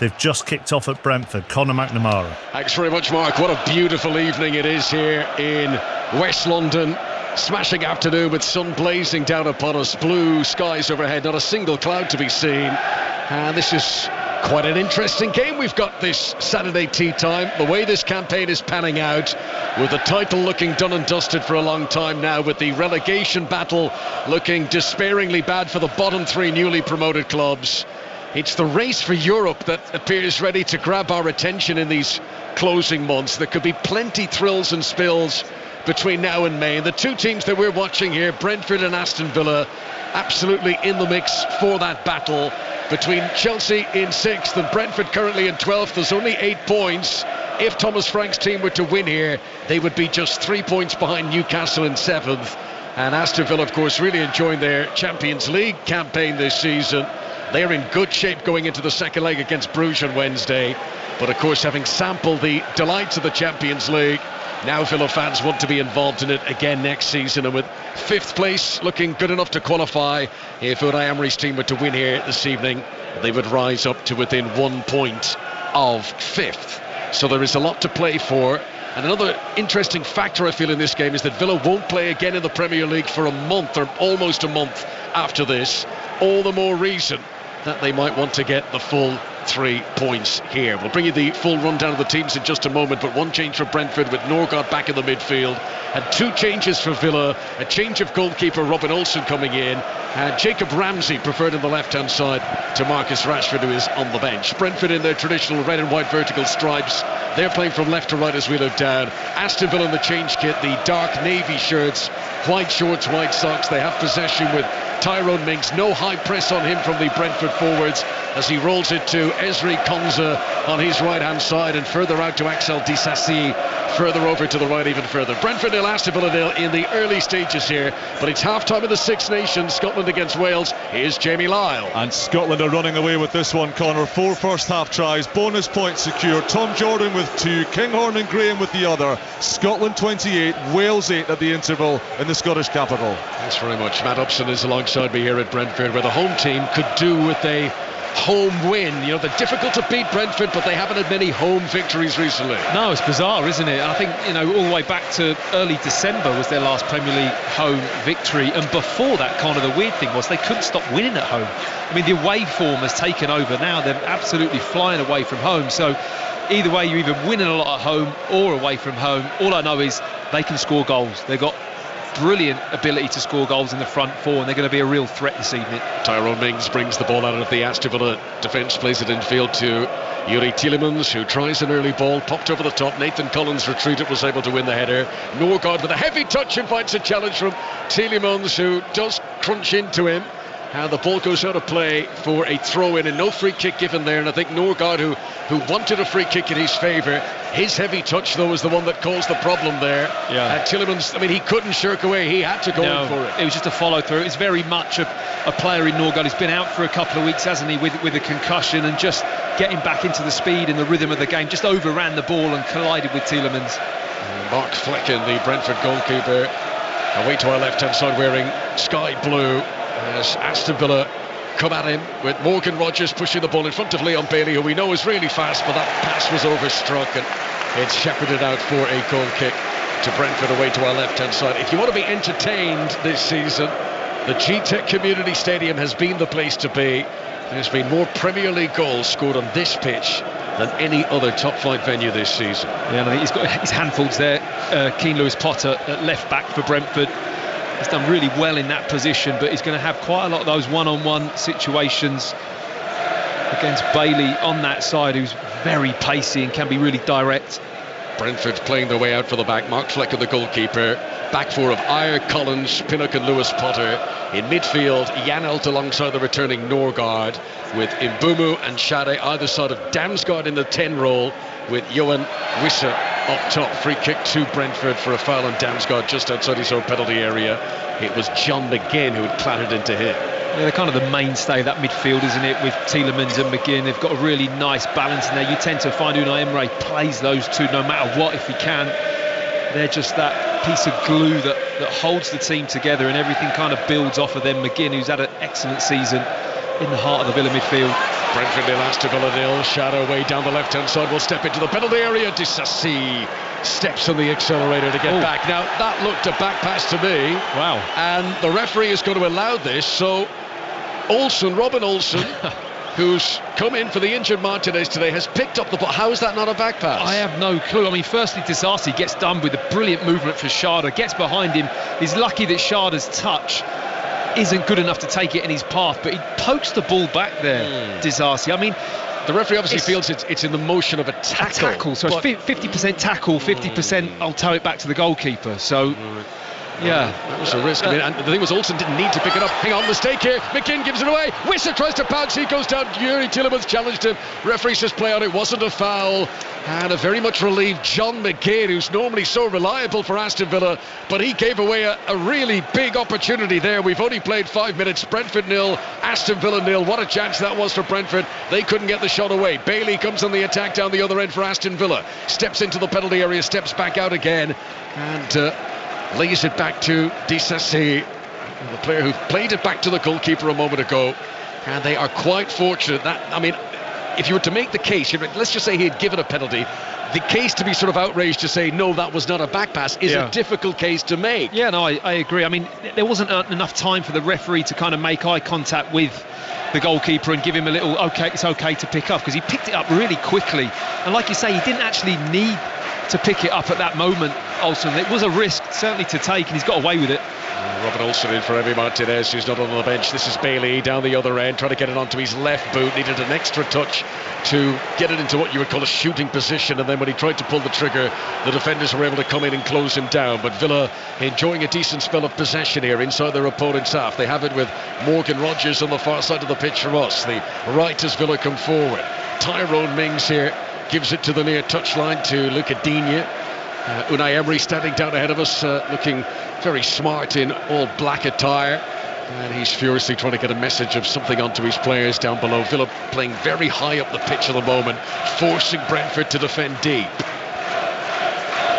They've just kicked off at Brentford. Conor McNamara. Thanks very much, Mark. What a beautiful evening it is here in West London. Smashing afternoon with sun blazing down upon us, blue skies overhead, not a single cloud to be seen. And this is quite an interesting game we've got this Saturday tea time. The way this campaign is panning out, with the title looking done and dusted for a long time now, with the relegation battle looking despairingly bad for the bottom three newly promoted clubs. It's the race for Europe that appears ready to grab our attention in these closing months. There could be plenty thrills and spills between now and May. And the two teams that we're watching here, Brentford and Aston Villa, absolutely in the mix for that battle. Between Chelsea in 6th and Brentford currently in 12th, there's only 8 points. If Thomas Frank's team were to win here, they would be just 3 points behind Newcastle in 7th. And Aston Villa, of course, really enjoying their Champions League campaign this season. They're in good shape going into the second leg against Bruges on Wednesday. But of course, having sampled the delights of the Champions League, now Villa fans want to be involved in it again next season. And with 5th place looking good enough to qualify, if Unai Emery's team were to win here this evening, they would rise up to within 1 point of 5th. So there is a lot to play for. And another interesting factor I feel in this game is that Villa won't play again in the Premier League for a month, or almost a month after this. All the more reason that they might want to get the full 3 points here. We'll bring you the full rundown of the teams in just a moment, but one change for Brentford with Norgard back in the midfield, and 2 changes for Villa. A change of goalkeeper, Robin Olsen, coming in, and Jacob Ramsey preferred in the left-hand side to Marcus Rashford, who is on the bench. Brentford in their traditional red and white vertical stripes. They're playing from left to right as we look down. Aston Villa in the change kit, the dark navy shirts, white shorts, white socks. They have possession with Tyrone Mings. No high press on him from the Brentford forwards as he rolls it to Ezri Konsa on his right-hand side, and further out to Axel Disasi, further over to the right even further. Brentford nil, Aston Villa nil in the early stages here, but it's half-time in the Six Nations. Scotland against Wales. Here's Jamie Lyle. And Scotland are running away with this one, Connor. 4 first-half tries, bonus points secure. Tom Jordan with 2, Kinghorn and Graham with the other. Scotland 28, Wales 8 at the interval in the Scottish capital. Thanks very much. Matt Upson is alongside me here at Brentford, where the home team could do with a home win. You know, they're difficult to beat, Brentford, but they haven't had many home victories recently. No, it's bizarre, isn't it? I think, you know, all the way back to early December was their last Premier League home victory, and before that, kind of the weird thing was they couldn't stop winning at home. I mean, the away form has taken over now. They're absolutely flying away from home. So either way, you're either winning a lot at home or away from home. All I know is they can score goals. They've got brilliant ability to score goals in the front four, and they're going to be a real threat this evening. Tyrone Mings brings the ball out of the Aston Villa defence, plays it in field to Yuri Tielemans, who tries an early ball, popped over the top. Nathan Collins retreated, was able to win the header. Norgard with a heavy touch invites a challenge from Tielemans, who does crunch into him. The ball goes out of play for a throw-in, and no free kick given there. And I think Norgard, who wanted a free kick in his favour, his heavy touch, though, was the one that caused the problem there. Yeah. Tielemans, I mean, he couldn't shirk away. He had to go in for it. It was just a follow-through. It's very much a player in Norgard who's been out for a couple of weeks, hasn't he, with a concussion, and just getting back into the speed and the rhythm of the game. Just overran the ball and collided with Tielemans. Mark Flecken, the Brentford goalkeeper, away to our left-hand side wearing sky blue, as Aston Villa come at him with Morgan Rogers pushing the ball in front of Leon Bailey, who we know is really fast, but that pass was overstruck and it's shepherded out for a goal kick to Brentford away to our left-hand side. If you want to be entertained this season, the G-Tech Community Stadium has been the place to be. There's been more Premier League goals scored on this pitch than any other top-flight venue this season. Yeah, and I think he's got his handfuls there. Keane Lewis Potter at left-back for Brentford. He's done really well in that position, but he's going to have quite a lot of those one-on-one situations against Bailey on that side, who's very pacey and can be really direct. Brentford playing their way out for the back. Mark Flecker, the goalkeeper. Back four of Ayer, Collins, Pinnock and Lewis Potter. In midfield, Janelt alongside the returning Norgard, with Mbumu and Shade either side of Damsgaard in the 10 role, with Johan Wissa up top. Free kick to Brentford for a foul on Damsgaard just outside his own penalty area. It was John McGinn who had clattered into him. Yeah, they're kind of the mainstay of that midfield, isn't it, with Tielemans and McGinn. They've got a really nice balance in there. You tend to find Unai Emery plays those two no matter what if he can. They're just that piece of glue that holds the team together, and everything kind of builds off of them. McGinn, who's had an excellent season in the heart of the Villa midfield. Brentford nil, Aston Villa nil. Shadow way down the left-hand side will step into the penalty area. Disasi steps on the accelerator to get back. Now, that looked a back pass to me. Wow. And the referee is going to allow this, so Robin Olsen, who's come in for the injured Martinez today, has picked up the ball. How is that not a back pass? I have no clue. I mean, firstly, Disasi gets done with a brilliant movement for Schade, gets behind him. He's lucky that Schade's touch isn't good enough to take it in his path, but he pokes the ball back there, Disasi. I mean, the referee obviously feels it's in the motion of a tackle. So it's 50% tackle, 50% I'll tow it back to the goalkeeper. So... yeah, that was a risk. I mean, and the thing was, Olsen didn't need to pick it up. Hang on, mistake here. McKinn gives it away. Wissa tries to pounce. He goes down. Yuri Tielemans challenged him. Referee says play on. It wasn't a foul. And a very much relieved John McGinn, who's normally so reliable for Aston Villa, but he gave away a really big opportunity there. We've only played 5 minutes. Brentford nil, Aston Villa nil. What a chance that was for Brentford. They couldn't get the shot away. Bailey comes on the attack down the other end for Aston Villa. Steps into the penalty area, steps back out again, and lays it back to Disasi, the player who played it back to the goalkeeper a moment ago. And they are quite fortunate that, I mean, if you were to make the case, let's just say he had given a penalty, the case to be sort of outraged to say no, that was not a back pass is a difficult case to make. Yeah, no, I agree. I mean, there wasn't enough time for the referee to kind of make eye contact with the goalkeeper and give him a little it's okay to pick up, because he picked it up really quickly, and like you say, he didn't actually need to pick it up at that moment. Olsen, it was a risk certainly to take, and he's got away with it. Robin Olsen in for Emi Martinez, who's not on the bench. This is Bailey down the other end, trying to get it onto his left boot. Needed an extra touch to get it into what you would call a shooting position, and then when he tried to pull the trigger, the defenders were able to come in and close him down. But Villa enjoying a decent spell of possession here inside their opponent's half. They have it with Morgan Rogers on the far side of the pitch from us. The right as Villa come forward. Tyrone Mings here gives it to the near touchline to Luca Digne. Unai Emery standing down ahead of us, looking very smart in all black attire, and he's furiously trying to get a message of something onto his players down below. Villa playing very high up the pitch at the moment, forcing Brentford to defend deep.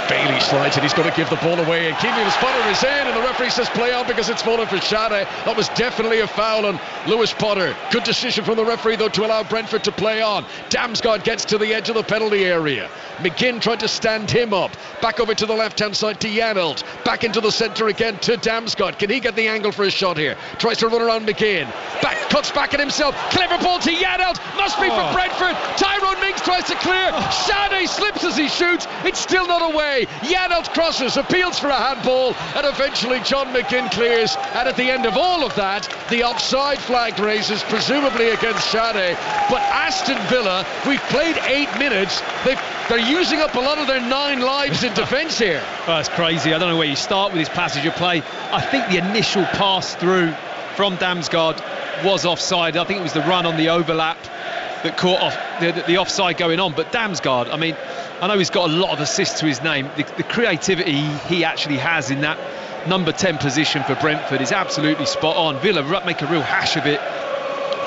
Bailey slides and he's going to give the ball away, and Keane the spotter is in, and the referee says play on because it's fallen for Schade. That was definitely a foul on Lewis Potter. Good decision from the referee though to allow Brentford to play on. Damsgaard gets to the edge of the penalty area. McGinn tried to stand him up. Back over to the left-hand side to Janelt. Back into the centre again to Damsgaard. Can he get the angle for a shot here? Tries to run around McGinn. Back, cuts back at himself. Clever ball to Janelt. Must be for Brentford. Tyrone Mings tries to clear. Schade slips as he shoots. It's still not away. Janelt crosses, appeals for a handball, and eventually John McGinn clears. And at the end of all of that, the offside flag raises, presumably against Schade. But Aston Villa, we've played 8 minutes. They're using up a lot of their 9 lives in defence here. Oh, that's crazy. I don't know where you start with this passage of play. I think the initial pass through from Damsgaard was offside. I think it was the run on the overlap that caught off the offside going on. But Damsgaard, I mean, I know he's got a lot of assists to his name. The creativity he actually has in that number 10 position for Brentford is absolutely spot on. Villa make a real hash of it,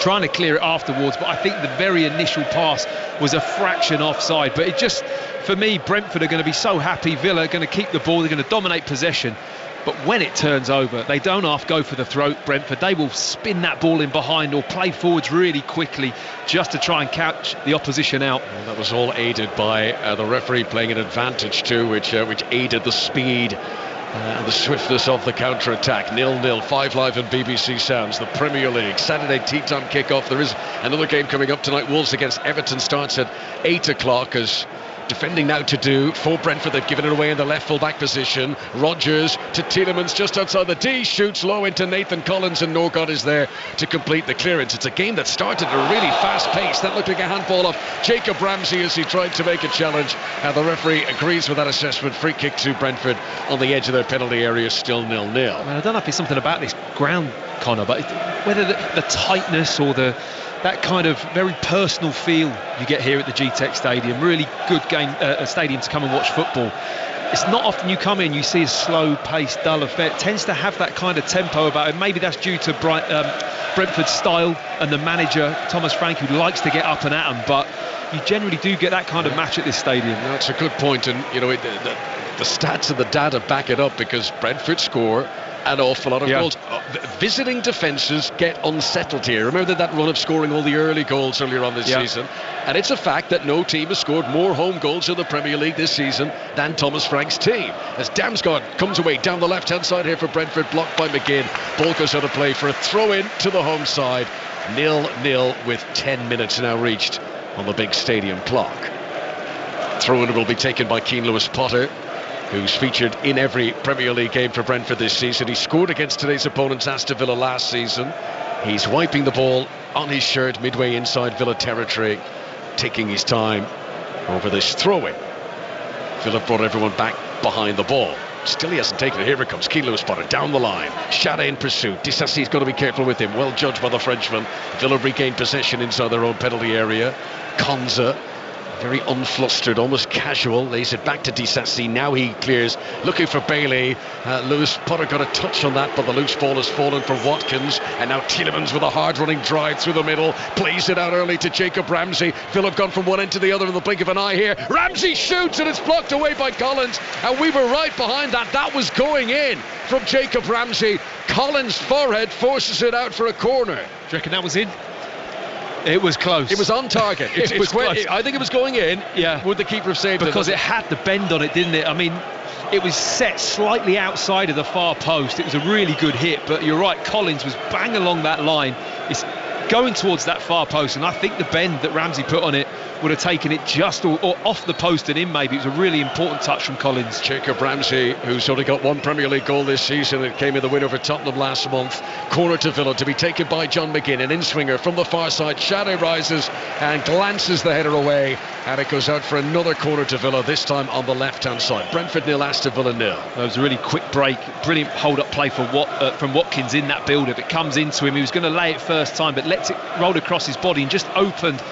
trying to clear it afterwards, but I think the very initial pass was a fraction offside. But it just, for me, Brentford are going to be so happy. Villa are going to keep the ball, they're going to dominate possession. But when it turns over, they don't half go for the throat, Brentford. They will spin that ball in behind or play forwards really quickly just to try and catch the opposition out. Well, that was all aided by the referee playing an advantage too, which aided the speed and the swiftness of the counter-attack. 0-0, 5 live on BBC Sounds, the Premier League. Saturday tea time kick-off. There is another game coming up tonight. Wolves against Everton starts at 8 o'clock as defending now to do for Brentford. They've given it away in the left full-back position. Rogers to Tielemans just outside the D, shoots low into Nathan Collins, and Norgard is there to complete the clearance. It's a game that started at a really fast pace. That looked like a handball of Jacob Ramsey as he tried to make a challenge, and the referee agrees with that assessment. Free kick to Brentford on the edge of their penalty area, still 0-0. I don't know if it's something about this ground, Connor, but whether the tightness or that kind of very personal feel you get here at the GTEC Stadium, really good stadium to come and watch football. It's not often you come in, you see a slow-paced, dull affair. It tends to have that kind of tempo about it. Maybe that's due to Brentford's style and the manager, Thomas Frank, who likes to get up and at them, but you generally do get that kind of match at this stadium. That's a good point, and you know, the stats and the data back it up, because Brentford score, an awful lot of goals. Visiting defences get unsettled here. Remember that run of scoring all the early goals earlier on this season? And it's a fact that no team has scored more home goals in the Premier League this season than Thomas Frank's team. As Damsgaard comes away down the left-hand side here for Brentford, blocked by McGinn. Ball goes out of play for a throw-in to the home side. 0-0 with 10 minutes now reached on the big stadium clock. Throw-in will be taken by Keane Lewis-Potter, who's featured in every Premier League game for Brentford this season. He scored against today's opponents, Aston Villa, last season. He's wiping the ball on his shirt midway inside Villa territory, taking his time over this throw-in. Villa brought everyone back behind the ball. Still he hasn't taken it. Here it comes. Keane Lewis-Potter down the line. Shada in pursuit. Disassy's got to be careful with him. Well judged by the Frenchman. Villa regained possession inside their own penalty area. Konza, very unflustered, almost casual, lays it back to Disasy. Now he clears, looking for Bailey. Lewis-Potter got a touch on that, but the loose ball has fallen for Watkins. And now Tielemans with a hard-running drive through the middle, plays it out early to Jacob Ramsey. Phil have gone from one end to the other in the blink of an eye here. Ramsey shoots, and it's blocked away by Collins. And we were right behind that. That was going in from Jacob Ramsey. Collins' forehead forces it out for a corner. Do you reckon that was in? It was close. It was on target. It was close. I think it was going in. Yeah. Would the keeper have saved it? Because it had the bend on it, didn't it? I mean, it was set slightly outside of the far post. It was a really good hit, but you're right, Collins was bang along that line. It's going towards that far post, and I think the bend that Ramsey put on it would have taken it just or off the post and in maybe. It was a really important touch from Collins. Jacob Ramsey, who's only got one Premier League goal this season, it came in the win over Tottenham last month. Corner to Villa to be taken by John McGinn, an in-swinger from the far side. Shadow rises and glances the header away, and it goes out for another corner to Villa, this time on the left-hand side. Brentford 0, Aston Villa 0. That was a really quick break, brilliant hold-up play for from Watkins in that build-up. It comes into him, he was going to lay it first time, but lets it roll across his body and just opened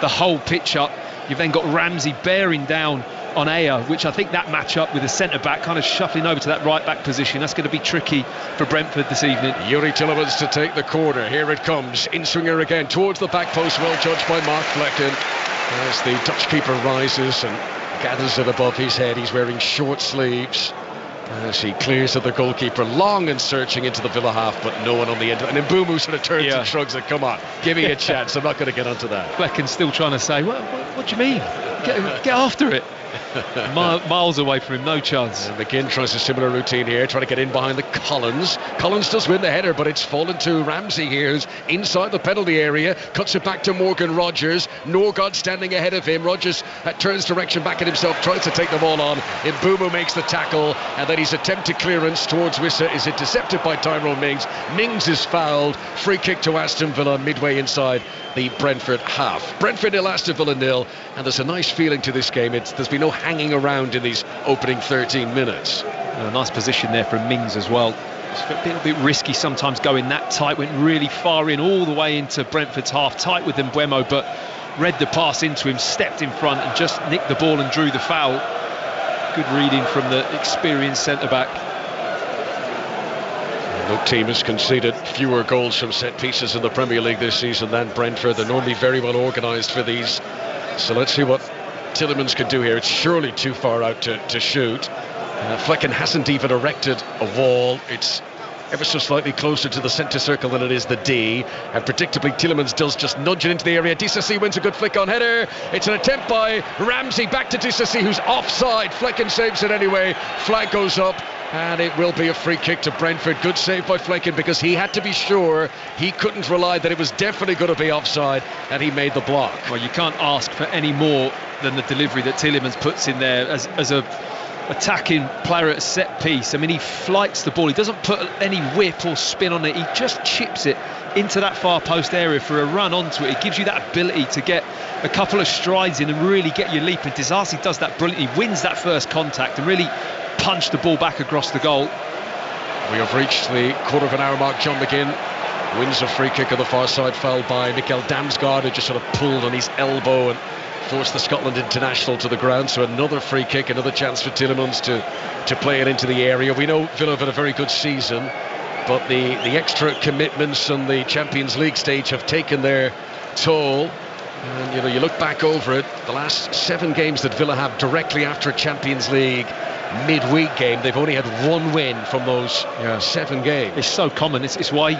the whole pitch up. You've then got Ramsey bearing down on Ayer, which I think that match-up with the centre-back kind of shuffling over to that right-back position, that's going to be tricky for Brentford this evening. Yuri Tielemans to take the corner. Here it comes. In-swinger again towards the back post, well judged by Mark Flecken. As the Dutch keeper rises and gathers it above his head. He's wearing short sleeves. As he clears at the goalkeeper, long and searching into the Villa half, but no one on the end. And Mbumu sort of turns and shrugs it. Come on, give me a chance. I'm not going to get onto that. Flecken's still trying to say, what do you mean? Get after it. Miles away from him, no chance. And McGinn tries a similar routine here, trying to get in behind the Collins. Collins does win the header, but it's fallen to Ramsey here, who's inside the penalty area, cuts it back to Morgan Rogers. Norgard standing ahead of him. Rogers turns direction back at himself, tries to take the ball on. Mbumu makes the tackle, and then his attempted clearance towards Wissa is intercepted by Tyrone Mings. Mings is fouled. Free kick to Aston Villa midway inside the Brentford half. Brentford 0, Aston Villa 0, and there's a nice feeling to this game. There's been no hanging around in these opening 13 minutes. A nice position there from Mings as well. It's a little bit risky sometimes going that tight, went really far in, all the way into Brentford's half, tight with Mbuemo, but read the pass into him, stepped in front and just nicked the ball and drew the foul. Good reading from the experienced centre-back. No team has conceded fewer goals from set pieces in the Premier League this season than Brentford. They're normally very well organised for these. So let's see what Tielemans can do here. It's surely too far out to shoot. Flecken hasn't even erected a wall. It's ever so slightly closer to the centre circle than it is the D, and predictably Tielemans does just nudge it into the area. Disasy wins a good flick on header. It's an attempt by Ramsey, back to Disasy, who's offside. Flecken saves it anyway. Flag goes up, and it will be a free kick to Brentford. Good save by Flecken, because he had to be sure, he couldn't rely that it was definitely going to be offside, and he made the block. Well, you can't ask for any more than the delivery that Tielemans puts in there as a attacking player at set piece. I mean, he flights the ball, he doesn't put any whip or spin on it, he just chips it into that far post area for a run onto it. It gives you that ability to get a couple of strides in and really get your leap, and Disasy does that brilliantly, wins that first contact and really punched the ball back across the goal. We have reached the quarter of an hour mark. John McGinn wins a free kick on the far side, fouled by Mikael Damsgaard, who just sort of pulled on his elbow and forced the Scotland international to the ground. So another free kick, another chance for Tielemans to play it into the area. We know Villa have had a very good season, but the extra commitments on the Champions League stage have taken their toll. And you know, you look back over it, the last 7 games that Villa have directly after a Champions League midweek game, they've only had 1 win from those 7 games. It's so common. It's why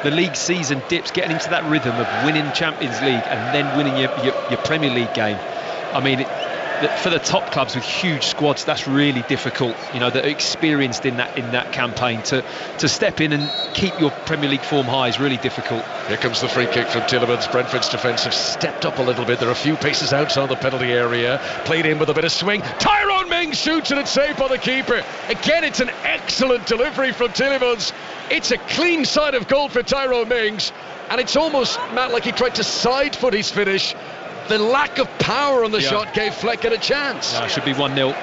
the league season dips, getting into that rhythm of winning Champions League and then winning your Premier League game. I mean, for the top clubs with huge squads, that's really difficult. You know, that are experienced in that campaign to step in and keep your Premier League form high is really difficult. Here comes the free kick from Tielemans. Brentford's defence have stepped up a little bit. They're a few paces outside the penalty area. Played in with a bit of swing. Tyrone Mings shoots and it's saved by the keeper. Again, it's an excellent delivery from Tielemans. It's a clean side of goal for Tyrone Mings, and it's almost, Matt, like he tried to side foot his finish. The lack of power on the shot gave Flecken a chance. It should be 1-0.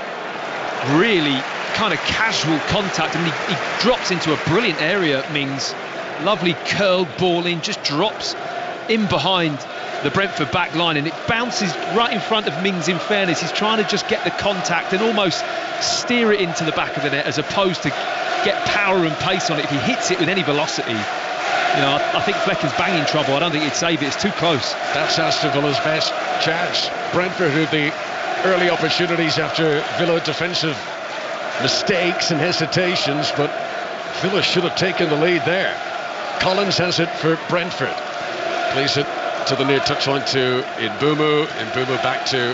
Really kind of casual contact. I mean, he drops into a brilliant area, Mings. Lovely curled ball in, just drops in behind the Brentford back line, and it bounces right in front of Mings. In fairness, he's trying to just get the contact and almost steer it into the back of the net, as opposed to get power and pace on it. If he hits it with any velocity, you know, I think Flecken's banging trouble. I don't think he'd save it. It's too close. That's Aston Villa's best chance. Brentford had the early opportunities after Villa defensive mistakes and hesitations, but Villa should have taken the lead there. Collins has it for Brentford. Plays it to the near touchline to Mbeumo. Mbeumo back to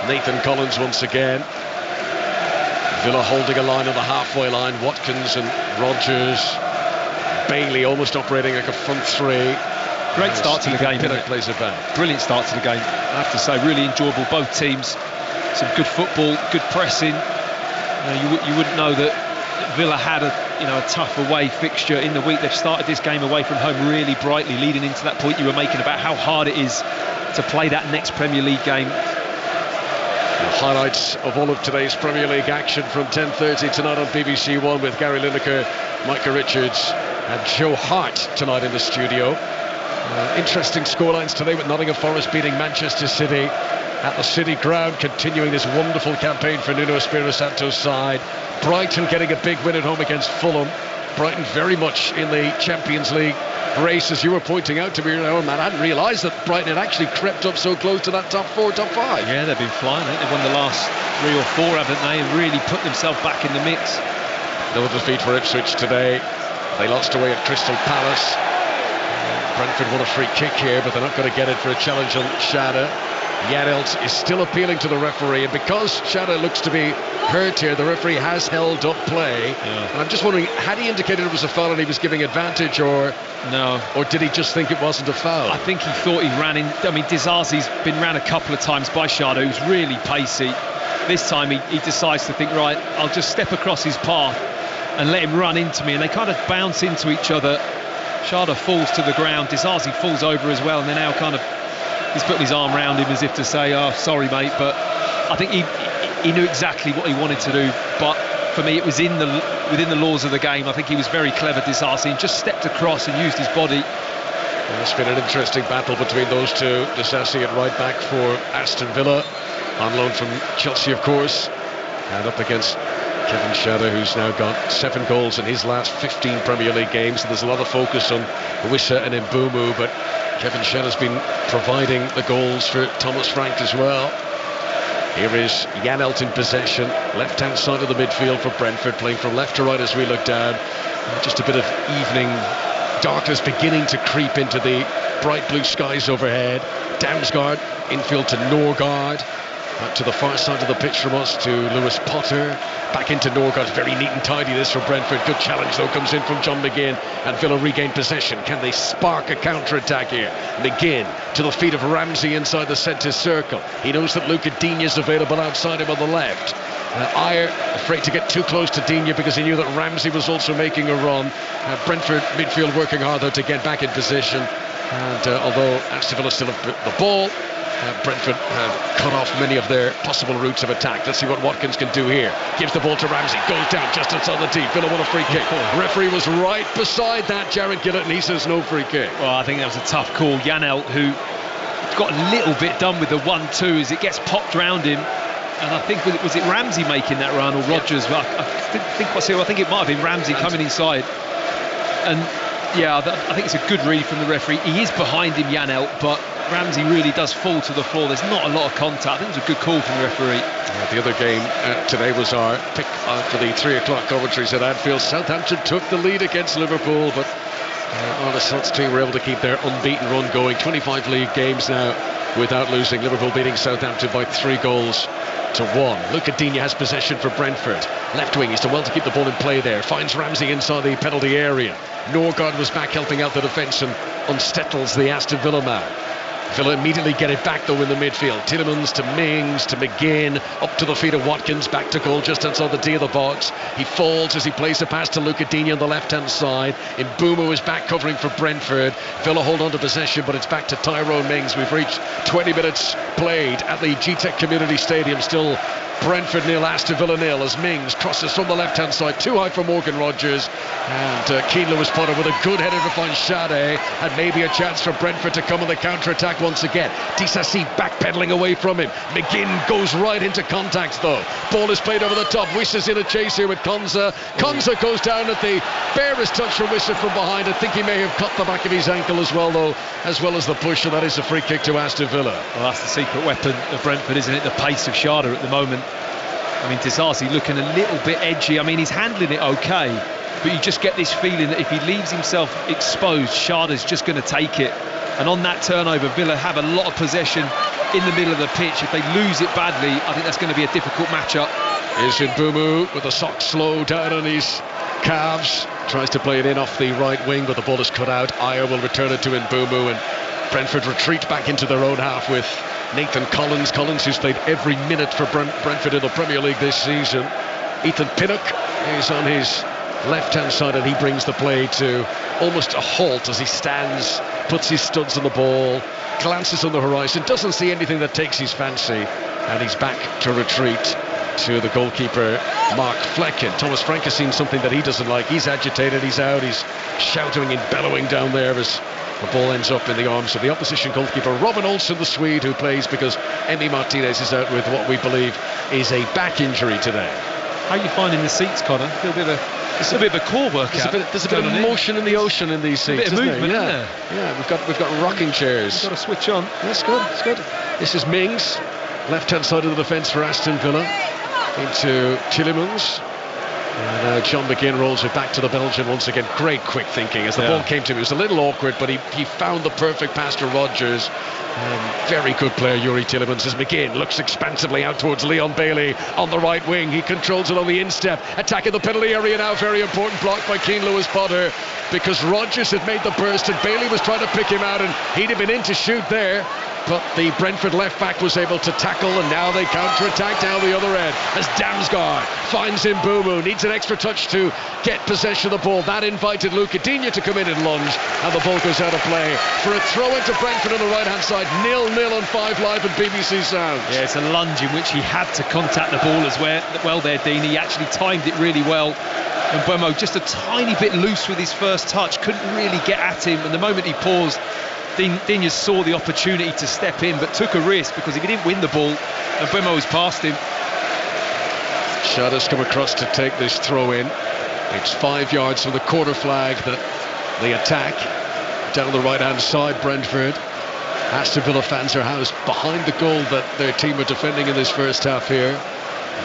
Nathan Collins once again. Villa holding a line on the halfway line. Watkins and Rodgers. Bailey almost operating like a front 3. Great start to the game. Pinnock plays it back. Brilliant start to the game, I have to say. Really enjoyable, both teams. Some good football, good pressing. You wouldn't know that Villa had a tough away fixture in the week. They've started this game away from home really brightly, leading into that point you were making about how hard it is to play that next Premier League game. The highlights of all of today's Premier League action from 10:30 tonight on BBC One with Gary Lineker, Micah Richards and Joe Hart tonight in the studio. Interesting scorelines today, with Nottingham Forest beating Manchester City at the City Ground, continuing this wonderful campaign for Nuno Espirito Santo's side. Brighton getting a big win at home against Fulham. Brighton very much in the Champions League race, as you were pointing out to me earlier on, Matt. I hadn't realised that Brighton had actually crept up so close to that top 4, top 5. Yeah, they've been flying. I think they've won the last 3 or 4, haven't they, and really put themselves back in the mix. No defeat for Ipswich today. They lost away at Crystal Palace. Brentford won a free kick here, but they're not going to get it for a challenge on Shada. Janelt is still appealing to the referee, and because Shada looks to be hurt here, the referee has held up play. And I'm just wondering, had he indicated it was a foul and he was giving advantage, or no, or did he just think it wasn't a foul? I think he thought he ran in. I mean, Dizazi's been ran a couple of times by Shada, who's really pacey. This time he decides to think, right, I'll just step across his path and let him run into me, and they kind of bounce into each other. Shada falls to the ground, Dizazi falls over as well, and they're now kind of, he's putting his arm around him as if to say, oh, sorry mate, but I think he knew exactly what he wanted to do. But for me, it was within the laws of the game. I think he was very clever, Dizazi, and just stepped across and used his body. Well, it's been an interesting battle between those two. Dizazi at right back for Aston Villa, on loan from Chelsea of course, and up against Kevin Shada, who's now got 7 goals in his last 15 Premier League games. So there's a lot of focus on Wissa and Mbeumo, but Kevin Shada's been providing the goals for Thomas Frank as well. Here is Janelt in possession, left-hand side of the midfield for Brentford, playing from left to right as we look down. Just a bit of evening darkness beginning to creep into the bright blue skies overhead. Damsgaard infield to Norgard. Out to the far side of the pitch from us to Lewis Potter. Back into Norgard. Very neat and tidy this for Brentford. Good challenge though comes in from John McGinn, and Villa regain possession. Can they spark a counter-attack here? McGinn to the feet of Ramsey inside the centre circle. He knows that Luca Digne's available outside him on the left. Ayer afraid to get too close to Digne because he knew that Ramsey was also making a run. Brentford midfield working hard though to get back in position. And although Aston Villa still have the ball, Brentford have cut off many of their possible routes of attack. Let's see what Watkins can do here. Gives the ball to Ramsey, goes down just outside the tee. Villa won a free kick. Referee was right beside that, Jared Gillett, and he says no free kick. Well, I think that was a tough call. Janelt, who got a little bit done with the 1-2 as it gets popped round him. And I think, was it Ramsey making that run, or Rodgers? Well, I think it might have been Ramsey coming inside. And yeah, I think it's a good read from the referee. He is behind him, Janelt, but Ramsey really does fall to the floor. There's not a lot of contact. I think it was a good call from the referee. The other game today was our pick for the 3 o'clock commentaries at Anfield. Southampton took the lead against Liverpool, but Arne Slot's team were able to keep their unbeaten run going. 25 league games now without losing. Liverpool beating Southampton by 3-1. Luca Digne has possession for Brentford. Left wing, he's done well to keep the ball in play there. Finds Ramsey inside the penalty area. Norgard was back helping out the defence and unsettles the Aston Villa man. Villa immediately get it back though in the midfield. Tielemans to Mings to McGinn, up to the feet of Watkins, back to goal just outside the D of the box. He falls as he plays the pass to Luca Digne on the left hand side. Mbeumo is back covering for Brentford. Villa hold on to possession, but it's back to Tyrone Mings. We've reached 20 minutes played at the GTEC Community Stadium. Still Brentford 0, Aston Villa 0 as Mings crosses from the left hand side, too high for Morgan Rogers, and Keane Lewis-Potter with a good header to find Sade, and maybe a chance for Brentford to come on the counter-attack once again. Disasi backpedaling away from him. McGinn goes right into contact though. Ball is played over the top. Wissa's in a chase here with Konza. Konza goes down at the barest touch from Wissa from behind. I think he may have cut the back of his ankle as well though, as well as the push, and that is a free kick to Aston Villa. Well, that's the secret weapon of Brentford, isn't it? The pace of Sade at the moment. I mean, Disasi looking a little bit edgy. I mean, he's handling it okay, but you just get this feeling that if he leaves himself exposed, Sade's just going to take it. And on that turnover, Villa have a lot of possession in the middle of the pitch. If they lose it badly, I think that's going to be a difficult matchup. Here's Mbeumo with the socks slow down on his calves. Tries to play it in off the right wing, but the ball is cut out. Ayer will return it to Mbeumo, and Brentford retreat back into their own half with Nathan Collins, who's played every minute for Brentford in the Premier League this season. Ethan Pinnock is on his left-hand side, and he brings the play to almost a halt as he stands, puts his studs on the ball, glances on the horizon, doesn't see anything that takes his fancy, and he's back to retreat to the goalkeeper, Mark Flecken. Thomas Frank has seen something that he doesn't like. He's agitated, he's out, he's shouting and bellowing down there as the ball ends up in the arms of the opposition goalkeeper, Robin Olsen, the Swede, who plays because Emi Martinez is out with what we believe is a back injury today. How are you finding the seats, Connor? It's a bit of a core workout. There's a bit of motion in the ocean in these seats. A bit of movement, isn't there? Yeah, we've got rocking chairs. You've got to switch on. That's good. It's good. This is Mings, left-hand side of the defence for Aston Villa, into Tielemans. And now John McGinn rolls it back to the Belgian once again. Great quick thinking as the ball came to him. It was a little awkward, but he found the perfect pass to Rogers. Very good player, Yuri Tielemans, as McGinn looks expansively out towards Leon Bailey on the right wing. He controls it on the instep, attacking the penalty area now. Very important block by Keane Lewis-Potter, because Rogers had made the burst and Bailey was trying to pick him out, and he'd have been in to shoot there. But the Brentford left back was able to tackle, and now they counter-attack down the other end as Damsgaard finds Mbeumo, needs an extra touch to get possession of the ball. That invited Luca Digne to come in and lunge, and the ball goes out of play for a throw into Brentford on the right-hand side. 0-0 on 5 Live and BBC Sound. Yeah, it's a lunge in which he had to contact the ball as well there, Dean. He actually timed it really well. And Mbeumo just a tiny bit loose with his first touch, couldn't really get at him, and the moment he paused, Digne saw the opportunity to step in, but took a risk because if he didn't win the ball, and Mbeumo was past him. Shadows come across to take this throw in. It's 5 yards from the corner flag that the attack down the right-hand side. Brentford. Aston Villa fans are housed behind the goal that their team are defending in this first half here.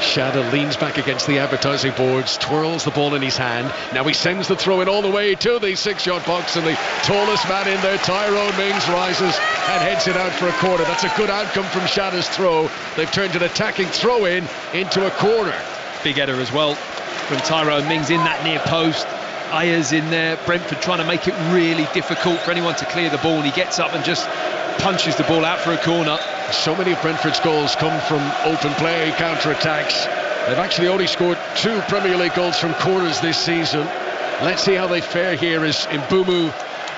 Shadow leans back against the advertising boards, twirls the ball in his hand. Now he sends the throw in all the way to the 6-yard box, and the tallest man in there, Tyrone Mings, rises and heads it out for a corner. That's a good outcome from Shadow's throw. They've turned an attacking throw in into a corner. Big header as well from Tyrone Mings in that near post. Ayers in there. Brentford trying to make it really difficult for anyone to clear the ball, and he gets up and just punches the ball out for a corner. So many of Brentford's goals come from open play, counter-attacks. They've actually only scored 2 Premier League goals from corners this season. Let's see how they fare here as Mbeumo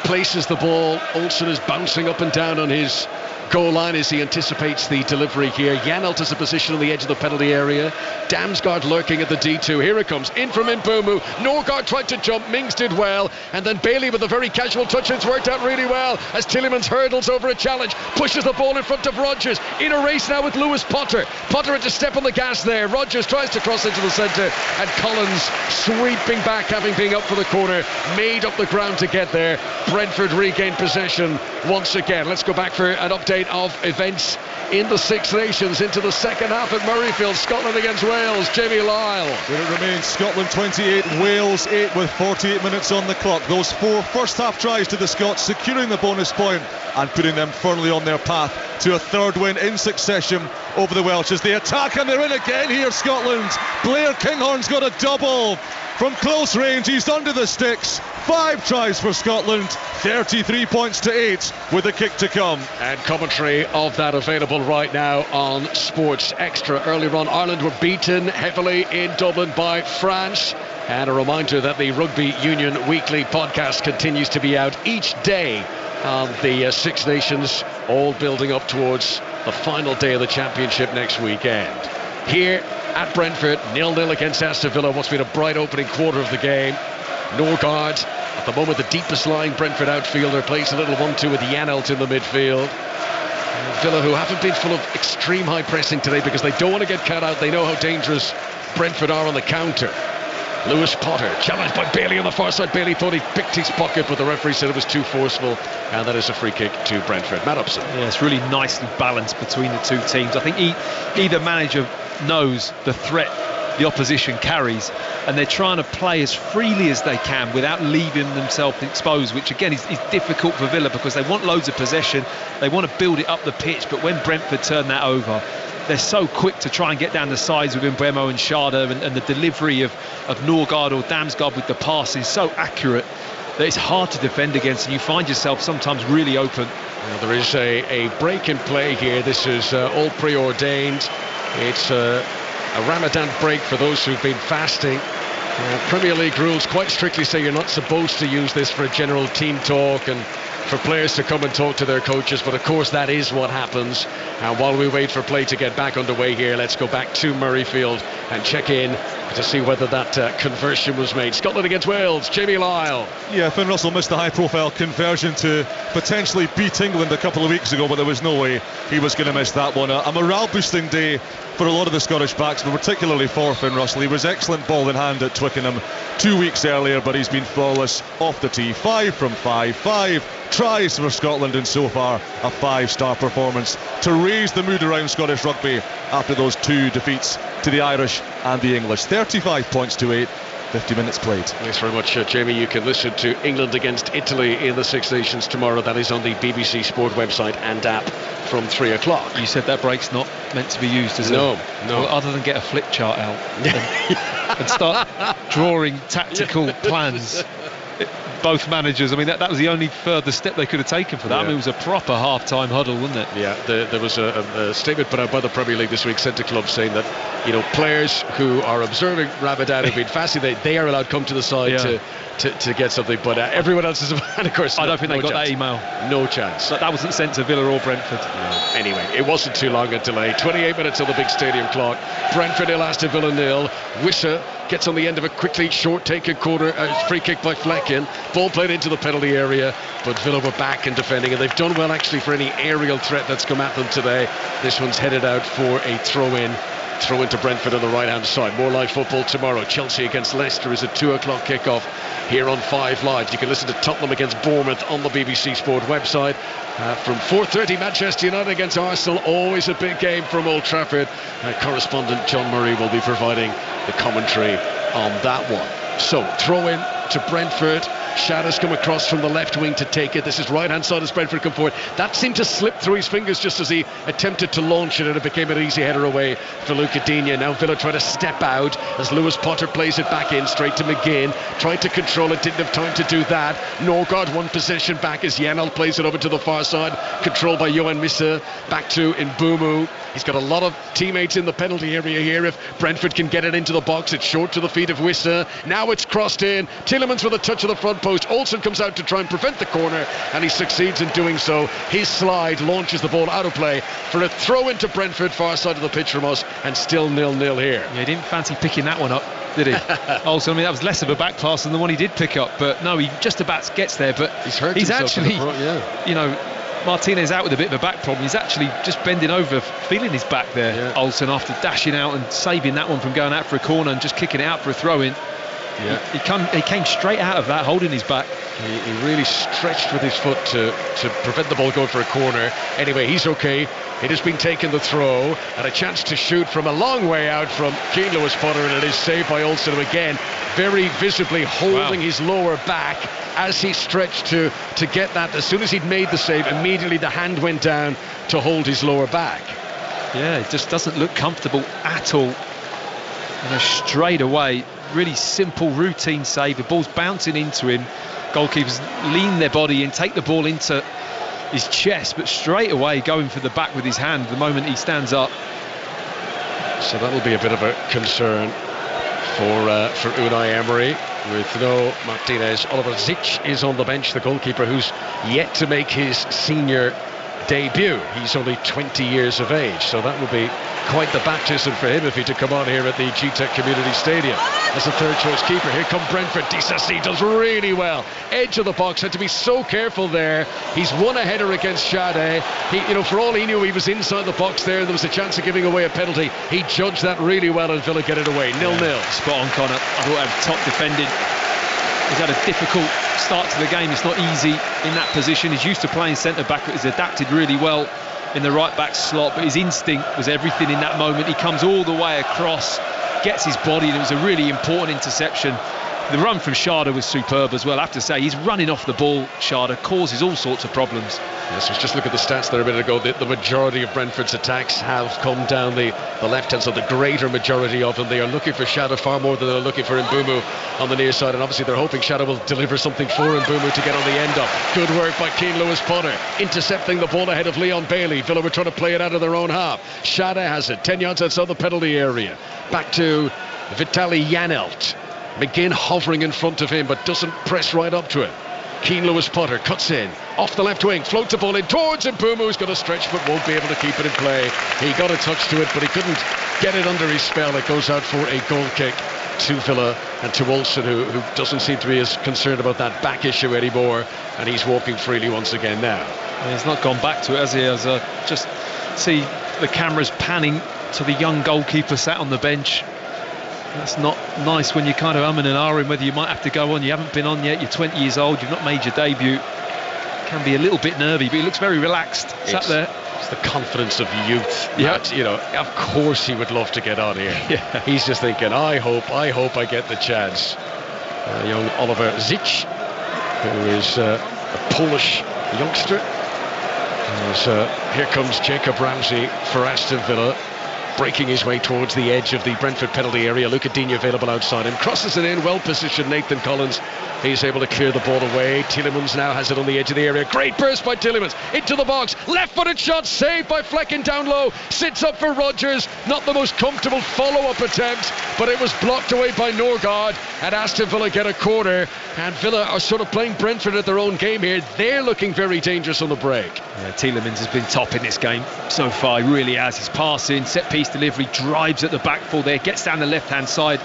places the ball. Olsen is bouncing up and down on his goal line as he anticipates the delivery here. Janelt has a position on the edge of the penalty area. Damsgaard lurking at the D2. Here it comes, in from Mbumu. Norgard tried to jump, Mings did well, and then Bailey with a very casual touch. It's worked out really well as Tielemans hurdles over a challenge, pushes the ball in front of Rodgers. In a race now with Lewis Potter. Potter had to step on the gas there. Rodgers tries to cross into the centre, and Collins sweeping back, having been up for the corner, made up the ground to get there. Brentford regained possession once again. Let's go back for an update of events in the Six Nations into the second half at Murrayfield. Scotland against Wales. Jamie Lyle. Where it remains Scotland 28, Wales 8 with 48 minutes on the clock. Those 4 first half tries to the Scots, securing the bonus point and putting them firmly on their path to a third win in succession over the Welsh as they attack, and they're in again here, Scotland. Blair Kinghorn's got a double from close range. He's under the sticks. 5 tries for Scotland, 33 points to 8 with a kick to come. And commentary of that available right now on Sports Extra. Earlier on, Ireland were beaten heavily in Dublin by France. And a reminder that the Rugby Union Weekly podcast continues to be out each day on the Six Nations, all building up towards the final day of the championship next weekend. Here at Brentford, 0-0 against Aston Villa. What's been a bright opening quarter of the game. Norgard, at the moment the deepest lying Brentford outfielder, plays a little 1-2 with Janelt in the midfield. Villa, who haven't been full of extreme high pressing today because they don't want to get cut out. They know how dangerous Brentford are on the counter. Lewis Potter challenged by Bailey on the far side. Bailey thought he picked his pocket, but the referee said it was too forceful, and that is a free kick to Brentford. Matt Upson. Yeah, it's really nicely balanced between the two teams. I think either manager knows the threat the opposition carries, and they're trying to play as freely as they can without leaving themselves exposed, which again is difficult for Villa because they want loads of possession, they want to build it up the pitch, but when Brentford turn that over, they're so quick to try and get down the sides with Mbeumo and Schade, and the delivery of Norgard or Damsgaard with the pass is so accurate that it's hard to defend against, and you find yourself sometimes really open. Well, there is a break in play here. This is all preordained. It's a Ramadan break for those who've been fasting. Premier League rules quite strictly say you're not supposed to use this for a general team talk and for players to come and talk to their coaches, but of course that is what happens. And while we wait for play to get back underway here, let's go back to Murrayfield and check in to see whether that conversion was made. Scotland against Wales, Jamie Lyle. Yeah, Finn Russell missed the high-profile conversion to potentially beat England a couple of weeks ago, but there was no way he was going to miss that one. A morale-boosting day for a lot of the Scottish backs, but particularly for Finn Russell. He was excellent ball in hand at Twickenham 2 weeks earlier, but he's been flawless off the tee. 5 from 5. 5 tries for Scotland, and so far a 5-star performance to raise the mood around Scottish rugby after those 2 defeats to the Irish and the English. 35 points to 8. 50 minutes played. Thanks very much, Jamie. You can listen to England against Italy in the Six Nations tomorrow. That is on the BBC Sport website and app from 3 o'clock. You said that break's not meant to be used, is it? No. Well, other than get a flip chart out and start drawing tactical plans. Both managers, I mean, that was the only further step they could have taken for that. Yeah. I mean, it was a proper half-time huddle, wasn't it? Yeah, there was a statement put out by the Premier League this week, sent to clubs, saying that, you know, players who are observing Ramadan have been fasting, they are allowed to come to the side to get something, but everyone else is, and of course, I don't think they got that email. No chance. But that wasn't sent to Villa or Brentford. No. Anyway, it wasn't too long a delay. 28 minutes on the big stadium clock. Brentford 0, Aston Villa 0. Wissa gets on the end of a quickly short taken corner, free kick by Flecken. Ball played into the penalty area, but Villa were back in defending, and they've done well actually for any aerial threat that's come at them today. This one's headed out for a throw-in to Brentford on the right-hand side. More live football tomorrow. Chelsea against Leicester is a 2 o'clock kickoff here on 5 Live. You can listen to Tottenham against Bournemouth on the BBC Sport website. From 4:30, Manchester United against Arsenal. Always a big game from Old Trafford. Correspondent John Murray will be providing the commentary on that one. So, throw in to Brentford. Shadows come across from the left wing to take it. This is right-hand side as Brentford come forward. That seemed to slip through his fingers just as he attempted to launch it, and it became an easy header away for Luca Digne. Now Villa try to step out as Lewis Potter plays it back in straight to McGinn. Tried to control it, didn't have time to do that. Norgard one possession back as Janelt plays it over to the far side, controlled by Johan Missa. Back to Mbumu. He's got a lot of teammates in the penalty area here. If Brentford can get it into the box, it's short to the feet of Wissa. Now it's crossed in. Tielemans with a touch of the front post. Olsen comes out to try and prevent the corner, and he succeeds in doing so. His slide launches the ball out of play for a throw into Brentford, far side of the pitch from us, and still 0-0 here. Yeah, he didn't fancy picking that one up, did he? Also, I mean, that was less of a back pass than the one he did pick up, but no, he just about gets there, but he's actually, you know, Martinez out with a bit of a back problem. He's actually just bending over, feeling his back there, Olsen, after dashing out and saving that one from going out for a corner and just kicking it out for a throw-in. Yeah. He came straight out of that holding his back. He really stretched with his foot to prevent the ball going for a corner. Anyway, he's okay. It has been taken, the throw, and a chance to shoot from a long way out from Keane Lewis-Potter, and it is saved by Olsen, who again very visibly holding his lower back as he stretched to get that. As soon as he'd made the save, immediately the hand went down to hold his lower back. Yeah, it just doesn't look comfortable at all. Straight away, really simple routine save. The ball's bouncing into him. Goalkeepers lean their body in, take the ball into his chest, but straight away going for the back with his hand the moment he stands up. So that'll be a bit of a concern for Unai Emery. With no Martinez, Oliver Zic is on the bench, the goalkeeper who's yet to make his senior debut. He's only 20 years of age, so that will be quite the baptism for him if he to come on here at the GTEC Community Stadium as a third choice keeper. Here come Brentford. Disasi does really well, edge of the box, had to be so careful there. He's won a header against Sade. For all he knew, he was inside the box there. There was a chance of giving away a penalty. He judged that really well, and Villa get it away. 0-0. Spot on, Connor. I thought had top defending. He's had a difficult start to the game. It's not easy in that position. He's used to playing centre back, but he's adapted really well in the right back slot, but his instinct was everything in that moment. He comes all the way across, gets his body, and it was a really important interception. The run from Sharda was superb as well. I have to say, he's running off the ball. Sharda causes all sorts of problems. Yes, let's just look at the stats there a minute ago. The majority of Brentford's attacks have come down the left hand side. The greater majority of them, they are looking for Sharda far more than they're looking for Mbumu on the near side, and obviously they're hoping Sharda will deliver something for Mbumu to get on the end of. Good work by Keane Lewis-Potter, intercepting the ball ahead of Leon Bailey. Villa were trying to play it out of their own half. Sharda has it 10 yards outside the penalty area. Back to Vitaly Janelt. McGinn hovering in front of him, but doesn't press right up to him. Keane Lewis-Potter cuts in off the left wing, floats the ball in towards Mbumu, who's got a stretch but won't be able to keep it in play. He got a touch to it, but he couldn't get it under his spell. It goes out for a goal kick to Villa and to Olsen, who doesn't seem to be as concerned about that back issue anymore, and he's walking freely once again now. He's not gone back to it, has he? As just see the cameras panning to the young goalkeeper sat on the bench. That's not nice when you're kind of umming and ahhing whether you might have to go on. You haven't been on yet, you're 20 years old, you've not made your debut. Can be a little bit nervy, but he looks very relaxed, sat there. It's the confidence of youth. Yeah. Of course he would love to get on here. Yeah. He's just thinking, I hope I get the chance. Young Oliver Zic, who is a Polish youngster. Here comes Jacob Ramsey for Aston Villa, breaking his way towards the edge of the Brentford penalty area. Luca Digne available outside him, crosses it in, well positioned Nathan Collins. He's able to clear the ball away. Tielemans now has it on the edge of the area. Great burst by Tielemans into the box, left-footed shot, saved by Flecken down low, sits up for Rodgers. Not the most comfortable follow-up attempt, but it was blocked away by Norgard, and Aston Villa get a corner, and Villa are sort of playing Brentford at their own game here. They're looking very dangerous on the break. Yeah, Tielemans has been top in this game so far. He really has. His passing, set-piece delivery, drives at the back full there, gets down the left-hand side,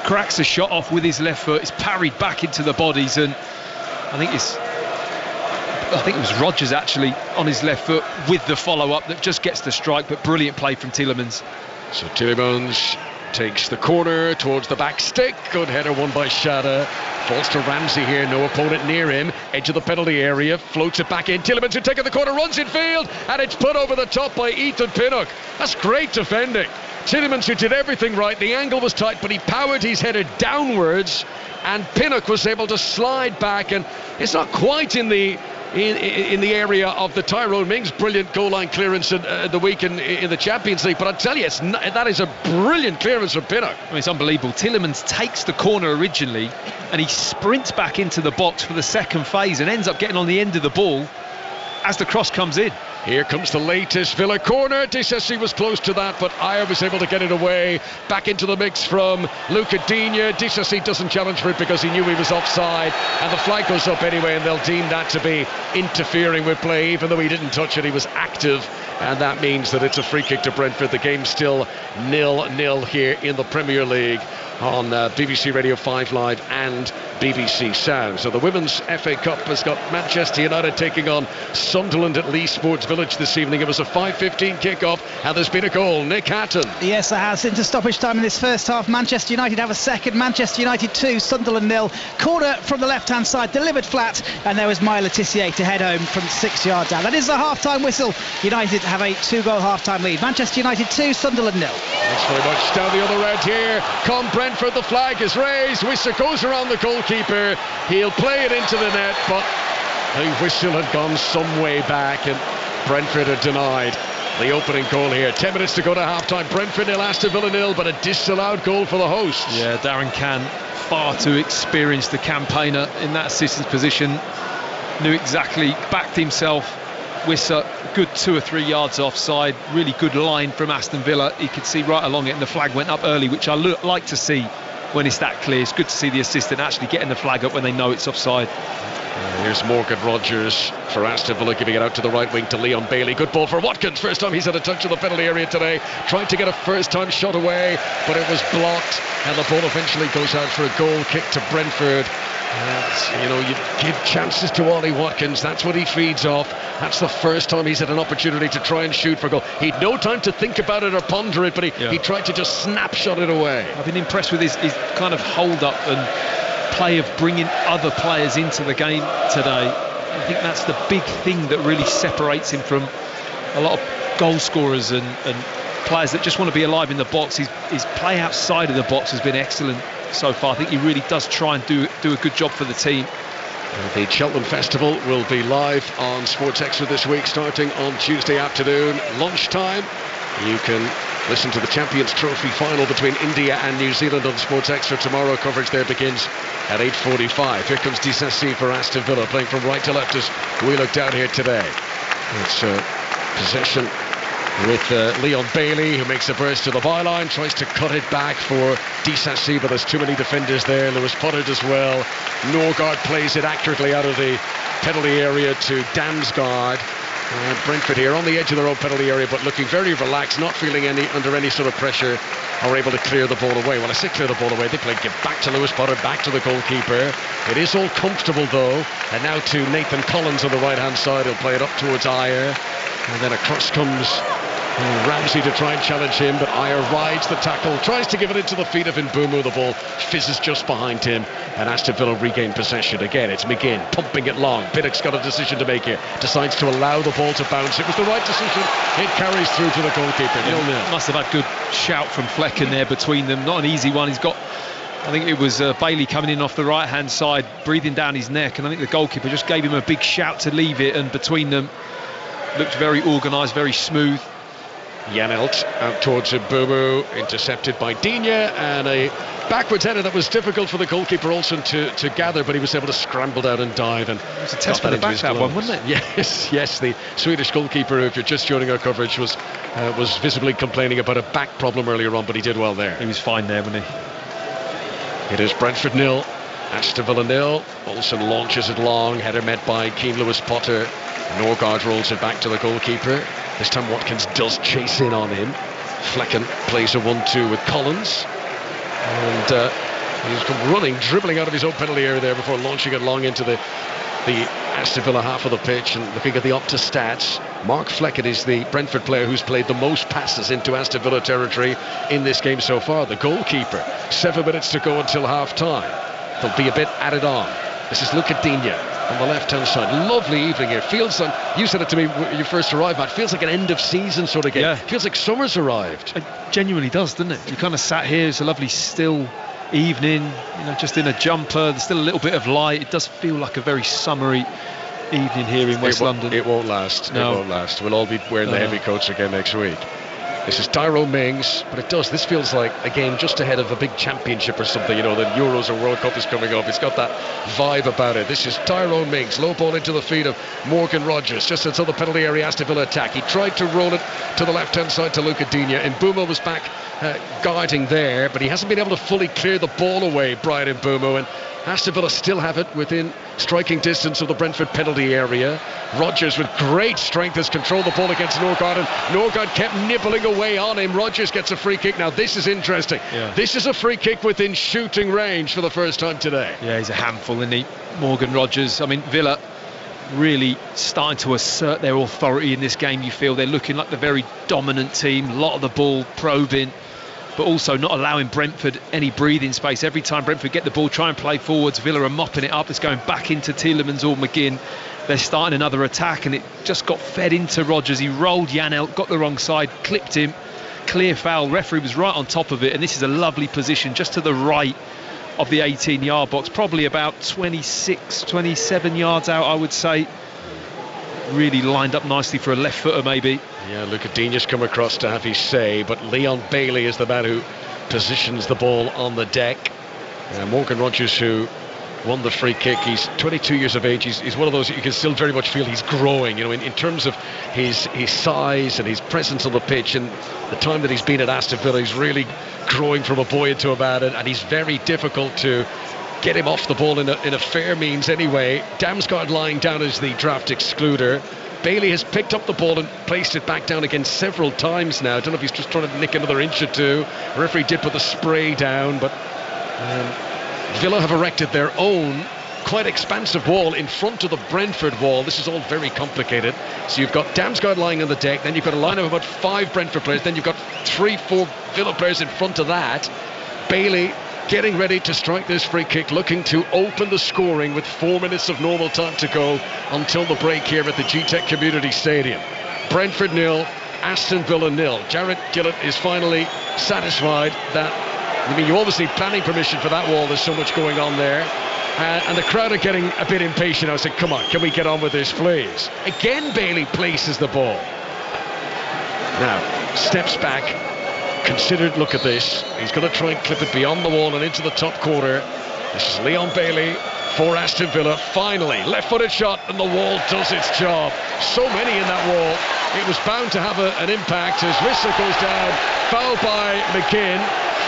cracks a shot off with his left foot. It's parried back into the bodies, and I think it was Rodgers actually on his left foot with the follow-up that just gets the strike, but brilliant play from Tielemans. So Tielemans takes the corner towards the back stick. Good header won by Sharda. Falls to Ramsey here, no opponent near him. Edge of the penalty area, floats it back in. Tielemans, who taking the corner, runs in field, and it's put over the top by Ethan Pinnock. That's great defending. Tielemans, who did everything right, the angle was tight, but he powered his header downwards, and Pinnock was able to slide back, and it's not quite in the area of the Tyrone Mings brilliant goal line clearance the week in the Champions League, but I tell you, that is a brilliant clearance from Pinnock. I mean, it's unbelievable. Tielemans takes the corner originally, and he sprints back into the box for the second phase and ends up getting on the end of the ball as the cross comes in. Here comes the latest Villa corner. Disasi was close to that, but Ayer was able to get it away. Back into the mix from Luca Digne. Disasi doesn't challenge for it because he knew he was offside, and the flag goes up anyway, and they'll deem that to be interfering with play. Even though he didn't touch it, he was active, and that means that it's a free kick to Brentford. The game's still 0-0 here in the Premier League on BBC Radio 5 Live and BBC Sound. So the Women's FA Cup has got Manchester United taking on Sunderland at Lee Sports Village this evening. It was a 5:15 kickoff, and there's been a goal. Nick Hatton. Yes, there has. Into stoppage time in this first half. Manchester United have a second. Manchester United 2, Sunderland 0. Corner from the left-hand side, delivered flat, and there was Maya Letitia to head home from 6 yards out. That is the half-time whistle. United have a 2-goal half-time lead. Manchester United 2, Sunderland 0. Thanks very much. Down the other end here, come Brentford. The flag is raised. Whistle goes around the goalkeeper. He'll play it into the net, but the whistle had gone some way back, and Brentford are denied the opening goal here. 10 minutes to go to half-time. Brentford 0, Aston Villa 0, but a disallowed goal for the hosts. Yeah, Darren Cann, far too experienced, the campaigner in that assistant's position. Knew exactly, backed himself. Wissa, good 2 or 3 yards offside. Really good line from Aston Villa. He could see right along it, and the flag went up early, which I like to see when it's that clear. It's good to see the assistant actually getting the flag up when they know it's offside. Here's Morgan Rogers for Aston Villa, giving it out to the right wing to Leon Bailey. Good ball for Watkins. First time he's had a touch of the penalty area today. Tried to get a first-time shot away, but it was blocked, and the ball eventually goes out for a goal kick to Brentford. And, you know, you give chances to Ollie Watkins. That's what he feeds off. That's the first time he's had an opportunity to try and shoot for a goal. He'd no time to think about it or ponder it, but he tried to just snapshot it away. I've been impressed with his kind of hold-up and play of bringing other players into the game today. I think that's the big thing that really separates him from a lot of goal scorers and players that just want to be alive in the box. His play outside of the box has been excellent so far. I think he really does try and do a good job for the team. The Cheltenham Festival will be live on Sports Extra this week, starting on Tuesday afternoon, lunchtime. You can listen to the Champions Trophy final between India and New Zealand on Sports Extra tomorrow. Coverage there begins at 8:45. Here comes Disasi for Aston Villa, playing from right to left as we look down here today. It's possession with Leon Bailey, who makes a burst to the byline, tries to cut it back for Disasi, but there's too many defenders there. Lewis Potter as well. Norgard plays it accurately out of the penalty area to Damsgaard. Brentford here on the edge of their own penalty area, but looking very relaxed, not feeling under any sort of pressure, are able to clear the ball away. When I say clear the ball away, they play it back to Lewis Potter, back to the goalkeeper. It is all comfortable though, and now to Nathan Collins on the right hand side. He'll play it up towards Ayer, and then across comes Ramsey to try and challenge him, but Ayer rides the tackle, tries to give it into the feet of Mbumu. The ball fizzes just behind him, and Aston Villa regain possession again. It's McGinn pumping it long. Pinnock's got a decision to make here, decides to allow the ball to bounce. It was the right decision. It carries through to the goalkeeper. 0-0. Must have had good shout from Flecken there between them. Not an easy one. He's got, I think it was Bailey coming in off the right hand side, breathing down his neck, and I think the goalkeeper just gave him a big shout to leave it, and between them looked very organised, very smooth. Janelt out towards Mbumu, intercepted by Digne, and a backwards header that was difficult for the goalkeeper Olsen to gather, but he was able to scramble out and dive. And it was a test for the back, that one, wasn't it? Yes, the Swedish goalkeeper, if you're just joining our coverage, was visibly complaining about a back problem earlier on, but he did well there. He was fine there, wasn't he? It is Brentford 0, Aston Villa 0. Olsen launches it long, header met by Keane Lewis Potter. Norgard rolls it back to the goalkeeper. This time Watkins does chase in on him. Flecken plays a 1-2 with Collins, and he's come running, dribbling out of his own penalty area there before launching it long into the Aston Villa half of the pitch. And looking at the Opta stats, Mark Flecken is the Brentford player who's played the most passes into Aston Villa territory in this game so far. The goalkeeper. 7 minutes to go until half time. There'll be a bit added on. This is Luca Digne on the left-hand side. Lovely evening here. Feels like, you said it to me when you first arrived, Matt, feels like an end-of-season sort of game. Yeah. Feels like summer's arrived. It genuinely does, doesn't it? You kind of sat here, it's a lovely still evening, you know, just in a jumper. There's still a little bit of light. It does feel like a very summery evening here in West London. It won't last. No. It won't last. We'll all be wearing the heavy coats again next week. This is Tyrone Mings, but this feels like a game just ahead of a big championship or something, the Euros or World Cup is coming up. It's got that vibe about it. This is Tyrone Mings, low ball into the feet of Morgan Rogers, just inside the penalty area, Aston Villa attack. He tried to roll it to the left-hand side to Luca Digne, and Mbeumo was back guarding there, but he hasn't been able to fully clear the ball away, Brian Mbeumo, and Aston Villa still have it within striking distance of the Brentford penalty area. Rodgers with great strength has controlled the ball against Norgard, and Norgard kept nibbling away on him. Rodgers gets a free kick. Now this is interesting. This is a free kick within shooting range for the first time today. Yeah, he's a handful, isn't he, Morgan Rogers? I mean, Villa really starting to assert their authority in this game. You feel they're looking like the very dominant team, a lot of the ball probing, but also not allowing Brentford any breathing space. Every time Brentford get the ball, try and play forwards, Villa are mopping it up. It's going back into Tielemans or McGinn. They're starting another attack, and it just got fed into Rodgers. He rolled Janelt, got the wrong side, clipped him, clear foul. Referee was right on top of it, and this is a lovely position just to the right of the 18-yard box, probably about 26, 27 yards out, I would say. Really lined up nicely for a left footer, maybe. Yeah, Luca Digne's come across to have his say, but Leon Bailey is the man who positions the ball on the deck. Morgan Rogers, who won the free kick, he's 22 years of age. He's one of those, you can still very much feel he's growing, in terms of his size and his presence on the pitch, and the time that he's been at Aston Villa, he's really growing from a boy into a man, and he's very difficult to get him off the ball in a fair means anyway. Damsgaard lying down as the draft excluder. Bailey has picked up the ball and placed it back down again several times now. I don't know if he's just trying to nick another inch or two. The referee did put the spray down, but Villa have erected their own quite expansive wall in front of the Brentford wall. This is all very complicated. So you've got Damsgaard lying on the deck, then you've got a line of about 5 Brentford players, then you've got 3-4 Villa players in front of that. Bailey getting ready to strike this free kick, looking to open the scoring with 4 minutes of normal time to go until the break here at the GTEC Community Stadium. Brentford 0, Aston Villa 0. Jarrett Gillett is finally satisfied that, you obviously need planning permission for that wall, there's so much going on there. And the crowd are getting a bit impatient. I said, come on, can we get on with this, please? Again, Bailey places the ball. Now, steps back. Considered look at this. He's going to try and clip it beyond the wall and into the top corner. This is Leon Bailey for Aston Villa. Finally, left-footed shot, and the wall does its job. So many in that wall. It was bound to have an impact as Wissa goes down. Foul by McGinn.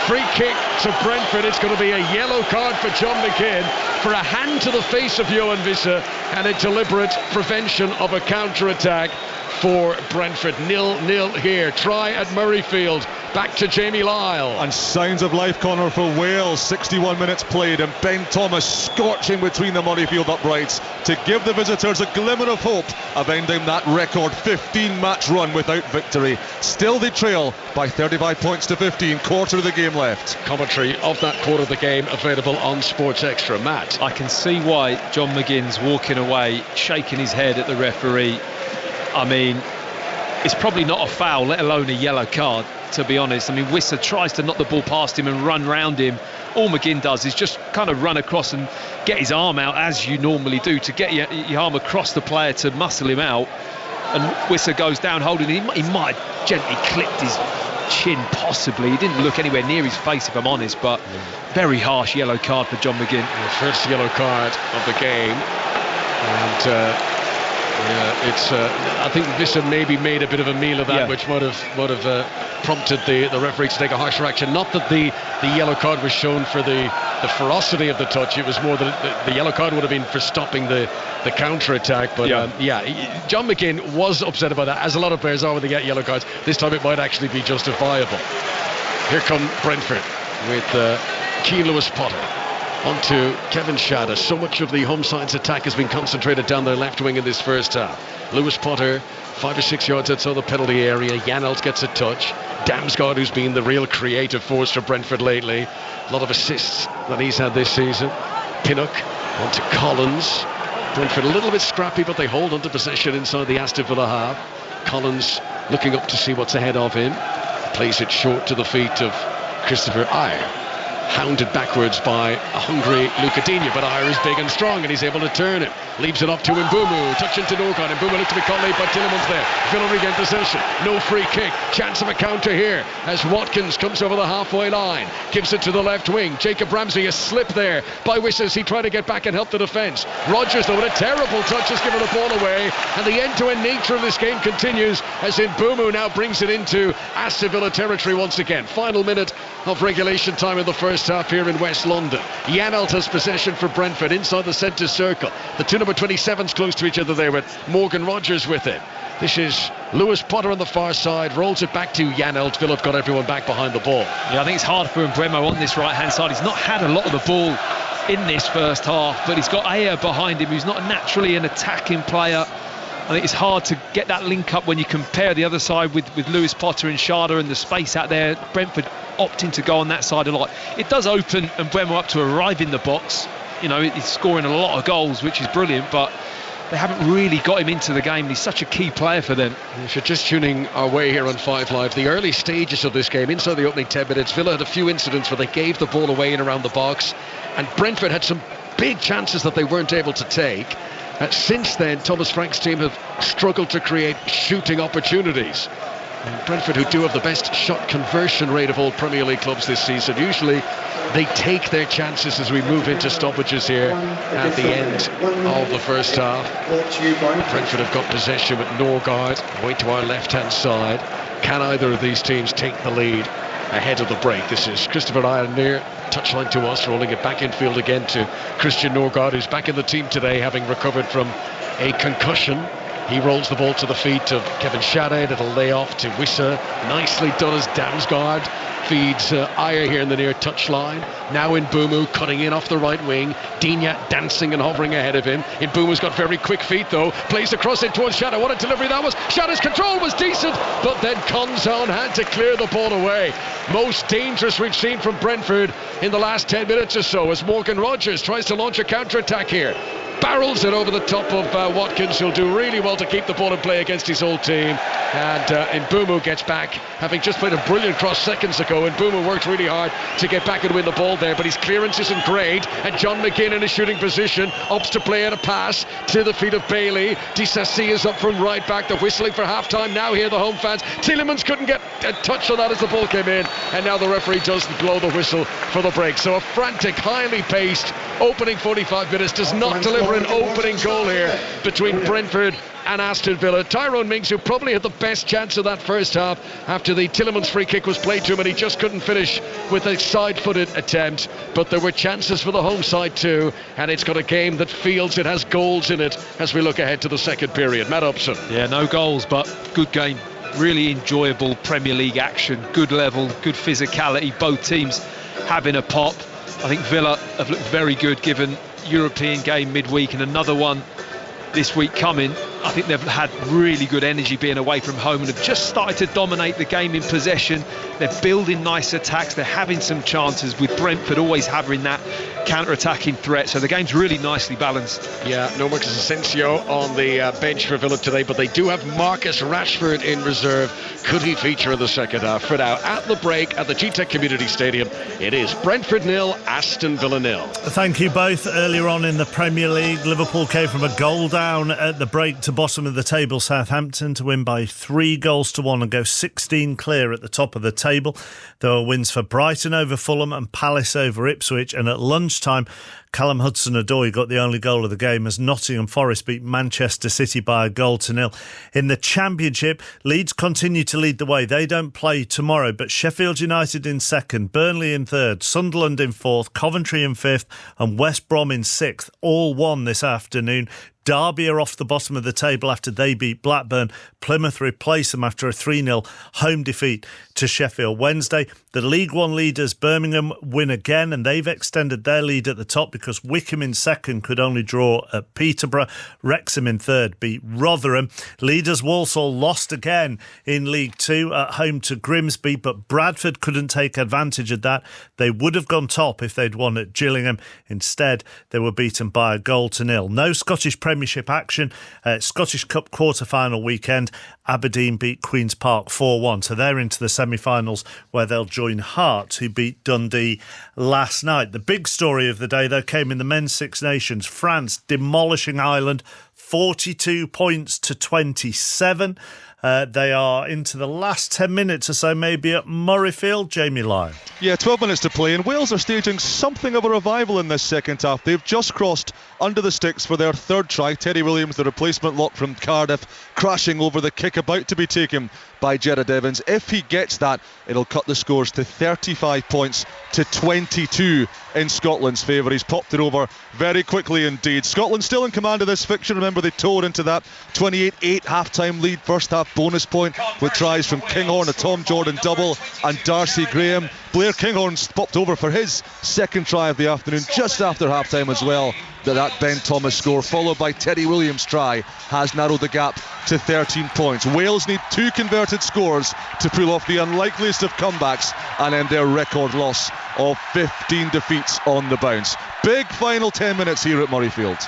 Free kick to Brentford. It's going to be a yellow card for John McGinn for a hand to the face of Johan Wissa and a deliberate prevention of a counter-attack for Brentford. 0-0 here. Try at Murrayfield. Back to Jamie Lyle. And signs of life, Connor, for Wales. 61 minutes played, and Ben Thomas scorching between the Murrayfield uprights to give the visitors a glimmer of hope of ending that record 15-match run without victory. Still they trail by 35 points to 15, quarter of the game left. Commentary of that quarter of the game available on Sports Extra. Matt. I can see why John McGinn's walking away, shaking his head at the referee. I mean, it's probably not a foul, let alone a yellow card, to be honest. I mean, Wissa tries to knock the ball past him and run round him. All McGinn does is just kind of run across and get his arm out, as you normally do, to get your arm across the player to muscle him out. And Wissa goes down holding him. He might have gently clipped his chin, possibly. He didn't look anywhere near his face, if I'm honest, but very harsh yellow card for John McGinn. The first yellow card of the game. And I think Wissa maybe made a bit of a meal of that, which might have prompted the referee to take a harsher action. Not that the yellow card was shown for the ferocity of the touch. It was more that the yellow card would have been for stopping the counter-attack. But John McGinn was upset about that, as a lot of players are when they get yellow cards. This time it might actually be justifiable. Here come Brentford with Keane Lewis-Potter. On to Kevin Shada. So much of the home side's attack has been concentrated down their left wing in this first half. Lewis-Potter, 5 or 6 yards outside the penalty area. Janelt gets a touch. Damsgaard, who's been the real creative force for Brentford lately. A lot of assists that he's had this season. Pinnock on to Collins. Brentford a little bit scrappy, but they hold on to possession inside the Aston Villa half. Collins looking up to see what's ahead of him. Plays it short to the feet of Christopher Ayer. hounded backwards by a hungry Lucadinha, but Ayer is big and strong and he's able to turn it. Leaves it up to Mbumu, touch into Norgard. Mbumu looked to be caught late by Tielemans there. Villa regain possession, no free kick, chance of a counter here as Watkins comes over the halfway line, gives it to the left wing. Jacob Ramsey, a slip there by Wissers. He tried to get back and help the defence. Rodgers though with a terrible touch has given the ball away, and the end-to-end nature of this game continues as Mbumu now brings it into Aston Villa territory once again. Final minute of regulation time in the first half here in West London. Janelt has possession for Brentford inside the centre circle. The two number 27s close to each other there with Morgan Rogers with it. This is Lewis Potter on the far side, rolls it back to Janelt. Villa have got everyone back behind the ball. Yeah, I think it's hard for Mbeumo on this right-hand side. He's not had a lot of the ball in this first half, but he's got Ayer behind him, who's not naturally an attacking player. I think it's hard to get that link up when you compare the other side with Lewis Potter and Schade and the space out there. Brentford opting to go on that side a lot. It does open Mbeumo up to arrive in the box. You know, he's scoring a lot of goals, which is brilliant, but they haven't really got him into the game. He's such a key player for them. If you're just tuning our way here on 5 Live, the early stages of this game, inside the opening 10 minutes, Villa had a few incidents where they gave the ball away and around the box, and Brentford had some big chances that they weren't able to take. Since then, Thomas Frank's team have struggled to create shooting opportunities. And Brentford, who do have the best shot conversion rate of all Premier League clubs this season, usually they take their chances as we move into stoppages here at the end of the first half. Brentford have got possession with Norgard way to our left-hand side. Can either of these teams take the lead ahead of the break? This is Christopher Ayer near touchline to us, rolling it back infield again to Christian Norgard, who's back in the team today, having recovered from a concussion. He rolls the ball to the feet of Kevin Schade. It'll lay off to Wissa. Nicely done as Damsgaard feeds Ayer here in the near touchline. Now Mbumu cutting in off the right wing. Digne dancing and hovering ahead of him. Mbumu's got very quick feet though. Plays across it towards Schade. What a delivery that was. Schade's control was decent, but then Conzon had to clear the ball away. Most dangerous we've seen from Brentford in the last 10 minutes or so as Morgan Rogers tries to launch a counter-attack here. Barrels it over the top of Watkins, who'll do really well to keep the ball in play against his old team. And Mbumu gets back, having just played a brilliant cross seconds ago. Mbumu works really hard to get back and win the ball there, but his clearance isn't great. And John McGinn in a shooting position opts to play at a pass to the feet of Bailey. Disasi is up from right back. They're whistling for half-time now here, the home fans. Tielemans couldn't get a touch on that as the ball came in, and now the referee does blow the whistle for the break. So a frantic, highly paced opening 45 minutes does not deliver an opening goal here between Brentford and Aston Villa. Tyrone Mings, who probably had the best chance of that first half after the Tielemans free kick was played to him, and he just couldn't finish with a side-footed attempt. But there were chances for the home side too, and it's got a game that feels it has goals in it as we look ahead to the second period. Matt Upson. Yeah, no goals, but good game. Really enjoyable Premier League action. Good level, good physicality. Both teams having a pop. I think Villa have looked very good given European game midweek and another one this week coming. I think they've had really good energy being away from home and have just started to dominate the game in possession. They're building nice attacks. They're having some chances, with Brentford always having that counter-attacking threat. So the game's really nicely balanced. Yeah, no Marcus Asensio on the bench for Villa today, but they do have Marcus Rashford in reserve. Could he feature in the second half? For now, at the break at the GTEC Community Stadium, it is Brentford 0, Aston Villa 0. Thank you both. Earlier on in the Premier League, Liverpool came from a goal down at the break to bottom of the table Southampton to win by 3-1 and go 16 clear at the top of the table. There were wins for Brighton over Fulham and Palace over Ipswich, and at lunchtime Callum Hudson-Odoi got the only goal of the game as Nottingham Forest beat Manchester City by 1-0. In the Championship, Leeds continue to lead the way. They don't play tomorrow, but Sheffield United in second, Burnley in third, Sunderland in fourth, Coventry in fifth and West Brom in sixth. All won this afternoon. Derby are off the bottom of the table after they beat Blackburn. Plymouth replace them after a 3-0 home defeat to Sheffield Wednesday. The League One leaders Birmingham win again, and they've extended their lead at the top because Wickham in second could only draw at Peterborough. Wrexham in third beat Rotherham. Leaders Walsall lost again in League Two at home to Grimsby, but Bradford couldn't take advantage of that. They would have gone top if they'd won at Gillingham. Instead, they were beaten by 1-0. No Scottish Premiership action. Scottish Cup quarter-final weekend. Aberdeen beat Queen's Park 4-1. So they're into the semi-finals where they'll join Hearts, who beat Dundee last night. The big story of the day, though, came in the Men's Six Nations. France demolishing Ireland, 42 points to 27. They are into the last 10 minutes or so, maybe at Murrayfield. Jamie Lyon. Yeah, 12 minutes to play, and Wales are staging something of a revival in this second half. They've just crossed under the sticks for their third try. Teddy Williams, the replacement lock from Cardiff, crashing over the kick about to be taken by Jared Evans. If he gets that, it'll cut the scores to 35 points to 22 in Scotland's favour. He's popped it over very quickly indeed. Scotland still in command of this fixture. Remember, they towed into that 28-8 half-time lead. First half bonus point with tries from Kinghorn, a Tom Jordan double, and Darcy Graham. Blair Kinghorn's popped over for his second try of the afternoon just after half-time as well. That Ben Thomas score, followed by Teddy Williams' try, has narrowed the gap to 13 points. Wales need 2 converted scores to pull off the unlikeliest of comebacks and end their record loss of 15 defeats on the bounce. Big final 10 minutes here at Murrayfield.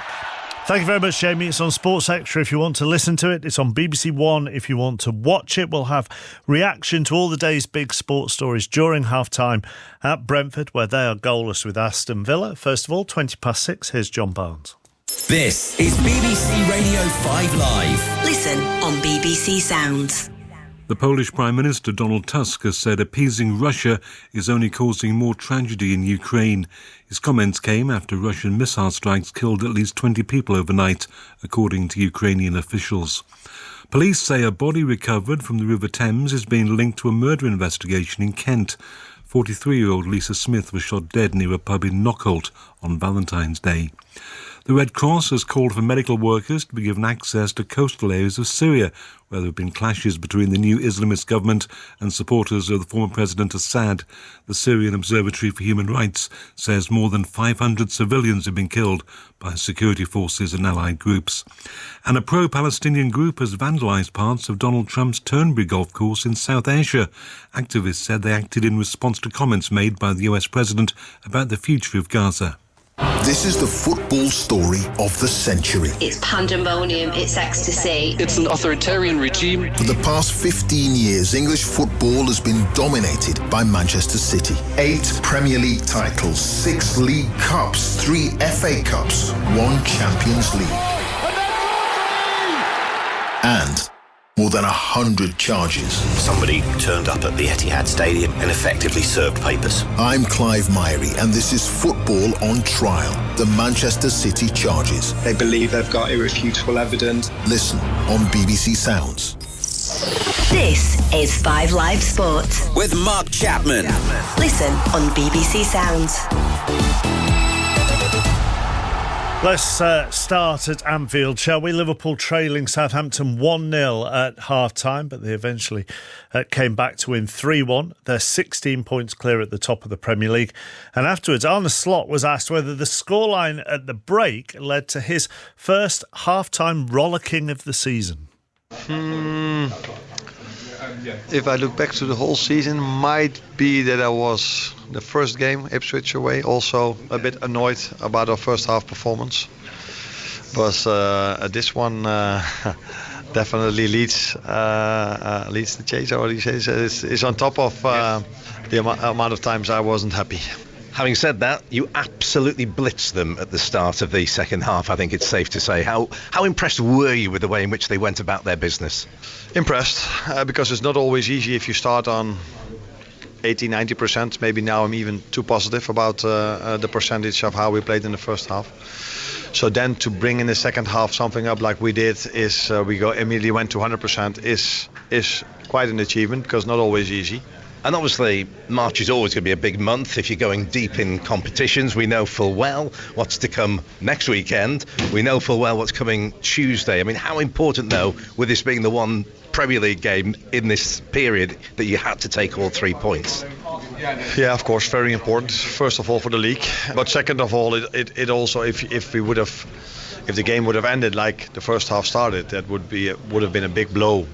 Thank you very much, Jamie. It's on Sports Extra if you want to listen to it. It's on BBC One if you want to watch it. We'll have reaction to all the day's big sports stories during half-time at Brentford, where they are goalless with Aston Villa. First of all, 6:20. Here's John Barnes. This is BBC Radio 5 Live. Listen on BBC Sounds. The Polish Prime Minister Donald Tusk has said appeasing Russia is only causing more tragedy in Ukraine. His comments came after Russian missile strikes killed at least 20 people overnight, according to Ukrainian officials. Police say a body recovered from the River Thames is being linked to a murder investigation in Kent. 43-year-old Lisa Smith was shot dead near a pub in Knockholt on Valentine's Day. The Red Cross has called for medical workers to be given access to coastal areas of Syria, where there have been clashes between the new Islamist government and supporters of the former President Assad. The Syrian Observatory for Human Rights says more than 500 civilians have been killed by security forces and allied groups. And a pro-Palestinian group has vandalised parts of Donald Trump's Turnberry golf course in South Ayrshire. Activists said they acted in response to comments made by the US President about the future of Gaza. This is the football story of the century. It's pandemonium, it's ecstasy. It's an authoritarian regime. For the past 15 years, English football has been dominated by Manchester City. 8 Premier League titles, 6 League Cups, 3 FA Cups, 1 Champions League. And more than 100 charges. Somebody turned up at the Etihad Stadium and effectively served papers. I'm Clive Myrie, and this is Football on Trial, the Manchester City charges. They believe they've got irrefutable evidence. Listen on BBC Sounds. This is 5 Live Sport with Mark Chapman. Listen on BBC Sounds. Let's start at Anfield, shall we? Liverpool trailing Southampton 1-0 at half-time, but they eventually came back to win 3-1. They're 16 points clear at the top of the Premier League. And afterwards, Arne Slot was asked whether the scoreline at the break led to his first half-time rollicking of the season. If I look back to the whole season, might be that I was the first game, Ipswich away, also a bit annoyed about our first half performance. But this one definitely leads the chase, or he says is on top of the amount of times I wasn't happy. Having said that, you absolutely blitzed them at the start of the second half, I think it's safe to say. How impressed were you with the way in which they went about their business? Impressed, because it's not always easy if you start on 80-90%. Maybe now I'm even too positive about the percentage of how we played in the first half. So then to bring in the second half something up like we did is we immediately went to 100% is quite an achievement, because not always easy. And obviously, March is always going to be a big month if you're going deep in competitions. We know full well what's to come next weekend. We know full well what's coming Tuesday. I mean, how important, though, with this being the one Premier League game in this period, that you had to take all 3 points? Yeah, of course, very important. First of all, for the league. But second of all, it also, if the game would have ended like the first half started, that would have been a big blow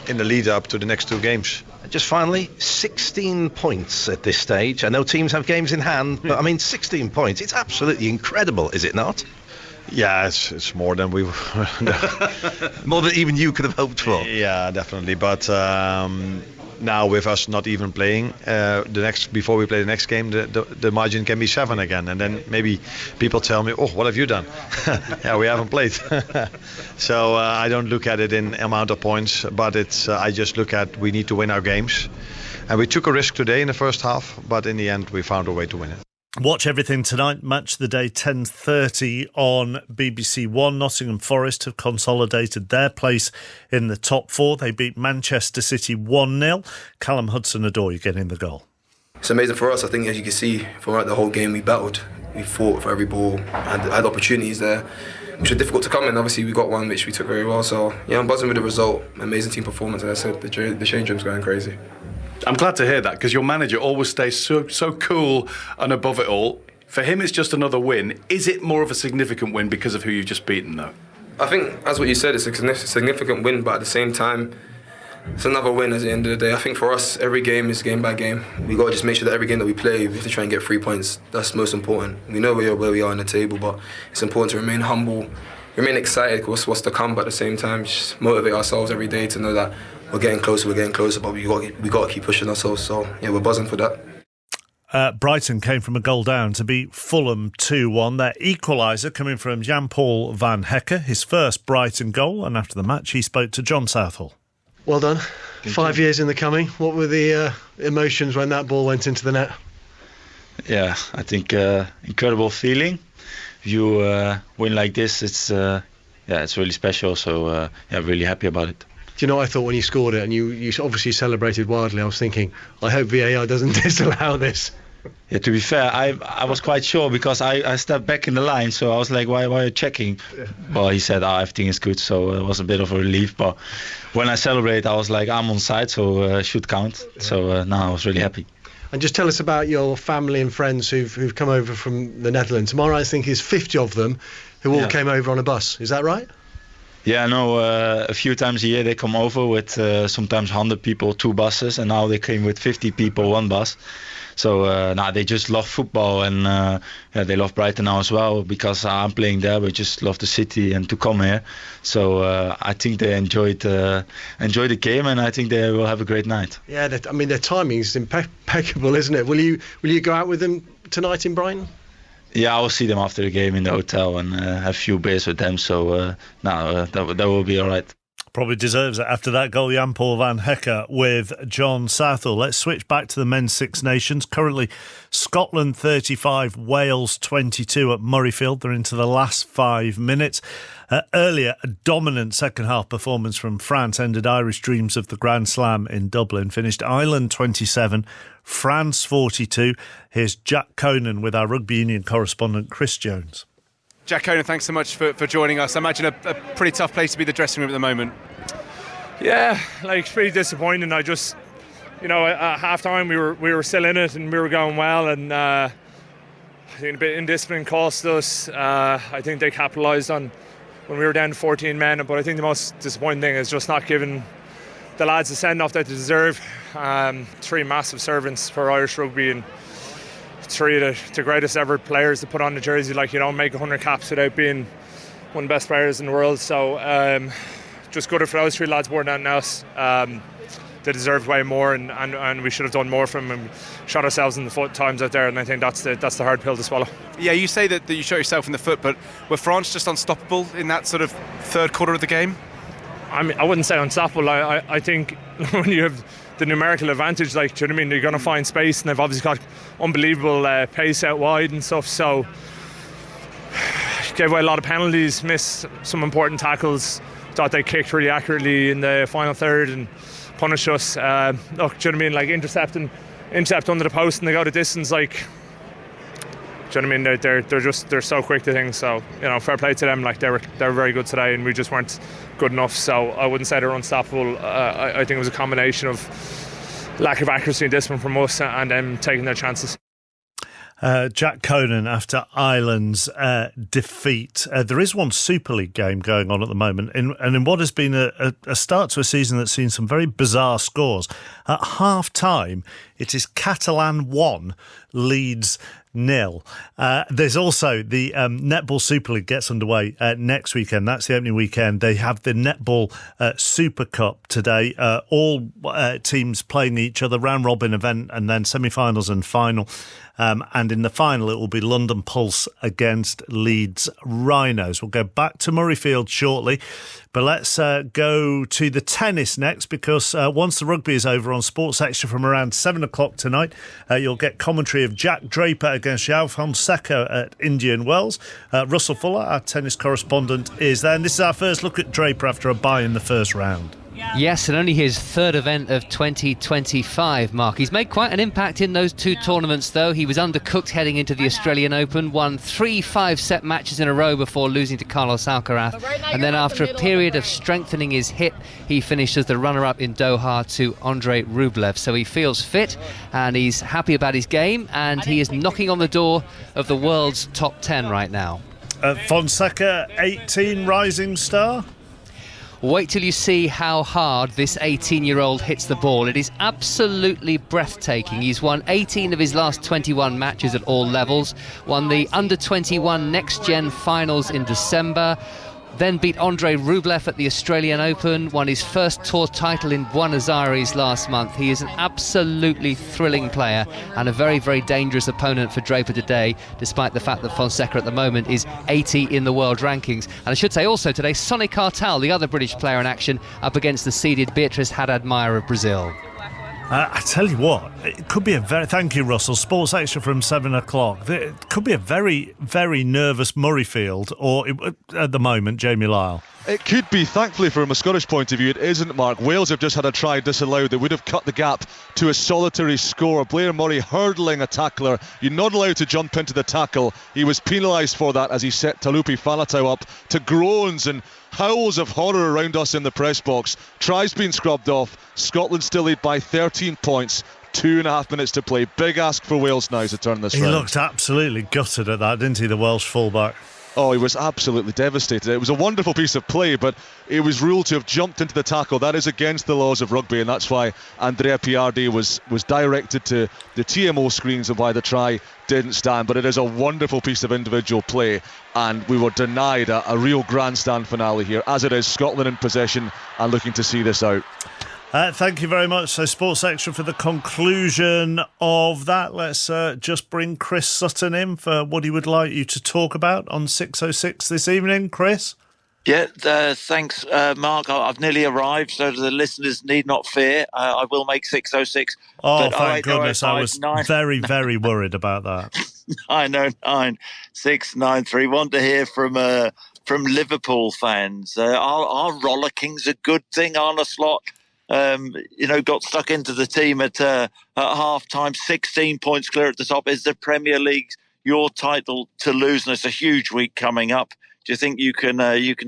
in the lead up to the next 2 games. Just finally, 16 points at this stage. I know teams have games in hand, but I mean 16 points. It's absolutely incredible, is it not? Yeah, it's more than we more than even you could have hoped for. Yeah, definitely. But now with us not even playing before we play the next game, the margin can be 7 again, and then maybe people tell me, oh, what have you done? Yeah, we haven't played. So I don't look at it in amount of points, but I just look at we need to win our games, and we took a risk today in the first half, but in the end we found a way to win it. Watch everything tonight. Match of the day, 10:30 on BBC One. Nottingham Forest have consolidated their place in the top 4. They beat Manchester City 1-0. Callum Hudson-Odoi getting the goal. It's amazing for us. I think, as you can see, throughout the whole game, we battled. We fought for every ball and had opportunities there, which were difficult to come in. Obviously, we got one, which we took very well. So, yeah, I'm buzzing with the result. Amazing team performance. And I said, the change room's going crazy. I'm glad to hear that, because your manager always stays so cool and above it all. For him, it's just another win. Is it more of a significant win because of who you've just beaten, though? I think, as what you said, it's a significant win, but at the same time, it's another win at the end of the day. I think for us, every game is game by game. We got to just make sure that every game that we play, we have to try and get 3 points. That's most important. We know where we are in the table, but it's important to remain humble, remain excited, what's to come, but at the same time, just motivate ourselves every day to know that we're getting closer, but we got to keep pushing ourselves. So, yeah, we're buzzing for that. Brighton came from a goal down to beat Fulham 2-1. Their equaliser coming from Jan-Paul van Hecke, his first Brighton goal. And after the match, he spoke to John Southall. Well done. 5 years in the coming. What were the emotions when that ball went into the net? Yeah, I think incredible feeling. If you win like this, it's really special. So, really happy about it. Do you know what I thought when you scored it, and you obviously celebrated wildly? I was thinking, I hope VAR doesn't disallow this. Yeah, to be fair, I was quite sure, because I stepped back in the line, so I was like, why are you checking? Yeah. Well, he said, everything is good, so it was a bit of a relief. But when I celebrate, I was like, I'm on side, so should count. Yeah. So now I was really happy. And just tell us about your family and friends who've come over from the Netherlands. Tomorrow, I think, is 50 of them who all came over on a bus. Is that right? Yeah, no, a few times a year they come over with sometimes 100 people, 2 buses, and now they came with 50 people, 1 bus. So they just love football, and they love Brighton now as well, because I'm playing there. We just love the city and to come here. So I think they enjoyed the game, and I think they will have a great night. Yeah, their timing is impeccable, isn't it? Will you go out with them tonight in Brighton? Yeah, I will see them after the game in the hotel and have a few beers with them. So that will be all right. Probably deserves it after that goal, Jan-Paul van Hecke with John Southall. Let's switch back to the men's Six Nations. Currently, Scotland 35, Wales 22 at Murrayfield. They're into the last 5 minutes. Earlier, a dominant second-half performance from France ended Irish dreams of the Grand Slam in Dublin. Finished Ireland 27, France 42. Here's Jack Conan with our rugby union correspondent Chris Jones. Jack Conan, thanks so much for joining us. I imagine a pretty tough place to be, the dressing room at the moment. Yeah, it's pretty disappointing. I just, at half-time we were still in it and we were going well, and I think a bit of indiscipline cost us. I think they capitalised on when we were down to 14 men, but I think the most disappointing thing is just not giving the lads the send-off that they deserve. 3 massive servants for Irish rugby, and 3 of the greatest ever players to put on the jersey. You don't make 100 caps without being one of the best players in the world. So just good for those 3 lads more than anything else. They deserved way more, and we should have done more for them, and shot ourselves in the foot times out there, and I think that's the hard pill to swallow. Yeah, you say that you shot yourself in the foot, but were France just unstoppable in that sort of third quarter of the game? I mean, I wouldn't say unstoppable. I think when you have the numerical advantage, do you know what I mean? They're going to find space, and they've obviously got unbelievable pace out wide and stuff. So gave away a lot of penalties, missed some important tackles. Thought they kicked really accurately in the final third and punished us. Look, do you know what I mean? Intercept under the post, and they go the distance. Do you know what I mean? They're so quick to things. So fair play to them. They were very good today, and we just weren't good enough. So I wouldn't say they're unstoppable. I think it was a combination of lack of accuracy and discipline from us and them taking their chances. Jack Conan after Ireland's defeat. There is one Super League game going on at the moment, and in what has been a start to a season that's seen some very bizarre scores. At half-time, It is Catalan 1, Leeds 0. There's also the Netball Super League gets underway next weekend. That's the opening weekend. They have the Netball Super Cup today. All teams playing each other, round robin event, and then semi-finals and final. And in the final, it will be London Pulse against Leeds Rhinos. We'll go back to Murrayfield shortly, but let's go to the tennis next, because once the rugby is over on Sports Extra from around 7 o'clock tonight, you'll get commentary of Jack Draper against João Fonseca at Indian Wells. Russell Fuller, our tennis correspondent, is there, and this is our first look at Draper after a bye in the first round. Yes, and only his third event of 2025, Mark. He's made quite an impact in those two tournaments, though. He was undercooked heading into the Australian Open, won 3 5-set matches in a row before losing to Carlos Alcaraz. And then after a period of strengthening his hit, he finished as the runner-up in Doha to Andrei Rublev. So he feels fit, and he's happy about his game, and he is knocking on the door of the world's top 10 right now. Fonseca, 18, rising star? Wait till you see how hard this 18-year-old hits the ball. It is absolutely breathtaking. He's won 18 of his last 21 matches at all levels, won the Under-21 Next Gen Finals in December, then beat Andrei Rublev at the Australian Open, won his first tour title in Buenos Aires last month. He is an absolutely thrilling player and a very, very dangerous opponent for Draper today, despite the fact that Fonseca at the moment is 80 in the world rankings. And I should say also today, Sonny Cartal, the other British player in action, up against the seeded Beatriz Haddad-Maia of Brazil. I tell you what, it could be a very... Thank you, Russell. Sports Extra from 7 o'clock. It could be a very, very nervous Murrayfield, or at the moment, Jamie Lyle. It could be. Thankfully, from a Scottish point of view, it isn't, Mark. Wales have just had a try disallowed that would have cut the gap to a solitary score. Blair Murray hurdling a tackler. You're not allowed to jump into the tackle. He was penalised for that as he set Talupi Falatau up to groans and howls of horror around us in the press box. Try's been scrubbed off. Scotland still lead by 13 points. 2.5 minutes to play. Big ask for Wales now to turn this round. He looked absolutely gutted at that, didn't he, the Welsh fullback? Oh, he was absolutely devastated. It was a wonderful piece of play, but it was ruled to have jumped into the tackle. That is against the laws of rugby, and that's why Andrea Piardi was directed to the TMO screens and why the try didn't stand. But it is a wonderful piece of individual play, and we were denied a real grandstand finale here. As it is, Scotland in possession and looking to see this out. Thank you very much. So Sports Extra for the conclusion of that. Let's just bring Chris Sutton in for what he would like you to talk about on 606 this evening. Chris? Yeah, thanks, Mark. I've nearly arrived, so the listeners need not fear. I will make 606. Oh, thank goodness. I was very, very worried about that. 909 693. Want to hear from Liverpool fans. Our rollicking's a good thing, Arne Slot. Got stuck into the team at half-time, 16 points clear at the top. Is the Premier League your title to lose? And it's a huge week coming up. Do you think you can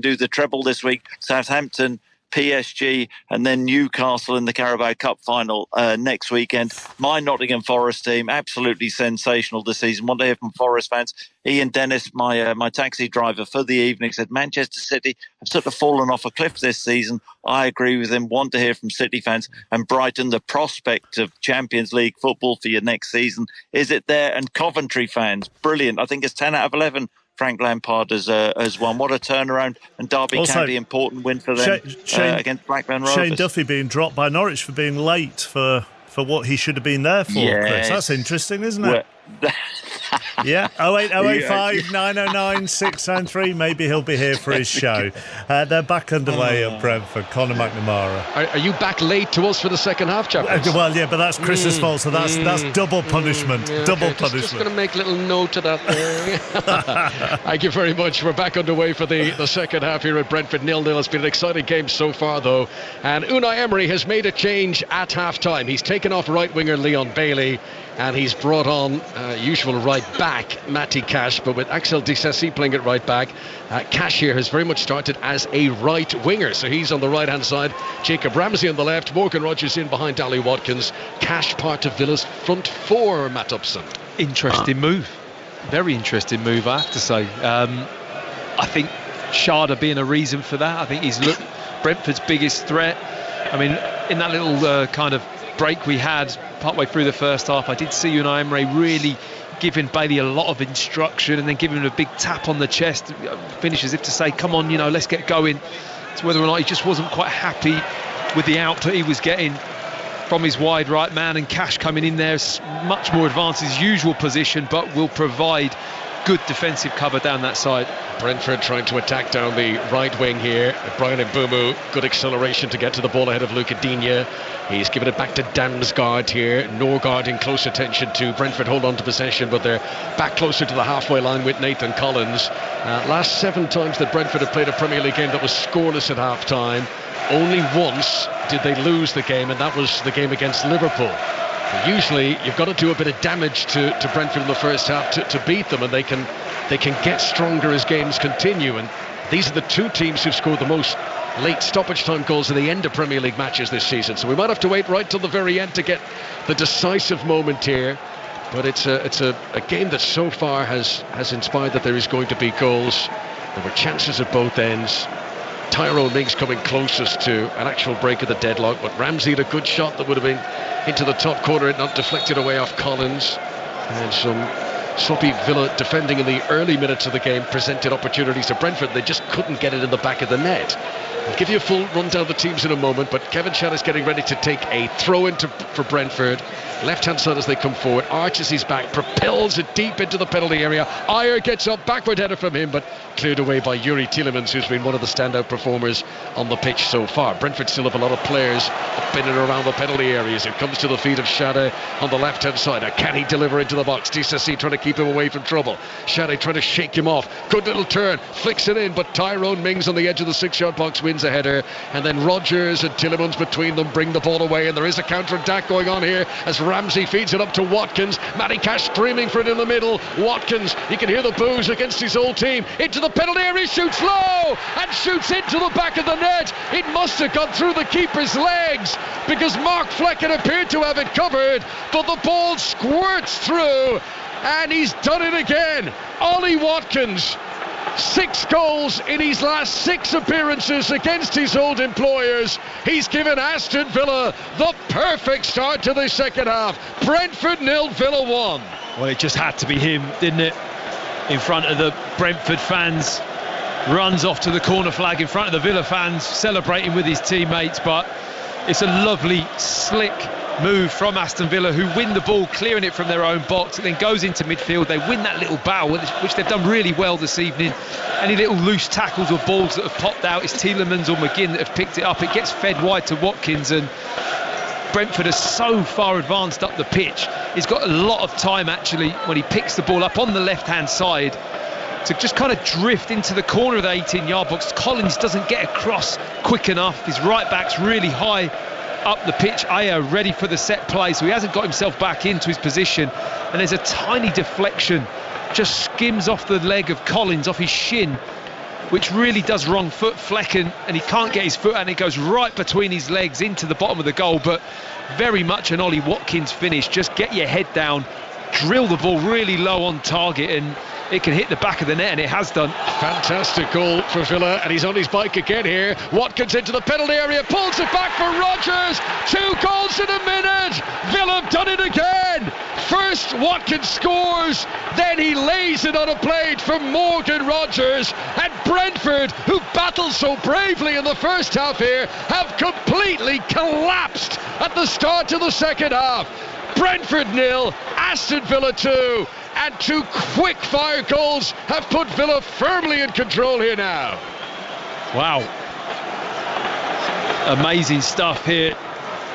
do the treble this week? Southampton, PSG, and then Newcastle in the Carabao Cup final next weekend. My Nottingham Forest team, absolutely sensational this season. Want to hear from Forest fans. Ian Dennis, my taxi driver for the evening, said Manchester City have sort of fallen off a cliff this season. I agree with him. Want to hear from City fans. And Brighton, the prospect of Champions League football for your next season. Is it there? And Coventry fans, brilliant. I think it's 10 out of 11. Frank Lampard has won. What a turnaround. And Derby County, important win for them against Blackburn Rovers. Shane Duffy being dropped by Norwich for being late for what he should have been there for, Chris. That's interesting, isn't it? Yeah, 08085 909 693. Maybe he'll be here for his show. They're back underway at Brentford. Conor McNamara. Are you back late to us for the second half, chaps? Well, yeah, but that's Chris's fault, so that's double punishment. Yeah, double punishment. Just going to make a little note of that there. Thank you very much. We're back underway for the second half here at Brentford. 0-0. It's been an exciting game so far, though. And Unai Emery has made a change at half-time. He's taken off right winger Leon Bailey, and he's brought on usual right back Matty Cash, but with Axel Disasi playing at right back. Cash here has very much started as a right winger, so he's on the right hand side, Jacob Ramsey on the left, Morgan Rogers in behind Dally Watkins. Cash part of Villa's front four, Matt Upson. Interesting move, very interesting move, I have to say. I think Sharda being a reason for that. I think he's Brentford's biggest threat. I mean, in that little kind of break we had partway through the first half, I did see Unai Emery really giving Bailey a lot of instruction and then giving him a big tap on the chest, finish as if to say, come on, let's get going. So whether or not he just wasn't quite happy with the output he was getting from his wide right man, and Cash coming in there much more advanced his usual position, but will provide good defensive cover down that side. Brentford trying to attack down the right wing here. Brian Mbeumo, good acceleration to get to the ball ahead of Luca Digne. He's given it back to Damsgaard here. Norgard in close attention to Brentford, hold on to possession, but they're back closer to the halfway line with Nathan Collins. Last 7 times that Brentford have played a Premier League game that was scoreless at half-time, only once did they lose the game, and that was the game against Liverpool. Usually you've got to do a bit of damage to Brentford in the first half to beat them, and they can get stronger as games continue. And these are the 2 teams who've scored the most late stoppage time goals at the end of Premier League matches this season. So we might have to wait right till the very end to get the decisive moment here. But it's a game that so far has inspired that there is going to be goals. There were chances at both ends. Tyrone Mings coming closest to an actual break of the deadlock, but Ramsey had a good shot that would have been into the top corner, it not deflected away off Collins. And some sloppy Villa defending in the early minutes of the game presented opportunities to Brentford. They just couldn't get it in the back of the net. I'll give you a full rundown of the teams in a moment, but Kevin Shannon's getting ready to take a throw for Brentford. Left-hand side as they come forward. Arches his back, propels it deep into the penalty area. Ayer gets up, backward header from him, but cleared away by Yuri Tielemans, who's been one of the standout performers on the pitch so far. Brentford still have a lot of players up in and around the penalty areas. It comes to the feet of Shade on the left-hand side. Now, can he deliver into the box? DCC trying to keep him away from trouble. Shade trying to shake him off. Good little turn, flicks it in, but Tyrone Mings on the edge of the 6-yard box wins a header, and then Rodgers and Tielemans between them bring the ball away, and there is a counter-attack going on here as Ramsey feeds it up to Watkins. Matty Cash screaming for it in the middle. Watkins, you can hear the boos against his old team. Into the penalty area, shoots low and shoots into the back of the net. It must have gone through the keeper's legs because Mark Flecken appeared to have it covered, but the ball squirts through and he's done it again. Ollie Watkins, 6 goals in his last 6 appearances against his old employers. He's given Aston Villa the perfect start to the second half. Brentford 0, Villa 1. Well, it just had to be him, didn't it? In front of the Brentford fans, runs off to the corner flag in front of the Villa fans, celebrating with his teammates. But it's a lovely, slick move from Aston Villa, who win the ball, clearing it from their own box. It then goes into midfield. They win that little battle, which they've done really well this evening. Any little loose tackles or balls that have popped out, it's Tielemans or McGinn that have picked it up. It gets fed wide to Watkins, and Brentford are so far advanced up the pitch. He's got a lot of time actually when he picks the ball up on the left-hand side to just kind of drift into the corner of the 18-yard box. Collins doesn't get across quick enough. His right back's really high up the pitch. Ayer ready for the set play, so he hasn't got himself back into his position, and there's a tiny deflection, just skims off the leg of Collins, off his shin, which really does wrong foot Flecken, and he can't get his foot, and it goes right between his legs into the bottom of the goal. But very much an Ollie Watkins finish. Just get your head down, drill the ball really low on target, and it can hit the back of the net, and it has done. Fantastic goal for Villa, and he's on his bike again here. Watkins into the penalty area, pulls it back for Rodgers. 2 goals in a minute. Villa have done it again. First Watkins scores, then he lays it on a plate from Morgan Rodgers, and Brentford, who battled so bravely in the first half here, have completely collapsed at the start of the second half. Brentford 0, Aston Villa 2, and 2 quick-fire goals have put Villa firmly in control here now. Wow. Amazing stuff here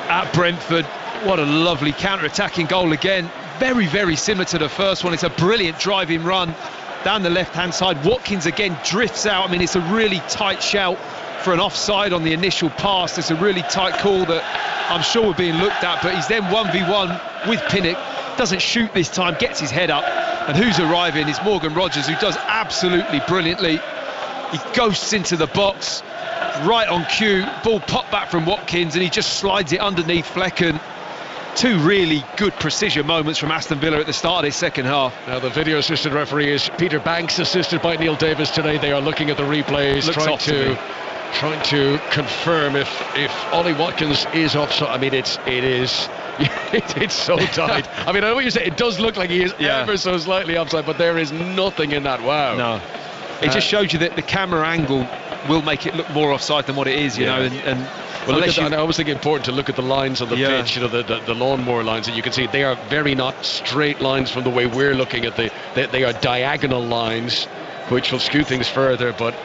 at Brentford. What a lovely counter-attacking goal again. Very, very similar to the first one. It's a brilliant driving run down the left-hand side. Watkins again drifts out. I mean, it's a really tight shout for an offside on the initial pass. It's a really tight call that I'm sure we're being looked at, but he's then 1v1 with Pinnock. Doesn't shoot this time, gets his head up, and who's arriving is Morgan Rodgers, who does absolutely brilliantly. He ghosts into the box, right on cue, ball popped back from Watkins, and he just slides it underneath Flecken. 2 really good precision moments from Aston Villa at the start of this second half. Now the video assistant referee is Peter Banks, assisted by Neil Davis today. They are looking at the replays, trying to trying to confirm if Ollie Watkins is offside. I mean, it is. It's so tight. I mean, I know what you say. It does look like he is ever so slightly offside, but there is nothing in that. Wow. No. It just shows you that the camera angle will make it look more offside than what it is, you know. And well, I always think it's important to look at the lines on the pitch, you know, the lawnmower lines that you can see. They are very not straight lines from the way we're looking at they are diagonal lines, which will skew things further. But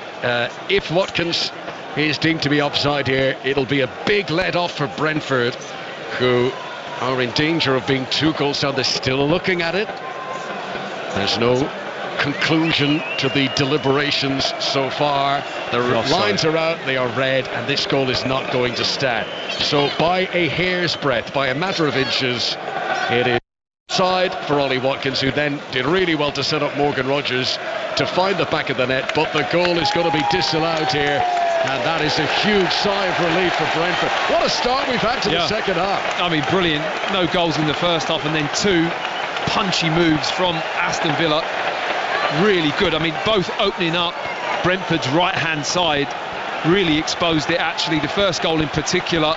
if Watkins is deemed to be offside here, it'll be a big let-off for Brentford, who are in danger of being 2 goals down. They're still looking at it. There's no conclusion to the deliberations so far. The lines are out, they are red, and this goal is not going to stand. So by a hair's breadth, by a matter of inches, it is offside for Ollie Watkins, who then did really well to set up Morgan Rogers to find the back of the net, but the goal is going to be disallowed here, and that is a huge sigh of relief for Brentford. What a start we've had to the second half. I mean, brilliant. No goals in the first half, and then 2 punchy moves from Aston Villa. Really good. I mean, both opening up Brentford's right-hand side, really exposed it. Actually, the first goal in particular,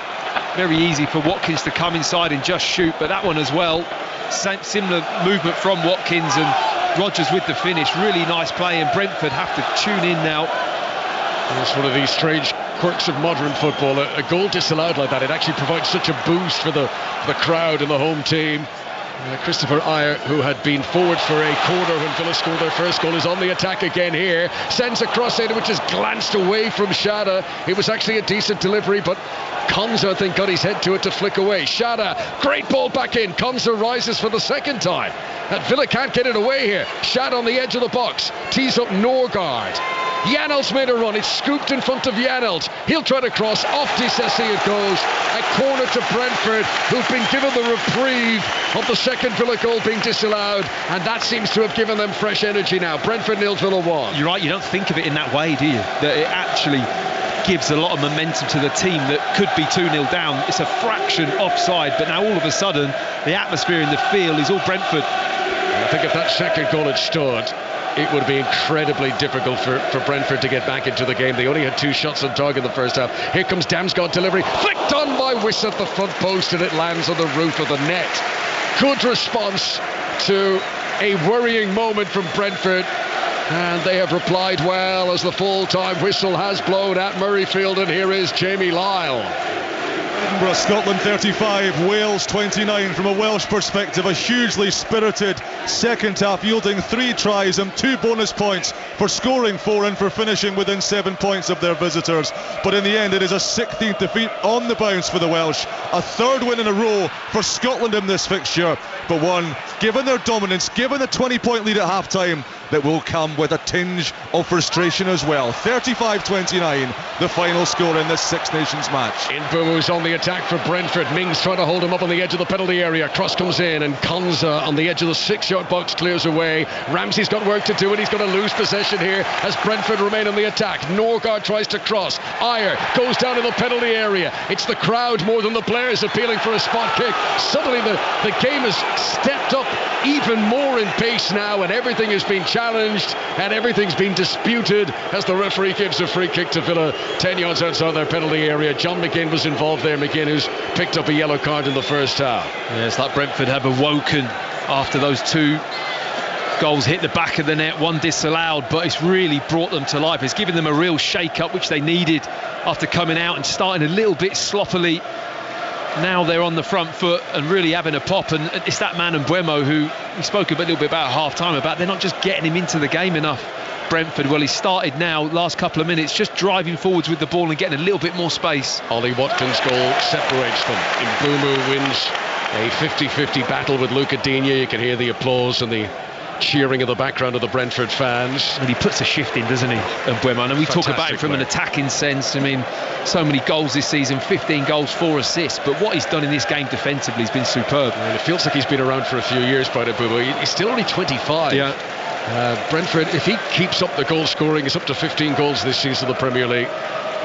very easy for Watkins to come inside and just shoot, but that one as well, similar movement from Watkins, and Rogers with the finish. Really nice play, and Brentford have to tune in now. It's one of these strange quirks of modern football. A goal disallowed like that, it actually provides such a boost for the crowd and the home team. Christopher Ayer, who had been forward for a corner when Villa scored their first goal, is on the attack again here. Sends a cross in, which is glanced away from Shada. It was actually a decent delivery, but Konza, I think, got his head to it to flick away. Shada, great ball back in. Konza rises for the second time. And Villa can't get it away here. Shada on the edge of the box. Tees up Norgard. Janelt's made a run. It's scooped in front of Janelt. He'll try to cross. Off Disasi it goes. A corner to Brentford, who've been given the reprieve of the second Villa goal being disallowed, and that seems to have given them fresh energy now. Brentford 0, Villa 1. You're right, you don't think of it in that way, do you? That it actually gives a lot of momentum to the team that could be 2-0 down. It's a fraction offside, but now all of a sudden the atmosphere in the field is all Brentford. I think if that second goal had stood, it would be incredibly difficult for Brentford to get back into the game. They only had 2 shots on target in the first half. Here comes Damsgaard delivery, flicked on by Wiss at the front post, and it lands on the roof of the net. Good response to a worrying moment from Brentford, and they have replied well as the full-time whistle has blown at Murrayfield, and here is Jamie Lyle. Edinburgh, Scotland 35, Wales 29. From a Welsh perspective, a hugely spirited second half, yielding 3 tries and 2 bonus points for scoring 4 and for finishing within 7 points of their visitors. But in the end, it is a 16th defeat on the bounce for the Welsh, a 3rd win in a row for Scotland in this fixture, but one, given their dominance, given the 20-point lead at half-time, that will come with a tinge of frustration as well. 35-29, the final score in this Six Nations match. Mbumu's on the attack for Brentford. Mings trying to hold him up on the edge of the penalty area. Cross comes in, and Konza on the edge of the 6-yard box clears away. Ramsey's got work to do, and he's going to lose possession here as Brentford remain on the attack. Norgard tries to cross. Ayer goes down in the penalty area. It's the crowd more than the players appealing for a spot kick. Suddenly the game has stepped up even more in pace now, and everything has been challenged and everything's been disputed as the referee gives a free kick to Villa 10 yards outside their penalty area. John McGinn was involved there. McGinn, who's picked up a yellow card in the first half. Yeah, it's like Brentford have awoken after those 2 goals hit the back of the net, 1 disallowed, but it's really brought them to life. It's given them a real shake-up, which they needed after coming out and starting a little bit sloppily. Now they're on the front foot and really having a pop, and it's that man Mbeumo who we spoke a little bit about at half-time about they're not just getting him into the game enough. Brentford, well, he started now, last couple of minutes, just driving forwards with the ball and getting a little bit more space. Ollie Watkins' goal separates them. Mbeumo wins a 50-50 battle with Luca Digne. You can hear the applause and the cheering in the background of the Brentford fans. And he puts a shift in, doesn't he, Mbeumo? And we talk about it from an attacking sense. I mean, so many goals this season, 15 goals, 4 assists, but what he's done in this game defensively has been superb. And it feels like he's been around for a few years, by Mbeumo. He's still only 25. Yeah. Brentford, if he keeps up the goal scoring, it's up to 15 goals this season in the Premier League.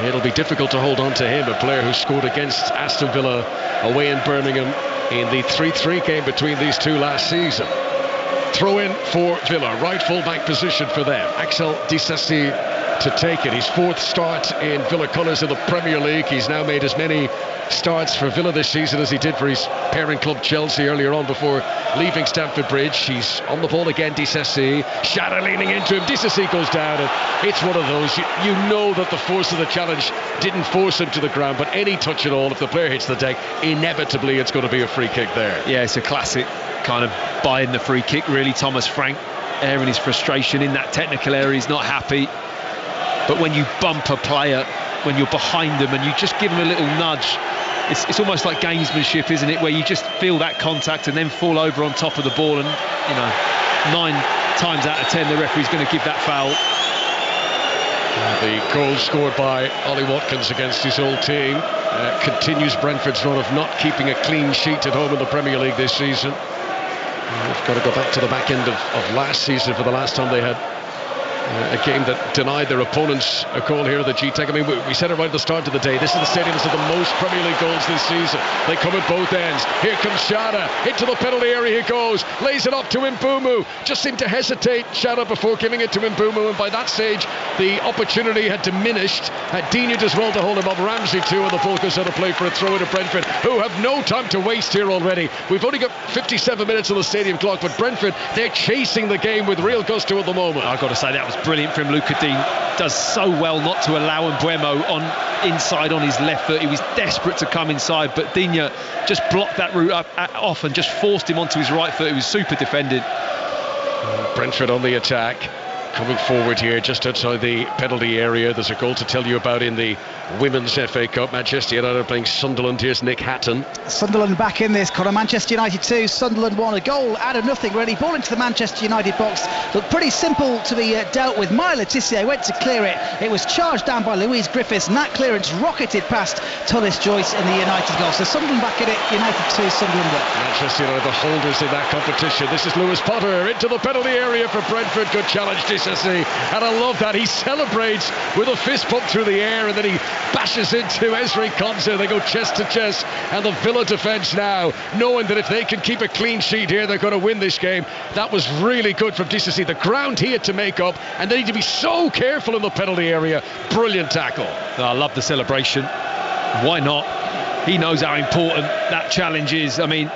It'll be difficult to hold on to him, a player who scored against Aston Villa away in Birmingham in the 3-3 game between these two last season. Throw in for Villa, right full back position for them. Axel Disasi to take it. His 4th start in Villa colours in the Premier League. He's now made as many starts for Villa this season as he did for his parent club Chelsea earlier on before leaving Stamford Bridge. He's on the ball again, Disasi. Shada leaning into him. Disasi goes down, and it's one of those. You know that the force of the challenge didn't force him to the ground, but any touch at all, if the player hits the deck, inevitably it's going to be a free kick there. Yeah, it's a classic kind of buying the free kick, really. Thomas Frank airing his frustration in that technical area. He's not happy. But when you bump a player, when you're behind them and you just give them a little nudge, it's almost like gamesmanship, isn't it, where you just feel that contact and then fall over on top of the ball, and 9 times out of 10 the referee's going to give that foul. The goal scored by Ollie Watkins against his old team continues Brentford's run of not keeping a clean sheet at home in the Premier League this season. We've got to go back to the back end of last season for the last time they had a game that denied their opponents a goal here at the G-Tech. I mean, we said it right at the start of the day. This is the stadium that's had the most Premier League goals this season. They come at both ends. Here comes Shada. Into the penalty area he goes. Lays it up to Mbumu. Just seemed to hesitate, Shada, before giving it to Mbumu. And by that stage, the opportunity had diminished. Digne just rolled to hold him up. Ramsey too, and the ball goes out of play for a throw into Brentford, who have no time to waste here already. We've only got 57 minutes on the stadium clock, but Brentford, they're chasing the game with real gusto at the moment. I've got to say, that was brilliant from Luca Digne. Does so well not to allow Mbuemo inside on his left foot. He was desperate to come inside, but Digne just blocked that route off and just forced him onto his right foot. It was super defended. Brentford on the attack, coming forward here just outside the penalty area. There's a goal to tell you about in the Women's FA Cup. Manchester United playing Sunderland. Here's Nick Hatton. Sunderland back in this, Connor. Manchester United 2, Sunderland 1. A goal out of nothing, really. Ball into the Manchester United box. Looked pretty simple to be dealt with. Maya Letitia went to clear it. It was charged down by Louise Griffiths, and that clearance rocketed past Tullis Joyce in the United goal. So Sunderland back in it. United 2, Sunderland 1. Manchester United, the holders in that competition. This is Lewis Potter into the penalty area for Brentford. Good challenge, Disasi. And I love that. He celebrates with a fist pump through the air, and then he bashes into Ezri Konsa. They go chest to chest, and the Villa defence now, knowing that if they can keep a clean sheet here, they're going to win this game. That was really good from Disasi. The ground he had to make up, and they need to be so careful in the penalty area. Brilliant tackle. I love the celebration. Why not? He knows how important that challenge is. I mean,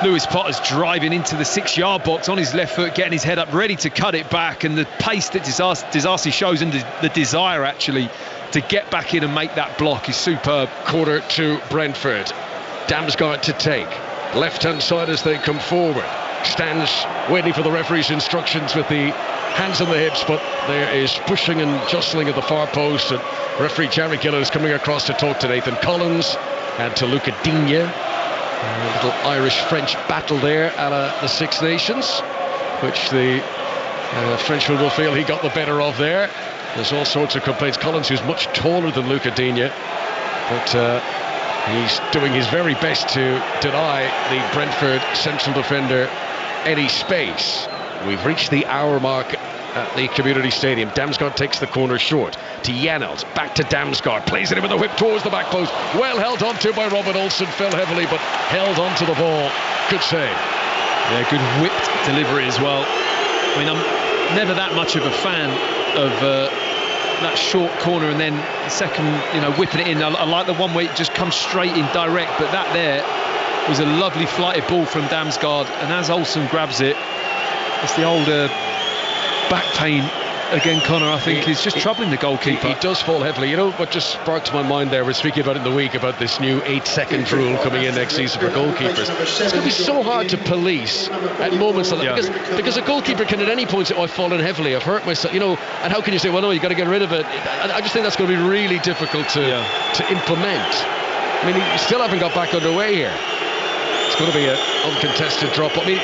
Lewis Potter's driving into the 6-yard box on his left foot, getting his head up, ready to cut it back, and the pace that Disasi shows and the desire actually to get back in and make that block is superb. Corner to Brentford. Damsgaard to take. Left-hand side as they come forward. Stands waiting for the referee's instructions with the hands on the hips, but there is pushing and jostling at the far post, and referee Jerry Gillett is coming across to talk to Nathan Collins and to Luca Digne. A little Irish-French battle there a la the Six Nations, which the Frenchman will feel he got the better of there. There's all sorts of complaints. Collins, who's much taller than Luca Digne, but he's doing his very best to deny the Brentford central defender any space. We've reached the hour mark at the Community Stadium. Damsgaard takes the corner short to Janelt, back to Damsgaard, plays it in with a whip towards the back post, well held onto by Robert Olsen, fell heavily but held onto the ball. Good save. Yeah, good whipped delivery as well. I mean, I'm never that much of a fan of that short corner and then the second, whipping it in. I like the one where it just comes straight in direct, but that there was a lovely flighted ball from Damsgaard, and as Olsen grabs it, it's the old back pain again, Connor, I think, is just troubling the goalkeeper. He does fall heavily. You know what just sparked my mind there? We're speaking about it in the week, about this new 8-second rule coming in next season for goalkeepers. It's going to be so hard to police at moments like that, because a goalkeeper can at any point say, oh, I've fallen heavily, I've hurt myself, and how can you say, well, no, you've got to get rid of it? I just think that's going to be really difficult to implement. I mean, you still haven't got back underway here. It's going to be an uncontested drop. I mean,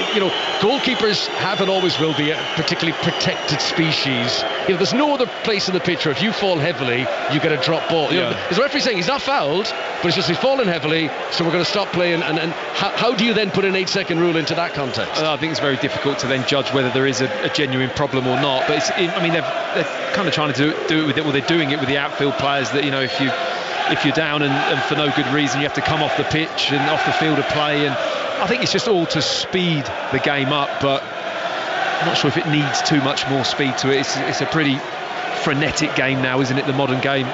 goalkeepers have and always will be a particularly protected species. There's no other place in the pitch where if you fall heavily, you get a drop ball. There's a referee saying he's not fouled, but it's just he's fallen heavily, so we're going to stop playing. And how do you then put an 8-second rule into that context? I think it's very difficult to then judge whether there is a genuine problem or not. But they're kind of trying to do it with it. Well, they're doing it with the outfield players that, if you're down and for no good reason you have to come off the pitch and off the field of play, and I think it's just all to speed the game up, but I'm not sure if it needs too much more speed to it. It's a pretty frenetic game now, isn't it? The modern game.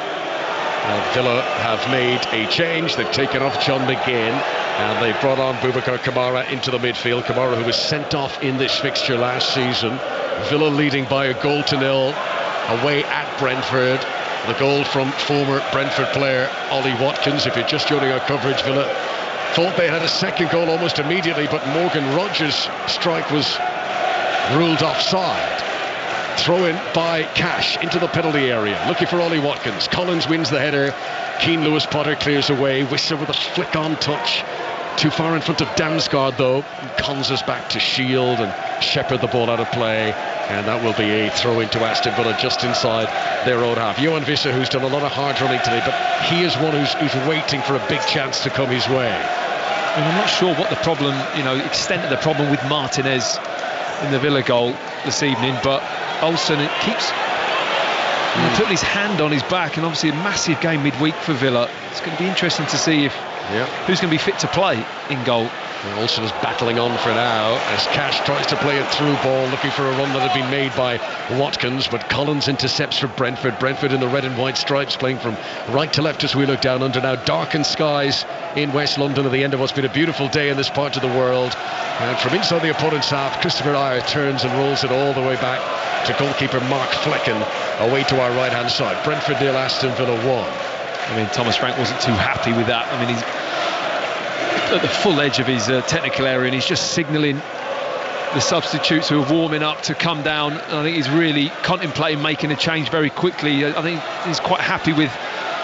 Villa have made a change. They've taken off John McGinn and they've brought on Boubacar Kamara into the midfield. Kamara, who was sent off in this fixture last season. Villa leading by a 0-0 away at Brentford. The goal from former Brentford player Ollie Watkins. If you're just joining our coverage, Villa thought they had a second goal almost immediately, but Morgan Rogers' strike was ruled offside. Throw in by Cash into the penalty area, looking for Ollie Watkins. Collins wins the header. Keane Lewis Potter clears away. Wissa with a flick on touch. Too far in front of Damsgaard though. Cons us back to shield and shepherd the ball out of play. And that will be a throw into Aston Villa just inside their own half. Johan Wissa, who's done a lot of hard running today, but he is one who's waiting for a big chance to come his way. And I'm not sure what the problem, extent of the problem with Martinez in the Villa goal this evening, but Olsen keeps putting his hand on his back, and obviously a massive game midweek for Villa. It's going to be interesting to see if who's going to be fit to play in goal. Olsen is battling on for now as Cash tries to play a through ball, looking for a run that had been made by Watkins, but Collins intercepts for Brentford. Brentford in the red and white stripes, playing from right to left as we look down under now darkened skies in West London at the end of what's been a beautiful day in this part of the world. And from inside the opponent's half, Christopher Ayer turns and rolls it all the way back to goalkeeper Mark Flecken away to our right hand side. Brentford 0, Aston Villa 1. Thomas Frank wasn't too happy with that. He's at the full edge of his technical area, and he's just signalling the substitutes who are warming up to come down. And I think he's really contemplating making a change very quickly. I think he's quite happy with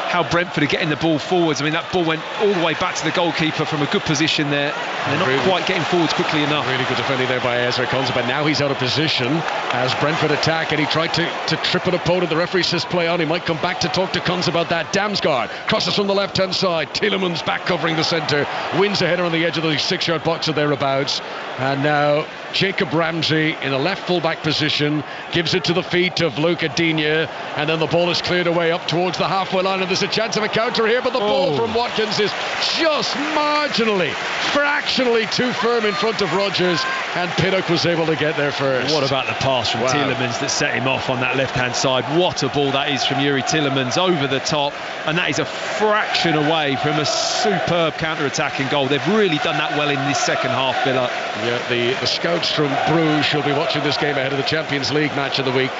how Brentford are getting the ball forwards. That ball went all the way back to the goalkeeper from a good position there. They're not quite getting forwards quickly enough. Really good defending there by Ezra Konsa, but now he's out of position as Brentford attack, and he tried to trip an opponent. The referee says play on. He might come back to talk to Konsa about that. Damsgaard crosses from the left hand side. Tielemans back covering the centre, wins a header on the edge of the 6-yard box or thereabouts. And now Jacob Ramsey in a left full-back position gives it to the feet of Luca Digne, and then the ball is cleared away up towards the halfway line, and there's a chance of a counter here, but the ball from Watkins is just marginally, fractionally too firm in front of Rogers, and Pinnock was able to get there first. What about the pass from Tielemans that set him off on that left-hand side? What a ball that is from Yuri Tielemans over the top, and that is a fraction away from a superb counter-attacking goal. They've really done that well in this second half, Villa. Yeah, the scouts from Bruges will be watching this game ahead of the Champions League match of the week.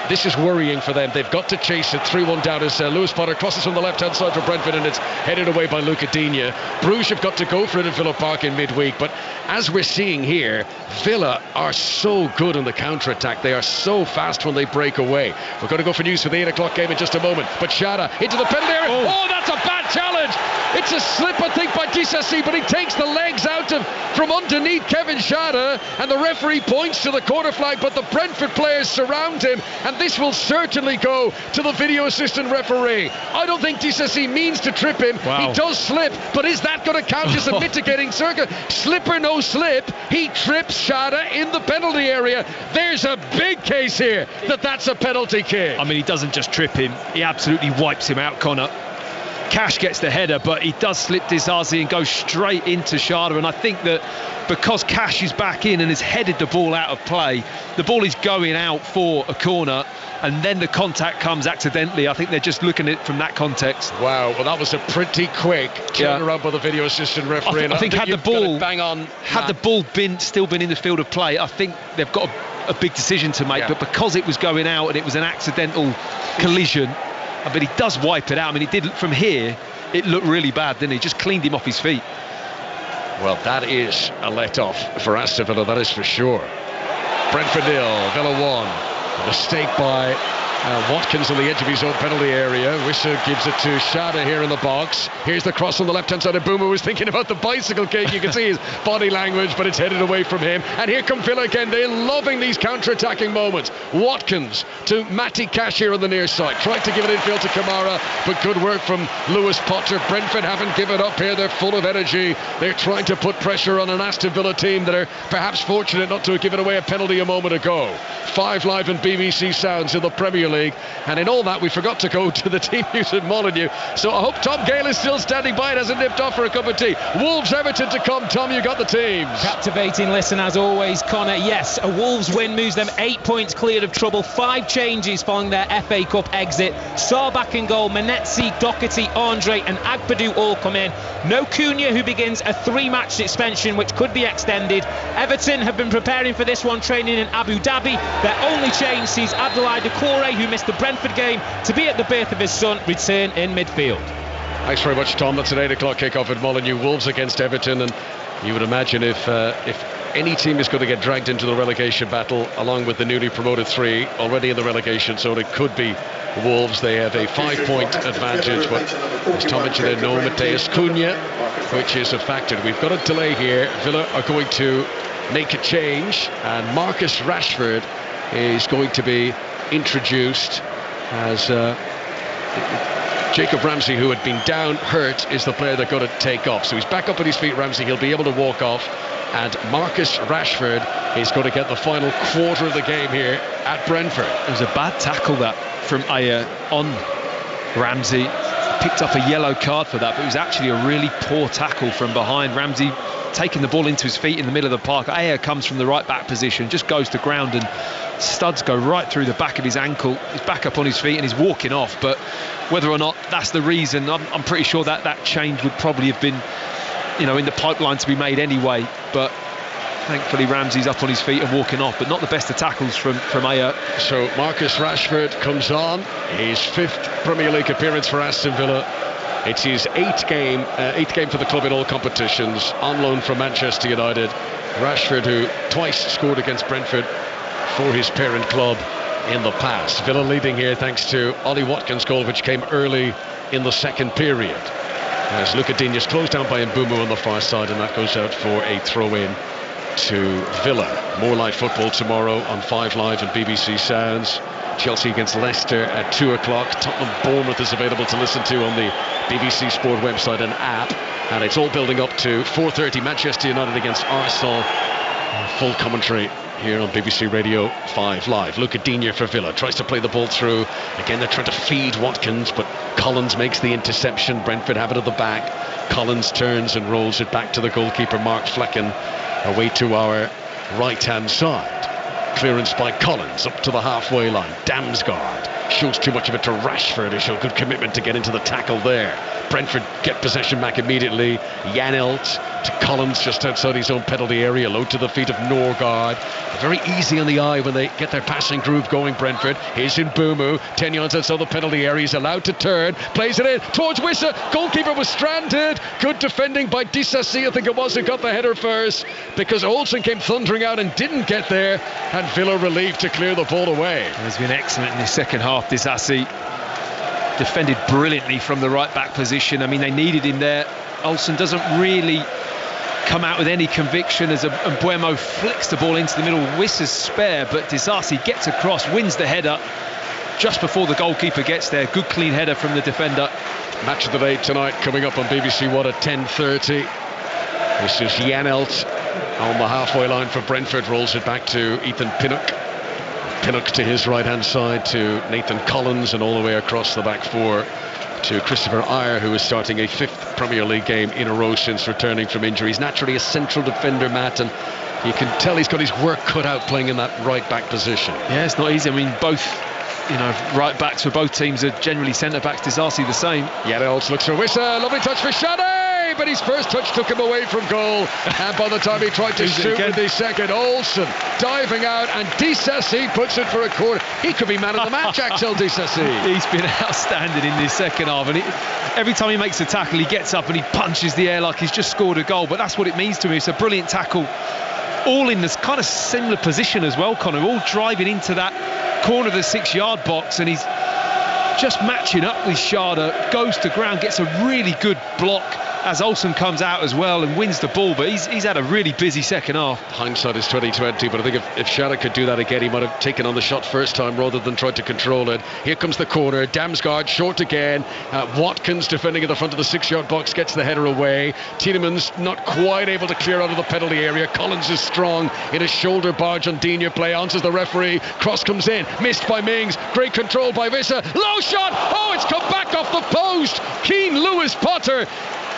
This is worrying for them. They've got to chase it 3-1 down as Lewis Potter crosses from the left-hand side for Brentford, and it's headed away by Luca Digne. Bruges have got to go for it at Villa Park in midweek, but as we're seeing here, Villa are so good on the counter-attack. They are so fast when they break away. We're going to go for news for the 8 o'clock game in just a moment, but Shada into the penalty area. Oh, that's a bad challenge. It's a slip, I think, by Disasi, but he takes the legs out from underneath Kevin Shada, and the referee points to the corner flag, but the Brentford players surround him, and this will certainly go to the video assistant referee. I don't think Disasi means to trip him. He does slip, but is that going to count as a mitigating circuit? Slip or no slip, he trips Shada in the penalty area. There's a big case here that's a penalty kick. He doesn't just trip him, he absolutely wipes him out, Connor. Cash gets the header, but he does slip Disasi and goes straight into Shada, and I think that because Cash is back in and has headed the ball out of play, the ball is going out for a corner, and then the contact comes accidentally. I think they're just looking at it from that context. Wow, well, that was a pretty quick turnaround by the video assistant referee. I think had the ball still been in the field of play, I think they've got a big decision to make, but because it was going out and it was an accidental collision, but he does wipe it out. He did from here, it looked really bad, didn't he? Just cleaned him off his feet. Well, that is a let-off for Aston Villa, that is for sure. Brentford 0, Villa 1. A mistake by Watkins on the edge of his own penalty area. Wissa gives it to Shada here in the box. Here's the cross on the left-hand side of Boomer, was thinking about the bicycle kick. You can see his body language, but it's headed away from him. And here come Villa again. They're loving these counter-attacking moments. Watkins to Matty Cash here on the near side. Tried to give it infield to Kamara, but good work from Lewis Potter. Brentford haven't given up here. They're full of energy. They're trying to put pressure on an Aston Villa team that are perhaps fortunate not to have given away a penalty a moment ago. 5 Live and BBC Sounds in the Premier League. League. And in all that, we forgot to go to the team news at Molineux. So I hope Tom Gale is still standing by and hasn't nipped off for a cup of tea. Wolves Everton to come. Tom, you got the teams. Captivating listen as always, Connor. Yes, a Wolves win moves them 8 points cleared of trouble. 5 changes following their FA Cup exit. Sarr back in goal. Manetzi, Doherty, Andre and Agbedu all come in. No Cunha, who begins a 3-match suspension which could be extended. Everton have been preparing for this one, training in Abu Dhabi. Their only change sees Abdoulaye Doucouré, who missed the Brentford game to be at the birth of his son, return in midfield. Thanks very much, Tom. That's an 8 o'clock kickoff at Molineux. Wolves against Everton, and you would imagine if any team is going to get dragged into the relegation battle along with the newly promoted 3 already in the relegation zone, it could be Wolves. They have a 5-point advantage, but as Tom mentioned, there no Mateus Cunha, which is a factor. We've got a delay here. Villa are going to make a change, and Marcus Rashford is going to be introduced as Jacob Ramsey, who had been down hurt, is the player they're going to take off. So he's back up on his feet, Ramsey. He'll be able to walk off, and Marcus Rashford is going to get the final quarter of the game here at Brentford. It was a bad tackle that from Ayer on Ramsey. Picked up a yellow card for that, but it was actually a really poor tackle from behind. Ramsey taking the ball into his feet in the middle of the park. Ayer comes from the right back position, just goes to ground, and studs go right through the back of his ankle. He's back up on his feet and he's walking off. But whether or not that's the reason, I'm pretty sure that change would probably have been, in the pipeline to be made anyway. But thankfully Ramsey's up on his feet and walking off, but not the best of tackles from Ayer. So Marcus Rashford comes on, his 5th Premier League appearance for Aston Villa. It's his 8th game for the club in all competitions, on loan from Manchester United. Rashford, who twice scored against Brentford for his parent club in the past. Villa leading here thanks to Ollie Watkins' goal, which came early in the second period, as Luca Digne's closed down by Mbeumo on the far side, and that goes out for a throw-in to Villa. More live football tomorrow on 5 Live and BBC Sounds. Chelsea against Leicester at 2 o'clock. Tottenham Bournemouth is available to listen to on the BBC Sport website and app, and it's all building up to 4:30 Manchester United against Arsenal. Full commentary here on BBC Radio 5 Live. Luca Digne for Villa tries to play the ball through. Again, they're trying to feed Watkins, but Collins makes the interception. Brentford have it at the back. Collins turns and rolls it back to the goalkeeper Mark Flecken, away to our right-hand side. Clearance by Collins up to the halfway line. Damsgaard shows too much of it to Rashford, who showed good commitment to get into the tackle there. Brentford get possession back immediately. Janelt to Collins just outside his own penalty area, low to the feet of Norgard. Very easy on the eye when they get their passing groove going, Brentford. Here's Mbeumo, 10 yards outside the penalty area. He's allowed to turn, plays it in towards Wissa. Goalkeeper was stranded. Good defending by Disasi, I think it was, who got the header first, because Olsen came thundering out and didn't get there, and Villa relieved to clear the ball away. He's been excellent in the second half, Disasi. Defended brilliantly from the right back position. I mean, they needed him there. Olsen doesn't really come out with any conviction as Mbeumo flicks the ball into the middle. Wissa's spare, but Disasi gets across, wins the header just before the goalkeeper gets there. Good clean header from the defender. Match of the day tonight coming up on BBC One at 10:30. This is Janelt on the halfway line for Brentford, rolls it back to Ethan Pinnock. Pinnock to his right-hand side to Nathan Collins, and all the way across the back four to Christopher Ayer, who is starting a 5th Premier League game in a row since returning from injury. He's naturally a central defender, Matt, and you can tell he's got his work cut out playing in that right-back position. Yeah, it's not easy. I mean, both right-backs for both teams are generally centre-backs. Disasi the same. Janelt looks for Wissa, lovely touch for Shade, but his first touch took him away from goal, and by the time he tried to shoot with his second, Olsen diving out, and Disasi puts it for a corner. He could be man of the match, Axel Disasi. He's been outstanding in this second half, and every time he makes a tackle, he gets up and he punches the air like he's just scored a goal, but that's what it means to me. It's a brilliant tackle, all in this kind of similar position as well, Connor, all driving into that corner of the 6-yard box, and he's just matching up with Schade, goes to ground, gets a really good block, as Olsen comes out as well and wins the ball, but he's had a really busy second half. Hindsight is 2020, but I think if Shannon could do that again, he might have taken on the shot first time rather than tried to control it. Here comes the corner. Damsgaard short again. Watkins defending at the front of the 6-yard box gets the header away. Tielemans not quite able to clear out of the penalty area. Collins is strong in a shoulder barge on Digne. Play on, says the referee. Cross comes in, missed by Mings. Great control by Wissa. Low shot. Oh, it's come back off the post. Keane Lewis Potter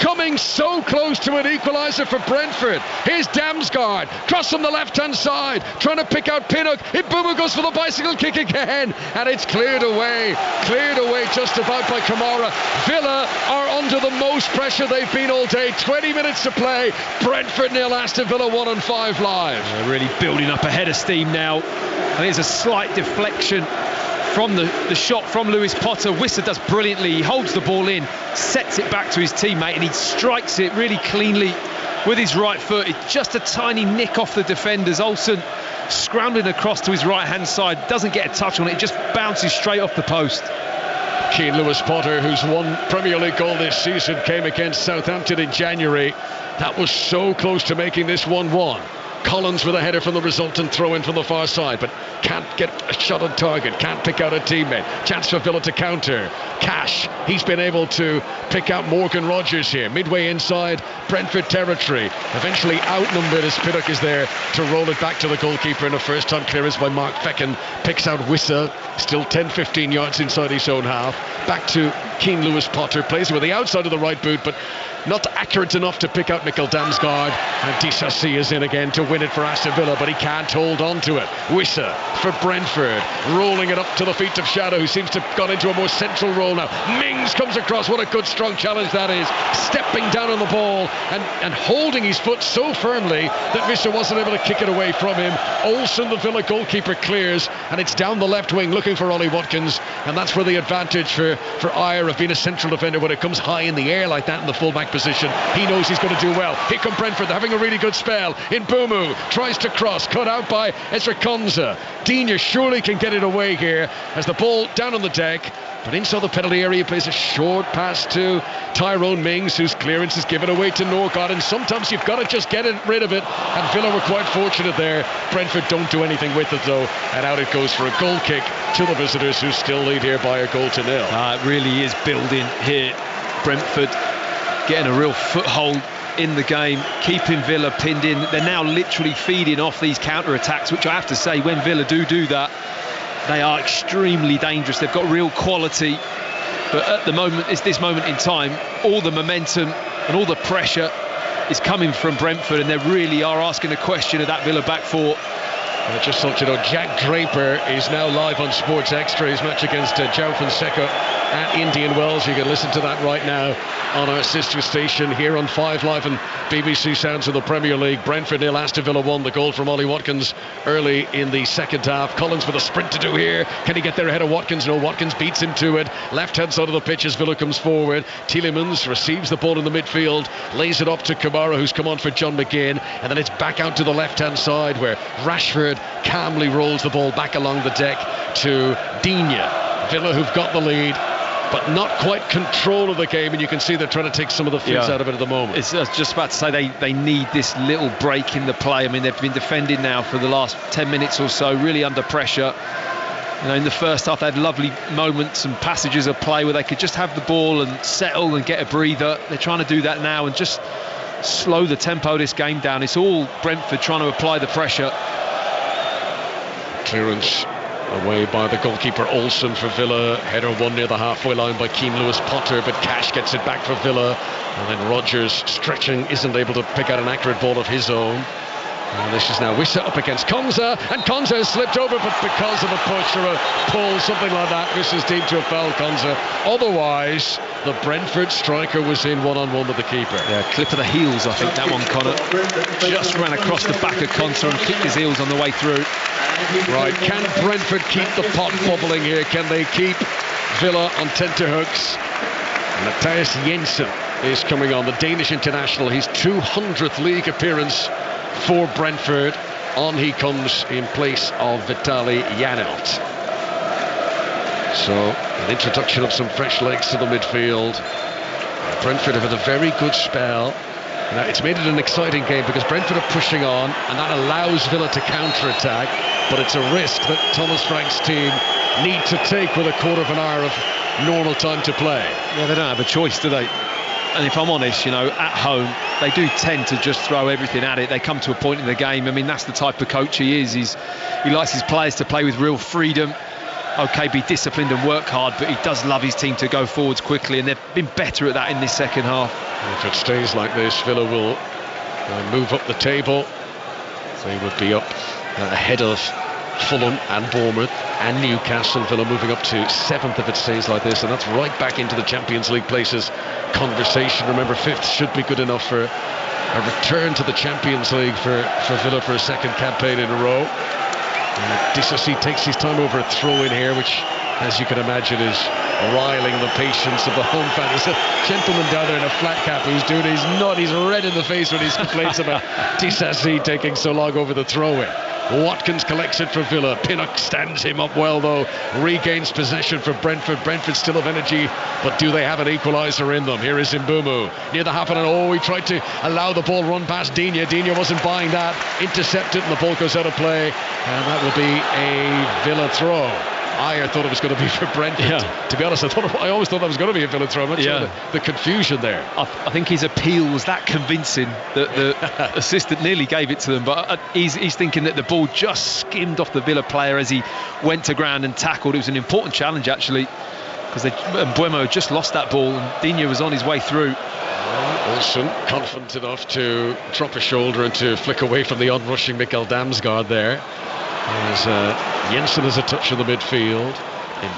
coming so close to an equaliser for Brentford. Here's Damsgaard, cross from the left-hand side, trying to pick out Pinnock. Mbeumo goes for the bicycle kick again, and it's cleared away just about by Kamara. Villa are under the most pressure they've been all day. 20 minutes to play. Brentford 0, Aston Villa 1 on 5 Live. They're really building up a head of steam now. I think it's a slight deflection from the shot from Lewis Potter. Wissa does brilliantly. He holds the ball in, sets it back to his teammate, and he strikes it really cleanly with his right foot. It's just a tiny nick off the defenders. Olsen scrambling across to his right hand side, doesn't get a touch on it, it just bounces straight off the post. Keane Lewis Potter, whose one Premier League goal this season came against Southampton in January. That was so close to making this 1-1. Collins with a header from the resultant throw in from the far side, but can't get a shot on target, can't pick out a teammate. Chance for Villa to counter. Cash, he's been able to pick out Morgan Rogers here, midway inside Brentford territory. Eventually outnumbered as Pinnock is there to roll it back to the goalkeeper, and a first time clearance by Mark Feckin picks out Wissa, still 10-15 yards inside his own half. Back to Keane Lewis Potter, plays with the outside of the right boot, but not accurate enough to pick out Mikkel Damsgaard, and Disasi is in again to win it for Aston Villa, but he can't hold on to it. Wissa for Brentford, rolling it up to the feet of Shadow, who seems to have gone into a more central role now. Mings comes across, what a good strong challenge that is, stepping down on the ball and holding his foot so firmly that Wissa wasn't able to kick it away from him. Olsen, the Villa goalkeeper, clears, and it's down the left wing looking for Ollie Watkins, and that's where the advantage for Ayer of being a central defender when it comes high in the air like that in the fullback position. He knows he's going to do well. Here come Brentford, they're having a really good spell. Mbeumo tries to cross, cut out by Ezra Konsa. Digne surely can get it away here as the ball down on the deck, but inside the penalty area he plays a short pass to Tyrone Mings, whose clearance is given away to Norgard, and sometimes you've got to just get rid of it, and Villa were quite fortunate there. Brentford don't do anything with it though, and out it goes for a goal kick to the visitors, who still lead here by a 1-0. It really is building here. Brentford getting a real foothold in the game, keeping Villa pinned in. They're now literally feeding off these counter-attacks, which I have to say, when Villa do that, they are extremely dangerous. They've got real quality, but at the moment, it's this moment in time, all the momentum and all the pressure is coming from Brentford, and they really are asking a question of that Villa back four. I just thought, Jack Draper is now live on Sports Extra, his match against João Fonseca at Indian Wells. You can listen to that right now on our sister station here on 5 Live and BBC Sounds of the Premier League. Brentford 0, Aston Villa 1. The goal from Ollie Watkins early in the second half. Collins with a sprint to do here. Can he get there ahead of Watkins? No, Watkins beats him to it. Left-hand side of the pitch as Villa comes forward. Tielemans receives the ball in the midfield, lays it up to Kamara, who's come on for John McGinn, and then it's back out to the left-hand side where Rashford calmly rolls the ball back along the deck to Digne. Villa, who've got the lead, but not quite control of the game, and you can see they're trying to take some of the fizz out of it at the moment. I was just about to say they need this little break in the play. I mean, they've been defending now for the last 10 minutes or so, really under pressure. In the first half they had lovely moments and passages of play where they could just have the ball and settle and get a breather. They're trying to do that now and just slow the tempo of this game down. It's all Brentford trying to apply the pressure. Clearance away by the goalkeeper Olsen for Villa. Header won near the halfway line by Keane Lewis Potter, but Cash gets it back for Villa, and then Rogers, stretching, isn't able to pick out an accurate ball of his own. And this is now Wissa up against Konsa, and Konsa has slipped over, but because of a push or a pull, something like that, Wissa's deemed to have fouled Konsa. Otherwise, the Brentford striker was in one-on-one with the keeper. Yeah, clip of the heels, I think, that one, Connor. Just ran across the back of Konsa and kicked his heels on the way through. Right, can Brentford keep the pot bubbling here? Can they keep Villa on tenterhooks? Mathias Jensen is coming on, the Danish international, his 200th league appearance for Brentford. On he comes in place of Vitaly Janelt. So an introduction of some fresh legs to the midfield. Brentford have had a very good spell. Now, it's made it an exciting game because Brentford are pushing on, and that allows Villa to counter-attack, but it's a risk that Thomas Frank's team need to take with a quarter of an hour of normal time to play. Yeah, they don't have a choice, do they? And if I'm honest, at home, they do tend to just throw everything at it. They come to a point in the game. I mean, that's the type of coach he is. He likes his players to play with real freedom. Okay, be disciplined and work hard, but he does love his team to go forwards quickly, and they've been better at that in this second half. If it stays like this, Villa will move up the table. They would be up ahead of Fulham and Bournemouth and Newcastle. Villa moving up to 7th if it stays like this, and that's right back into the Champions League places conversation. Remember, 5th should be good enough for a return to the Champions League for Villa for a second campaign in a row. Disasi takes his time over a throw-in here, which, as you can imagine, is riling the patience of the home fan. There's a gentleman down there in a flat cap who's doing his nut. He's red in the face when he's complains about Disasi taking so long over the throw-in. Watkins collects it for Villa. Pinnock stands him up well, though. Regains possession for Brentford. Brentford still have energy, but do they have an equaliser in them? Here is Mbumu near the half an hour. Oh, he tried to allow the ball run past Digne. Digne wasn't buying that. Intercepted, and the ball goes out of play. And that will be a Villa throw. I thought it was going to be for Brentford. Yeah. To be honest, I always thought that was going to be a Villa throw. The confusion there. I think his appeal was that convincing that the assistant nearly gave it to them, but he's thinking that the ball just skimmed off the Villa player as he went to ground and tackled. It was an important challenge, actually, because Mbuemo had just lost that ball and Digne was on his way through. Olsen confident enough to drop a shoulder and to flick away from the onrushing Mikkel Damsgaard there. As Jensen has a touch in the midfield.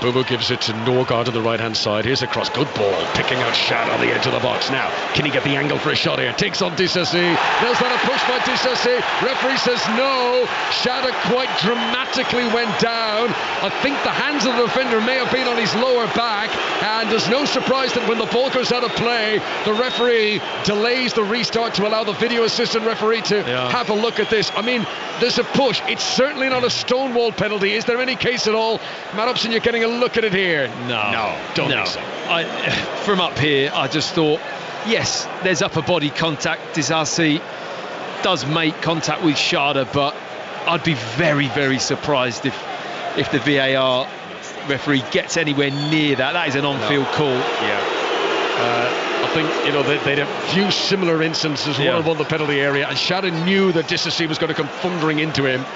Mbumu gives it to Norgard on the right-hand side. Here's a cross. Good ball. Picking out Shad on the edge of the box. Now, can he get the angle for a shot here? Takes on Disasi. There's not a push by Disasi. Referee says no. Shad quite dramatically went down. I think the hands of the defender may have been on his lower back. And there's no surprise that when the ball goes out of play, the referee delays the restart to allow the video assistant referee to have a look at this. I mean, there's a push. It's certainly not a stonewall penalty. Is there any case at all? Matt Upson, you're getting a look at it here. No, don't think so. From up here, I just thought, yes, there's upper body contact. Disasi does make contact with Sharda, but I'd be very, very surprised if the VAR referee gets anywhere near that. That is an on-field call. I think they'd have few similar instances. One of the penalty area, and Shada knew that Disasi was going to come thundering into him.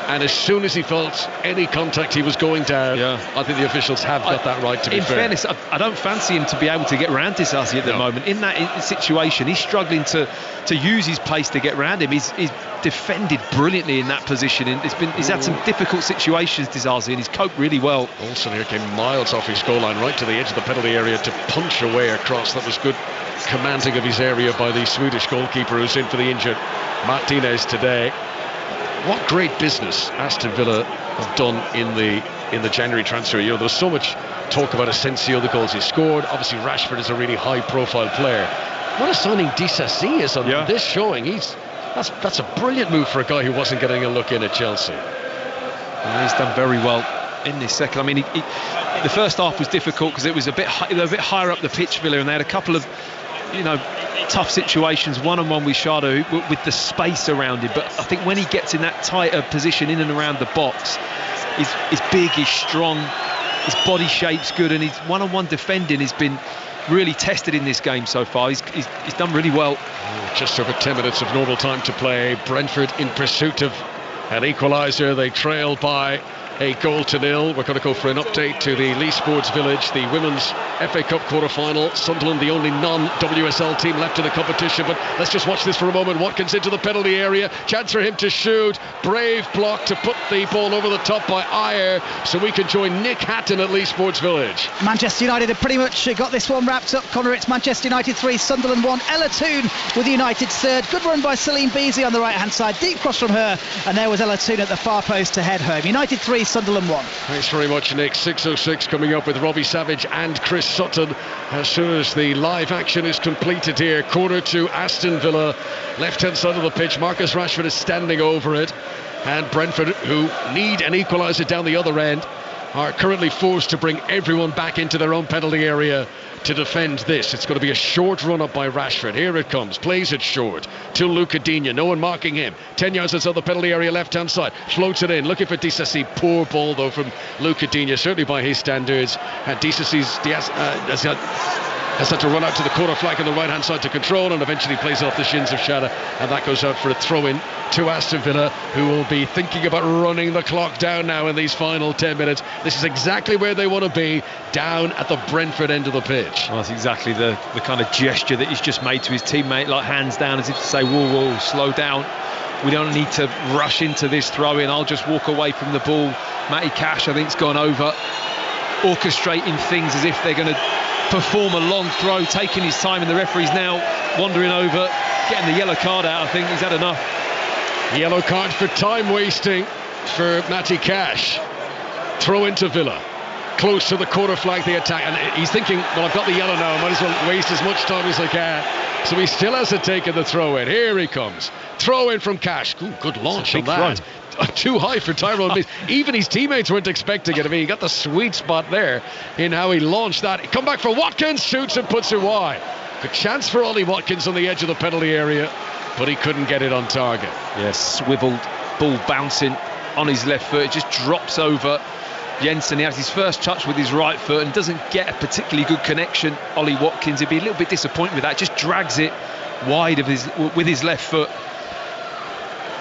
And as soon as he felt any contact, he was going down. I think the officials have got that right, to be fair. In fairness, I don't fancy him to be able to get round Disasi at the moment. In that situation, he's struggling to use his pace to get round him. He's defended brilliantly in that position. And he's had some difficult situations, Disasi, and he's coped really well. Olsen here came miles off his goal line, right to the edge of the penalty area to punch away across. That was good commanding of his area by the Swedish goalkeeper who's in for the injured Martinez today. What great business Aston Villa have done in the January transfer year. There was so much talk about Asensio, the goals he scored. Obviously, Rashford is a really high-profile player. What a signing Disasi is on this showing. That's a brilliant move for a guy who wasn't getting a look in at Chelsea. He's done very well in this second. I mean, the first half was difficult because it was a bit higher up the pitch, Villa, and they had a couple of tough situations, one-on-one with Sharda with the space around him. But I think when he gets in that tighter position in and around the box, he's big, he's strong, his body shape's good, and his one-on-one defending has been really tested in this game so far. He's done really well. Just over 10 minutes of normal time to play. Brentford in pursuit of an equaliser. They trail by a 0-0. We're going to go for an update to the Lee Sports Village, the Women's FA Cup quarter-final. Sunderland, the only non-WSL team left in the competition. But let's just watch this for a moment. Watkins into the penalty area. Chance for him to shoot. Brave block to put the ball over the top by Ayer. So we can join Nick Hatton at Lee Sports Village. Manchester United have pretty much got this one wrapped up, Connor. It's Manchester United 3, Sunderland 1. Ella Toone with United's third. Good run by Celine Beasley on the right-hand side. Deep cross from her. And there was Ella Toone at the far post to head home. United 3, Sunderland 1. Thanks very much, Nick. 6:06 coming up with Robbie Savage and Chris Sutton as soon as the live action is completed here. Corner to Aston Villa, left-hand side of the pitch. Marcus Rashford is standing over it, and Brentford, who need an equaliser down the other end, are currently forced to bring everyone back into their own penalty area to defend this. It's going to be a short run up by Rashford. Here it comes, plays it short to Luca Digne. No one marking him. 10 yards outside the penalty area, left hand side. Floats it in, looking for Disasi. Poor ball though from Luca Digne, certainly by his standards. And Disasi's has had to run out to the corner flag on the right hand side to control, and eventually plays off the shins of Shada, and that goes out for a throw in to Aston Villa, who will be thinking about running the clock down now in these final 10 minutes. This is exactly where they want to be, down at the Brentford end of the pitch. Well, that's exactly the kind of gesture that he's just made to his teammate, like hands down, as if to say, whoa, slow down. We don't need to rush into this throw in. I'll just walk away from the ball. Matty Cash, I think, has gone over, orchestrating things as if they're going to perform a long throw, taking his time, and the referee's now wandering over, getting the yellow card out. I think he's had enough. Yellow card for time wasting for Matty Cash. Throw into Villa, close to the corner flag, the attack, and he's thinking, well, I've got the yellow now, I might as well waste as much time as I can. So he still hasn't taken the throw in. Here he comes, throw in from Cash. Ooh, good launch on that. Too high for Tyrone Mings. Even his teammates weren't expecting it. I mean, he got the sweet spot there in how he launched that. Come back for Watkins, shoots and puts it wide. Good chance for Ollie Watkins on the edge of the penalty area, but he couldn't get it on target. Yes, swiveled, ball bouncing on his left foot. It just drops over Jensen. He has his first touch with his right foot and doesn't get a particularly good connection. Ollie Watkins, he'd be a little bit disappointed with that. Just drags it wide of with his left foot.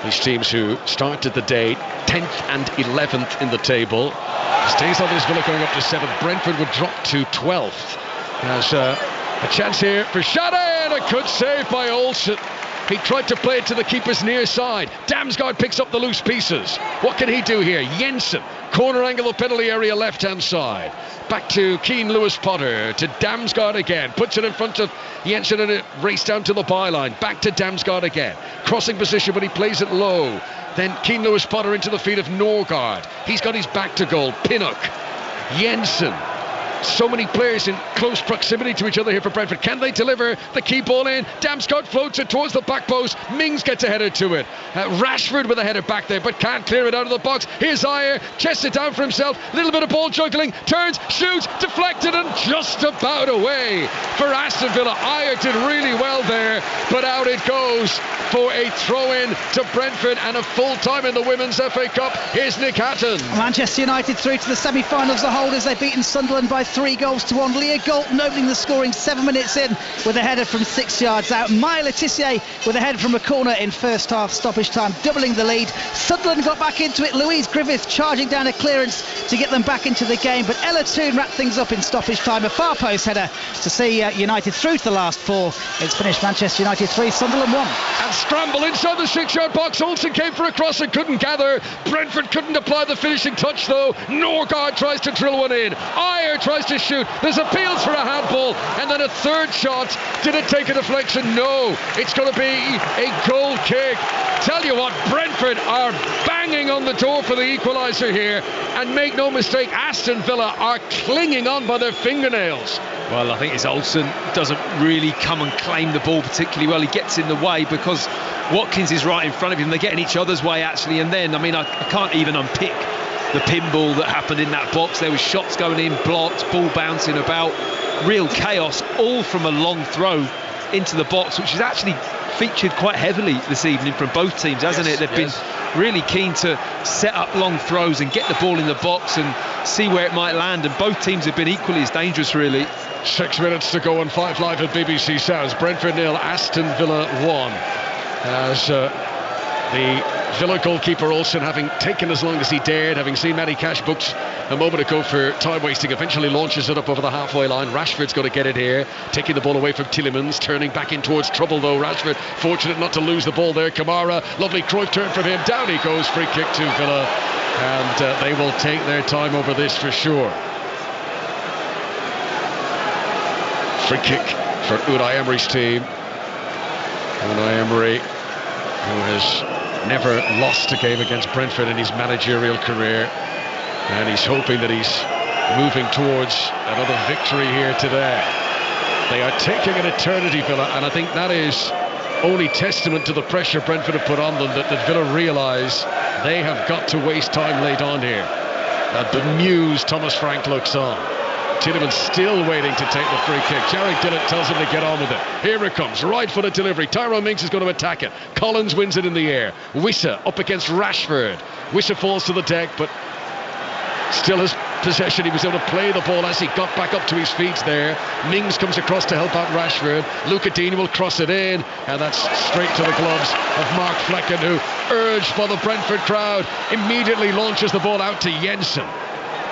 These teams who started the day 10th and 11th in the table. Stays on this, Villa going up to 7th. Brentford would drop to 12th. There's a chance here for Shada, and a good save by Olsen. He tried to play it to the keeper's near side. Damsgaard picks up the loose pieces. What can he do here? Jensen, corner angle of penalty area, left-hand side. Back to Keane Lewis-Potter, to Damsgaard again. Puts it in front of Jensen and it race down to the byline. Back to Damsgaard again. Crossing position, but he plays it low. Then Keane Lewis-Potter into the feet of Norgard. He's got his back to goal. Pinnock, Jensen. So many players in close proximity to each other here for Brentford. Can they deliver the key ball in? Damsgaard floats it towards the back post. Mings gets a header to it. Rashford with a header back there, but can't clear it out of the box. Here's Ayer, chests it down for himself. Little bit of ball juggling, turns, shoots, deflected, and just about away for Aston Villa. Ayer did really well there, but out it goes for a throw-in to Brentford and a full time in the Women's FA Cup. Here's Nick Hatton. Manchester United through to the semi-finals. The holders, they've beaten Sunderland by 3-1. Leah Galton opening the scoring 7 minutes in with a header from 6 yards out. Maya Letitia with a header from a corner in first half stoppage time, doubling the lead. Sunderland got back into it. Louise Griffith charging down a clearance to get them back into the game, but Ella Toon wrapped things up in stoppage time. A far post header to see United through to the last 4. It's finished Manchester United 3, Sunderland 1. And scramble inside the 6-yard box. Olsen came for a cross and couldn't gather. Brentford couldn't apply the finishing touch though. Norgard tries to drill one in. Ayer tries to shoot. There's appeals for a handball, and then a third shot. Did it take a deflection? No. It's going to be a goal kick. Tell you what, Brentford are banging on the door for the equaliser here, and make no mistake, Aston Villa are clinging on by their fingernails. Well, I think it's Olsen doesn't really come and claim the ball particularly well. He gets in the way because Watkins is right in front of him. They get in each other's way actually, and then I can't even unpick the pinball that happened in that box. There was shots going in, blocked, ball bouncing about, real chaos, all from a long throw into the box, which has actually featured quite heavily this evening from both teams, hasn't it? They've been really keen to set up long throws and get the ball in the box and see where it might land, and both teams have been equally as dangerous, really. 6 minutes to go on 5 Live at BBC Sounds. Brentford 0, Aston Villa 1. As the Villa goalkeeper Olsen, having taken as long as he dared, having seen Matty Cash booked a moment ago for time wasting, eventually launches it up over the halfway line. Rashford's got to get it here, taking the ball away from Tielemans, turning back in towards trouble though. Rashford fortunate not to lose the ball there. Kamara, lovely Cruyff turn from him, down he goes. Free kick to Villa, and they will take their time over this for sure. Free kick for Unai Emery's team. Unai Emery, who has never lost a game against Brentford in his managerial career, and he's hoping that he's moving towards another victory here today. They are taking an eternity, Villa, and I think that is only testament to the pressure Brentford have put on them, that Villa realise they have got to waste time late on here. And bemused Thomas Frank looks on. Tielemans still waiting to take the free kick. Jarek Dillon tells him to get on with it. Here it comes, right-footed delivery. Tyrone Mings is going to attack it. Collins wins it in the air. Wissa up against Rashford. Wissa falls to the deck, but still has possession. He was able to play the ball as he got back up to his feet there. Mings comes across to help out Rashford. Luca Digne will cross it in, and that's straight to the gloves of Mark Flecken, who, urged by the Brentford crowd, immediately launches the ball out to Jensen.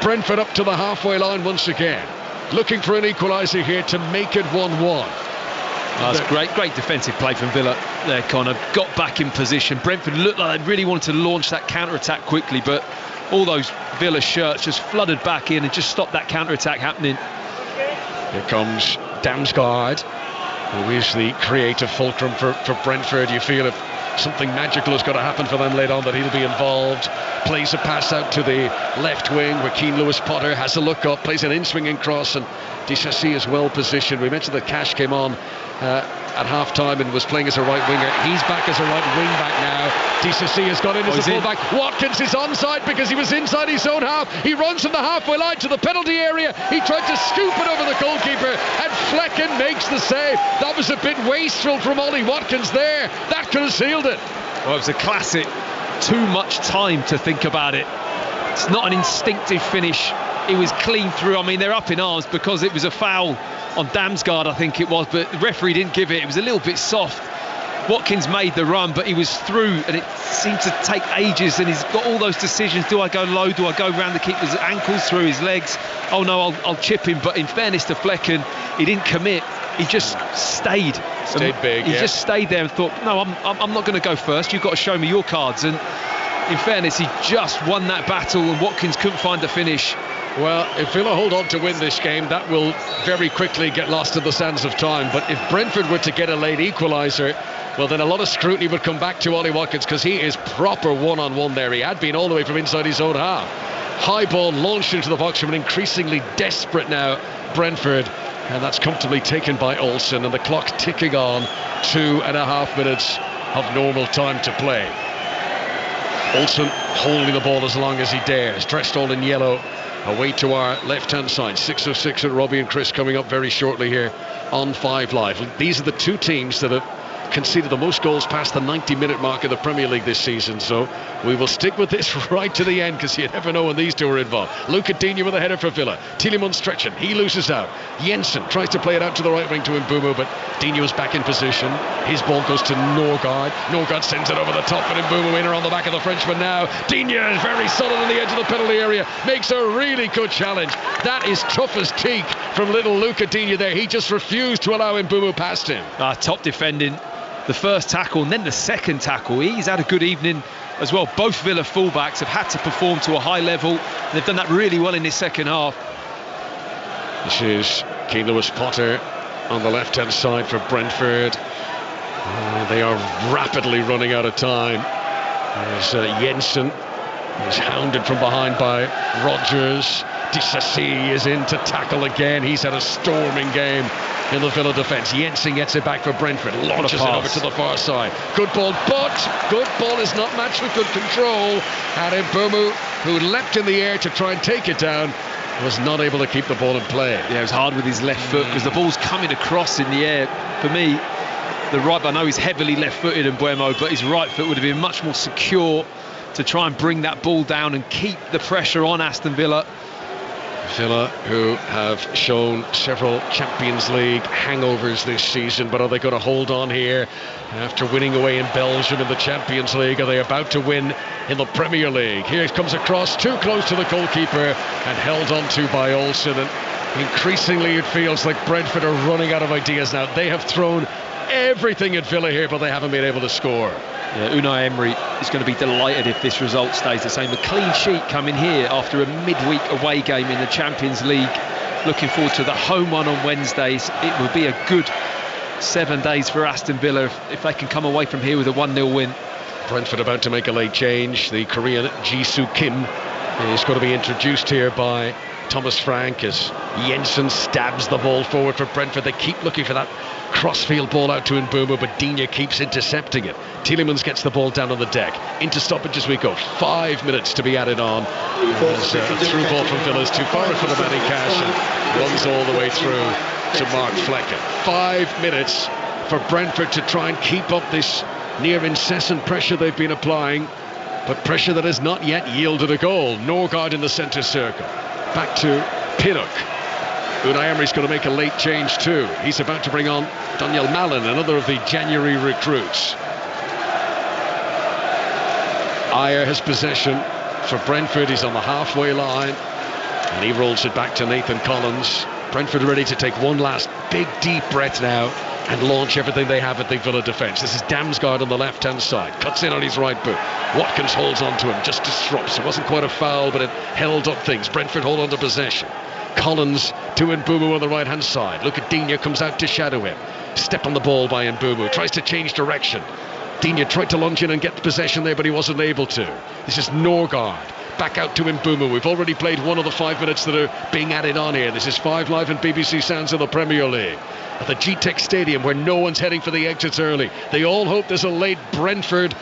Brentford up to the halfway line once again, looking for an equaliser here to make it 1-1. That's great defensive play from Villa there, Connor. Got back in position. Brentford looked like they really wanted to launch that counter-attack quickly, but all those Villa shirts just flooded back in and just stopped that counter-attack happening. Here comes Damsgaard, who is the creative fulcrum for Brentford. You feel if something magical has got to happen for them later on, that he'll be involved. Plays a pass out to the left wing, where Keane Lewis-Potter has a look up, plays an in-swinging cross, and Disasi is well positioned. We mentioned that Cash came on at half-time and was playing as a right winger. He's back as a right wing back now. Disasi has got in as a full-back. Watkins is onside because he was inside his own half. He runs from the halfway line to the penalty area. He tried to scoop it over the goalkeeper, and Flecken makes the save. That was a bit wasteful from Ollie Watkins there. That could have sealed it. Well, it was a classic. Too much time to think about it. It's not an instinctive finish. It was clean through. I mean, they're up in arms because it was a foul on Damsgaard, I think it was, but the referee didn't give it. It was a little bit soft. Watkins made the run, but he was through, and it seemed to take ages, and he's got all those decisions. Do I go low? Do I go round the keeper's ankles, through his legs? Oh no, I'll chip him. But in fairness to Flecken, he didn't commit. He just stayed big. He just stayed there and thought, no, I'm not going to go first. You've got to show me your cards. And in fairness, he just won that battle, and Watkins couldn't find the finish. Well, if Villa hold on to win this game, that will very quickly get lost in the sands of time. But if Brentford were to get a late equaliser, well, then a lot of scrutiny would come back to Ollie Watkins, because he is proper one-on-one there. He had been all the way from inside his own half. High ball launched into the box from an increasingly desperate now Brentford, and that's comfortably taken by Olsen, and the clock ticking on. 2.5 minutes of normal time to play. Olsen holding the ball as long as he dares, dressed all in yellow, away to our left-hand side. 6:06 at Robbie and Chris coming up very shortly here on 5 Live. These are the two teams that have conceded the most goals past the 90-minute mark of the Premier League this season, so we will stick with this right to the end, because you never know when these two are involved. Luca Digne with a header for Villa. Tielemans stretching, he loses out. Jensen tries to play it out to the right wing to Mbumo, but Digne was back in position. His ball goes to Norgard. Norgard sends it over the top, and Mbumo in around the back of the Frenchman now. Digne is very solid on the edge of the penalty area, makes a really good challenge. That is tough as teak from little Luca Digne there. He just refused to allow Mbumo past him. Top defending. The first tackle and then the second tackle. He's had a good evening as well. Both Villa fullbacks have had to perform to a high level. They've done that really well in this second half. This is Keane Lewis-Potter on the left-hand side for Brentford. They are rapidly running out of time. There's Jensen, who's hounded from behind by Rodgers. Disasi is in to tackle again. He's had a storming game in the Villa defence. Jensen gets it back for Brentford, launches it over to the far side. Good ball, but good ball is not matched with good control. And Mbumo, who leapt in the air to try and take it down, was not able to keep the ball in play. Yeah, it was hard with his left foot, because the ball's coming across in the air. For me, the right, I know he's heavily left-footed, Mbumo, but his right foot would have been much more secure to try and bring that ball down and keep the pressure on Aston Villa. Villa, who have shown several Champions League hangovers this season, but are they going to hold on here after winning away in Belgium in the Champions League? Are they about to win in the Premier League? Here it comes across, too close to the goalkeeper, and held on to by Olsen. And increasingly it feels like Brentford are running out of ideas now. They have thrown everything at Villa here, but they haven't been able to score. Yeah, Unai Emery is going to be delighted if this result stays the same. A clean sheet coming here after a midweek away game in the Champions League. Looking forward to the home one on Wednesdays. It will be a good 7 days for Aston Villa if they can come away from here with a 1-0 win. Brentford about to make a late change. The Korean Jisoo Kim He's going to be introduced here by Thomas Frank as Jensen stabs the ball forward for Brentford. They keep looking for that crossfield ball out to Mbeumo, but Digne keeps intercepting it. Tielemans gets the ball down on the deck. Into stoppage as we go. 5 minutes to be added on. As a through ball from Villa is too far for the Manny Cash and runs all the way through to Mark Flecken. 5 minutes for Brentford to try and keep up this near incessant pressure they've been applying, but pressure that has not yet yielded a goal. Norgard in the centre circle. Back to Pinnock. Unai Emery's going to make a late change too. He's about to bring on Daniel Mallon, another of the January recruits. Ayer has possession for Brentford. He's on the halfway line and he rolls it back to Nathan Collins. Brentford ready to take one last big deep breath now and launch everything they have at the Villa defence. This is Damsgaard on the left-hand side. Cuts in on his right boot. Watkins holds on to him, just disrupts. It wasn't quite a foul, but it held up things. Brentford hold on to possession. Collins to Mbeumo on the right-hand side. Look at Digne, comes out to shadow him. Step on the ball by Mbeumo. Tries to change direction. Digne tried to lunge in and get the possession there, but he wasn't able to. This is Norgard. Back out to Mbeumo. We've already played one of the 5 minutes that are being added on here. This is 5 Live and BBC Sounds of the Premier League. At the GTEC Stadium, where no one's heading for the exits early. They all hope there's a late Brentford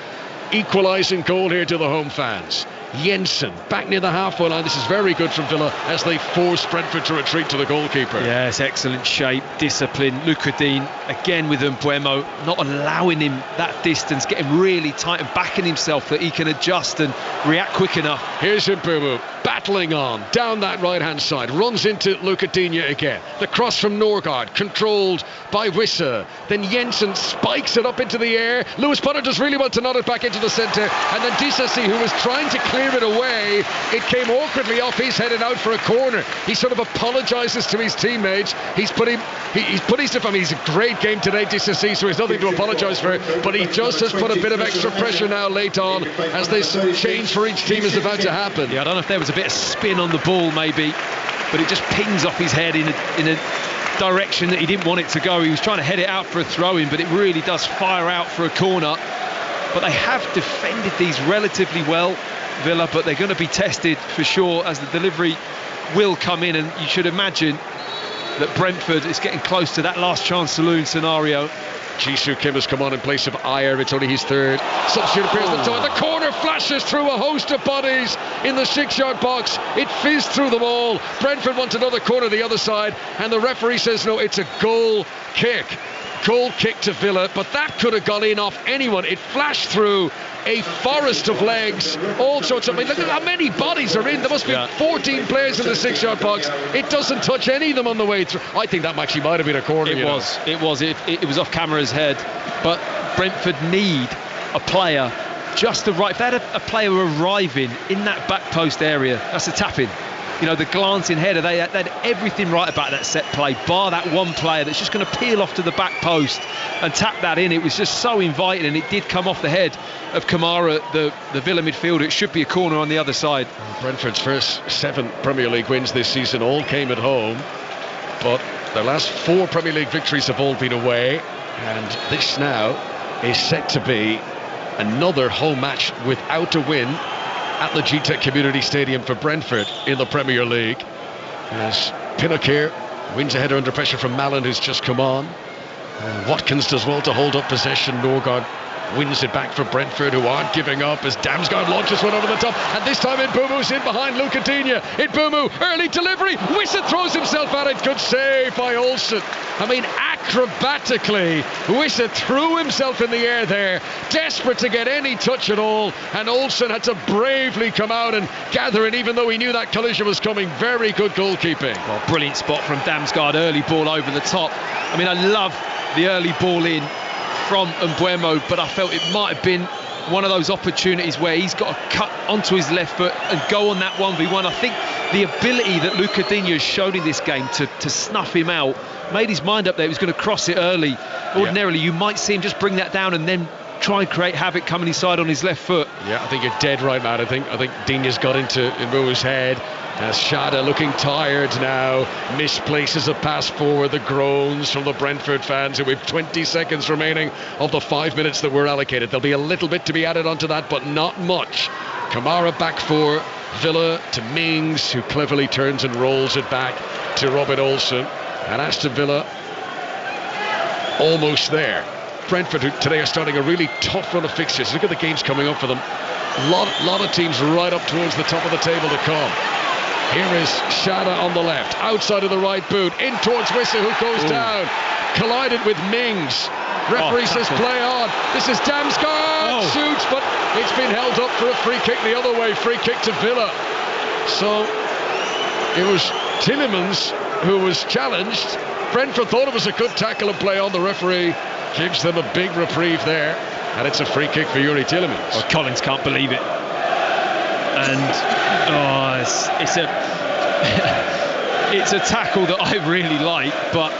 equalising goal here to the home fans. Jensen back near the halfway line. This is very good from Villa as they force Brentford to retreat to the goalkeeper. Yes, excellent shape, discipline. Luca Dean again with Mbeumo, not allowing him that distance, getting really tight and backing himself that he can adjust and react quick enough. Here's Mbeumo battling on down that right hand side, runs into Luca Digne again. The cross from Norgard controlled by Wissa. Then Jensen spikes it up into the air. Lewis Potter does really well to nod it back into the centre, and then Disasi, who was trying to clear it away, it came awkwardly off his head and out for a corner. He sort of apologises to his teammates. He's put his stuff on. He's a great game today, Disasi, so he's nothing to apologise for, but he just has put a bit of extra pressure now late on as this change for each team is about to happen. Yeah, I don't know if there was a bit of spin on the ball maybe, but it just pings off his head in a direction that he didn't want it to go. He was trying to head it out for a throw-in, but it really does fire out for a corner. But they have defended these relatively well, Villa, but they're going to be tested for sure as the delivery will come in, and you should imagine that Brentford is getting close to that last chance saloon scenario. Jisoo Kim has come on in place of Ayer. It's only his third. Substitute appears at the time. The corner flashes through a host of bodies in the 6-yard box. It fizzed through them all. Brentford wants another corner the other side, and the referee says no, it's a goal kick. Goal kick to Villa, but that could have gone in off anyone. It flashed through a forest of legs, all sorts of... I mean, look at how many bodies are in. There must be 14 players in the 6-yard box. It doesn't touch any of them on the way through. I think that actually might have been a corner. It was off camera's head, but Brentford need a player just the right... If they had a player arriving in that back post area, that's a tap-in. You know, the glancing header, they had everything right about that set play, bar that one player that's just going to peel off to the back post and tap that in. It was just so inviting, and it did come off the head of Kamara, the Villa midfielder. It should be a corner on the other side. Brentford's first 7 Premier League wins this season all came at home, but their last 4 Premier League victories have all been away, and this now is set to be another home match without a win at the GTEC Community Stadium for Brentford in the Premier League. As Pinnock here wins a header under pressure from Mallon, who's just come on. Watkins does well to hold up possession. Norgard wins it back for Brentford, who aren't giving up as Damsgaard launches one over the top, and this time Mbeumo's in behind Luca Digne. Mbeumo, early delivery, Wissa throws himself at it. Good save by Olsen. I mean, acrobatically, Wissa threw himself in the air there, desperate to get any touch at all, and Olsen had to bravely come out and gather it, even though he knew that collision was coming. Very good goalkeeping. Well, brilliant spot from Damsgaard, early ball over the top. I mean, I love the early ball in from Mbeumo, but I felt it might have been one of those opportunities where he's got to cut onto his left foot and go on that 1v1. I think the ability that Luca Digne has shown in this game to snuff him out, made his mind up there he was going to cross it early. Ordinarily, you might see him just bring that down and then try and create havoc coming inside on his left foot. Yeah, I think you're dead right, Matt. I think Digne's got into Mbeumo's head. As Shada looking tired now, misplaces a pass forward. The groans from the Brentford fans, who with 20 seconds remaining of the 5 minutes that were allocated. There'll be a little bit to be added onto that, but not much. Kamara back for Villa to Mings, who cleverly turns and rolls it back to Robin Olsen. And Aston Villa almost there. Brentford, who today are starting a really tough run of fixtures. Look at the games coming up for them. Lot of teams right up towards the top of the table to come. Here is Shada on the left, outside of the right boot, in towards Wissa, who goes down. Collided with Mings. Referee says play on. This is Damsgaard. Shoots, but it's been held up for a free kick the other way. Free kick to Villa. So it was Tielemans who was challenged. Brentford thought it was a good tackle and play on. The referee gives them a big reprieve there, and it's a free kick for Youri Tielemans. Oh, Collins can't believe it. And it's a it's a tackle that I really like, but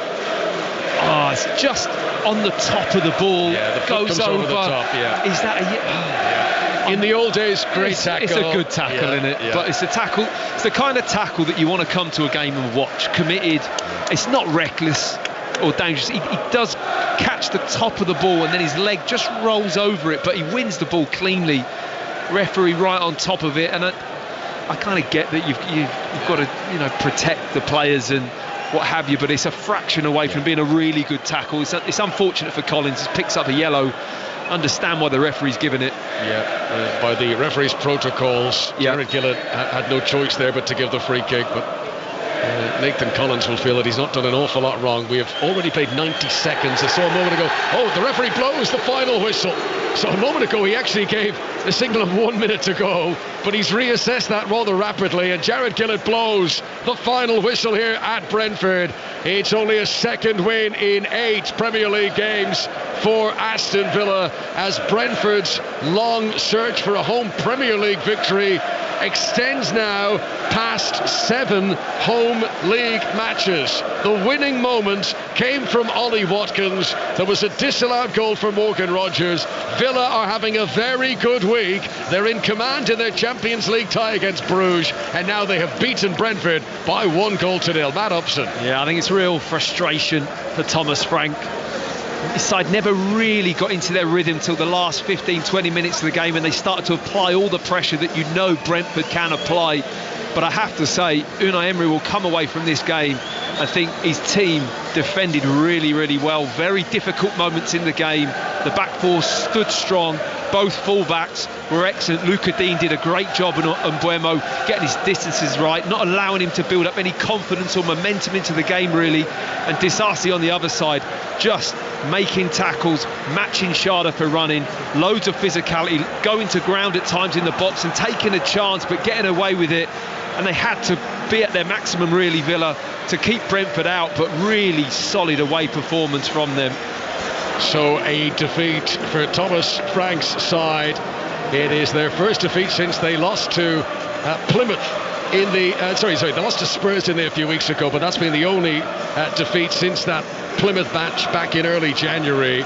it's just on the top of the ball. Yeah, the foot goes over the top. Yeah. Is that in the old days, great tackle. It's a good tackle, isn't it? Yeah. But it's a tackle. It's the kind of tackle that you want to come to a game and watch. Committed. It's not reckless or dangerous. He does catch the top of the ball, and then his leg just rolls over it, but he wins the ball cleanly. Referee right on top of it, and I kind of get that you've got to protect the players and what have you, but it's a fraction away from being a really good tackle. It's unfortunate for Collins. He picks up a yellow. Understand why the referee's given it. Yeah, by the referee's protocols, Jared Gillett had no choice there but to give the free kick. But Nathan Collins will feel that he's not done an awful lot wrong. We have already played 90 seconds. I saw a moment ago, the referee blows the final whistle. So a moment ago he actually gave a signal of 1 minute to go, but he's reassessed that rather rapidly, and Jared Gillett blows the final whistle here at Brentford. It's only a second win in 8 Premier League games for Aston Villa, as Brentford's long search for a home Premier League victory extends now past 7 home league matches. The winning moment came from Ollie Watkins. There was a disallowed goal for Morgan Rogers. Villa are having a very good week. They're in command in their Champions League tie against Bruges, and now they have beaten Brentford by 1-0. Matt Upson. Yeah, I think it's real frustration for Thomas Frank. His side never really got into their rhythm till the last 15-20 minutes of the game, and they started to apply all the pressure that Brentford can apply. But I have to say, Unai Emery will come away from this game. I think his team defended really, really well. Very difficult moments in the game. The back four stood strong. Both full-backs were excellent. Luca Dean did a great job on Mbeumo, getting his distances right, not allowing him to build up any confidence or momentum into the game, really. And Disasi on the other side, just making tackles, matching Shada for running, loads of physicality, going to ground at times in the box and taking a chance, but getting away with it. And they had to be at their maximum, really, Villa, to keep Brentford out, but really solid away performance from them. So a defeat for Thomas Frank's side. It is their first defeat since they lost to Plymouth in the they lost to Spurs in there a few weeks ago, but that's been the only defeat since that Plymouth match back in early January.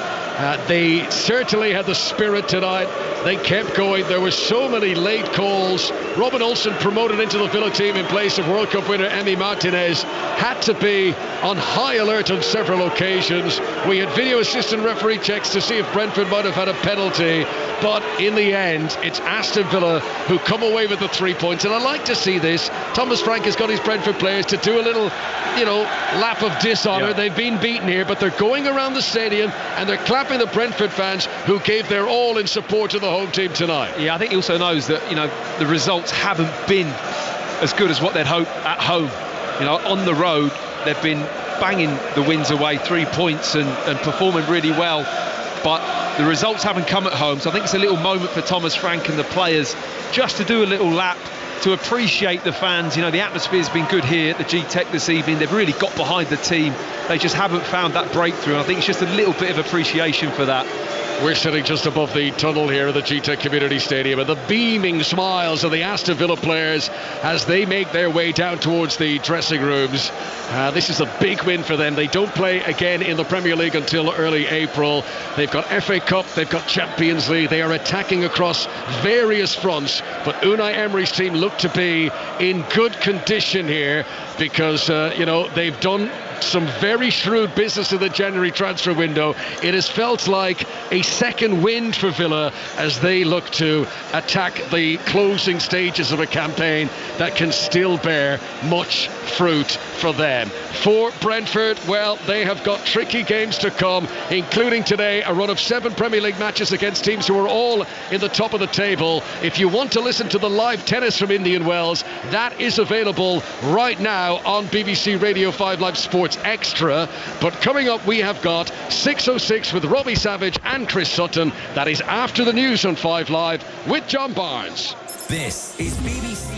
They certainly had the spirit tonight. They kept going. There were so many late calls. Robin Olsen, promoted into the Villa team in place of World Cup winner Emi Martinez, had to be on high alert on several occasions. We had video assistant referee checks to see if Brentford might have had a penalty, but in the end it's Aston Villa who come away with the 3 points. And I like to see this. Thomas Frank has got his Brentford players to do a little lap of dishonour. Yeah. They've been beaten here, but they're going around the stadium and they're clapping the Brentford fans who gave their all in support of the home team tonight. Yeah, I think he also knows that the results haven't been as good as what they'd hoped at home. On the road they've been banging the wins away, 3 points, and performing really well, but the results haven't come at home. So I think it's a little moment for Thomas Frank and the players just to do a little lap, to appreciate the fans. The atmosphere's been good here at the G-Tech this evening. They've really got behind the team. They just haven't found that breakthrough, and I think it's just a little bit of appreciation for that. We're sitting just above the tunnel here at the G-Tech Community Stadium, and the beaming smiles of the Aston Villa players as they make their way down towards the dressing rooms. This is a big win for them. They don't play again in the Premier League until early April. They've got FA Cup, they've got Champions League. They are attacking across various fronts, but Unai Emery's team look to be in good condition here because they've done some very shrewd business in the January transfer window. It has felt like a second wind for Villa as they look to attack the closing stages of a campaign that can still bear much fruit for them. For Brentford, well, they have got tricky games to come, including today a run of 7 Premier League matches against teams who are all in the top of the table. If you want to listen to the live tennis from Indian Wells, that is available right now on BBC Radio 5 Live Sports Extra. But coming up, we have got 606 with Robbie Savage and Chris Sutton. That is after the news on 5 Live with John Barnes. This is BBC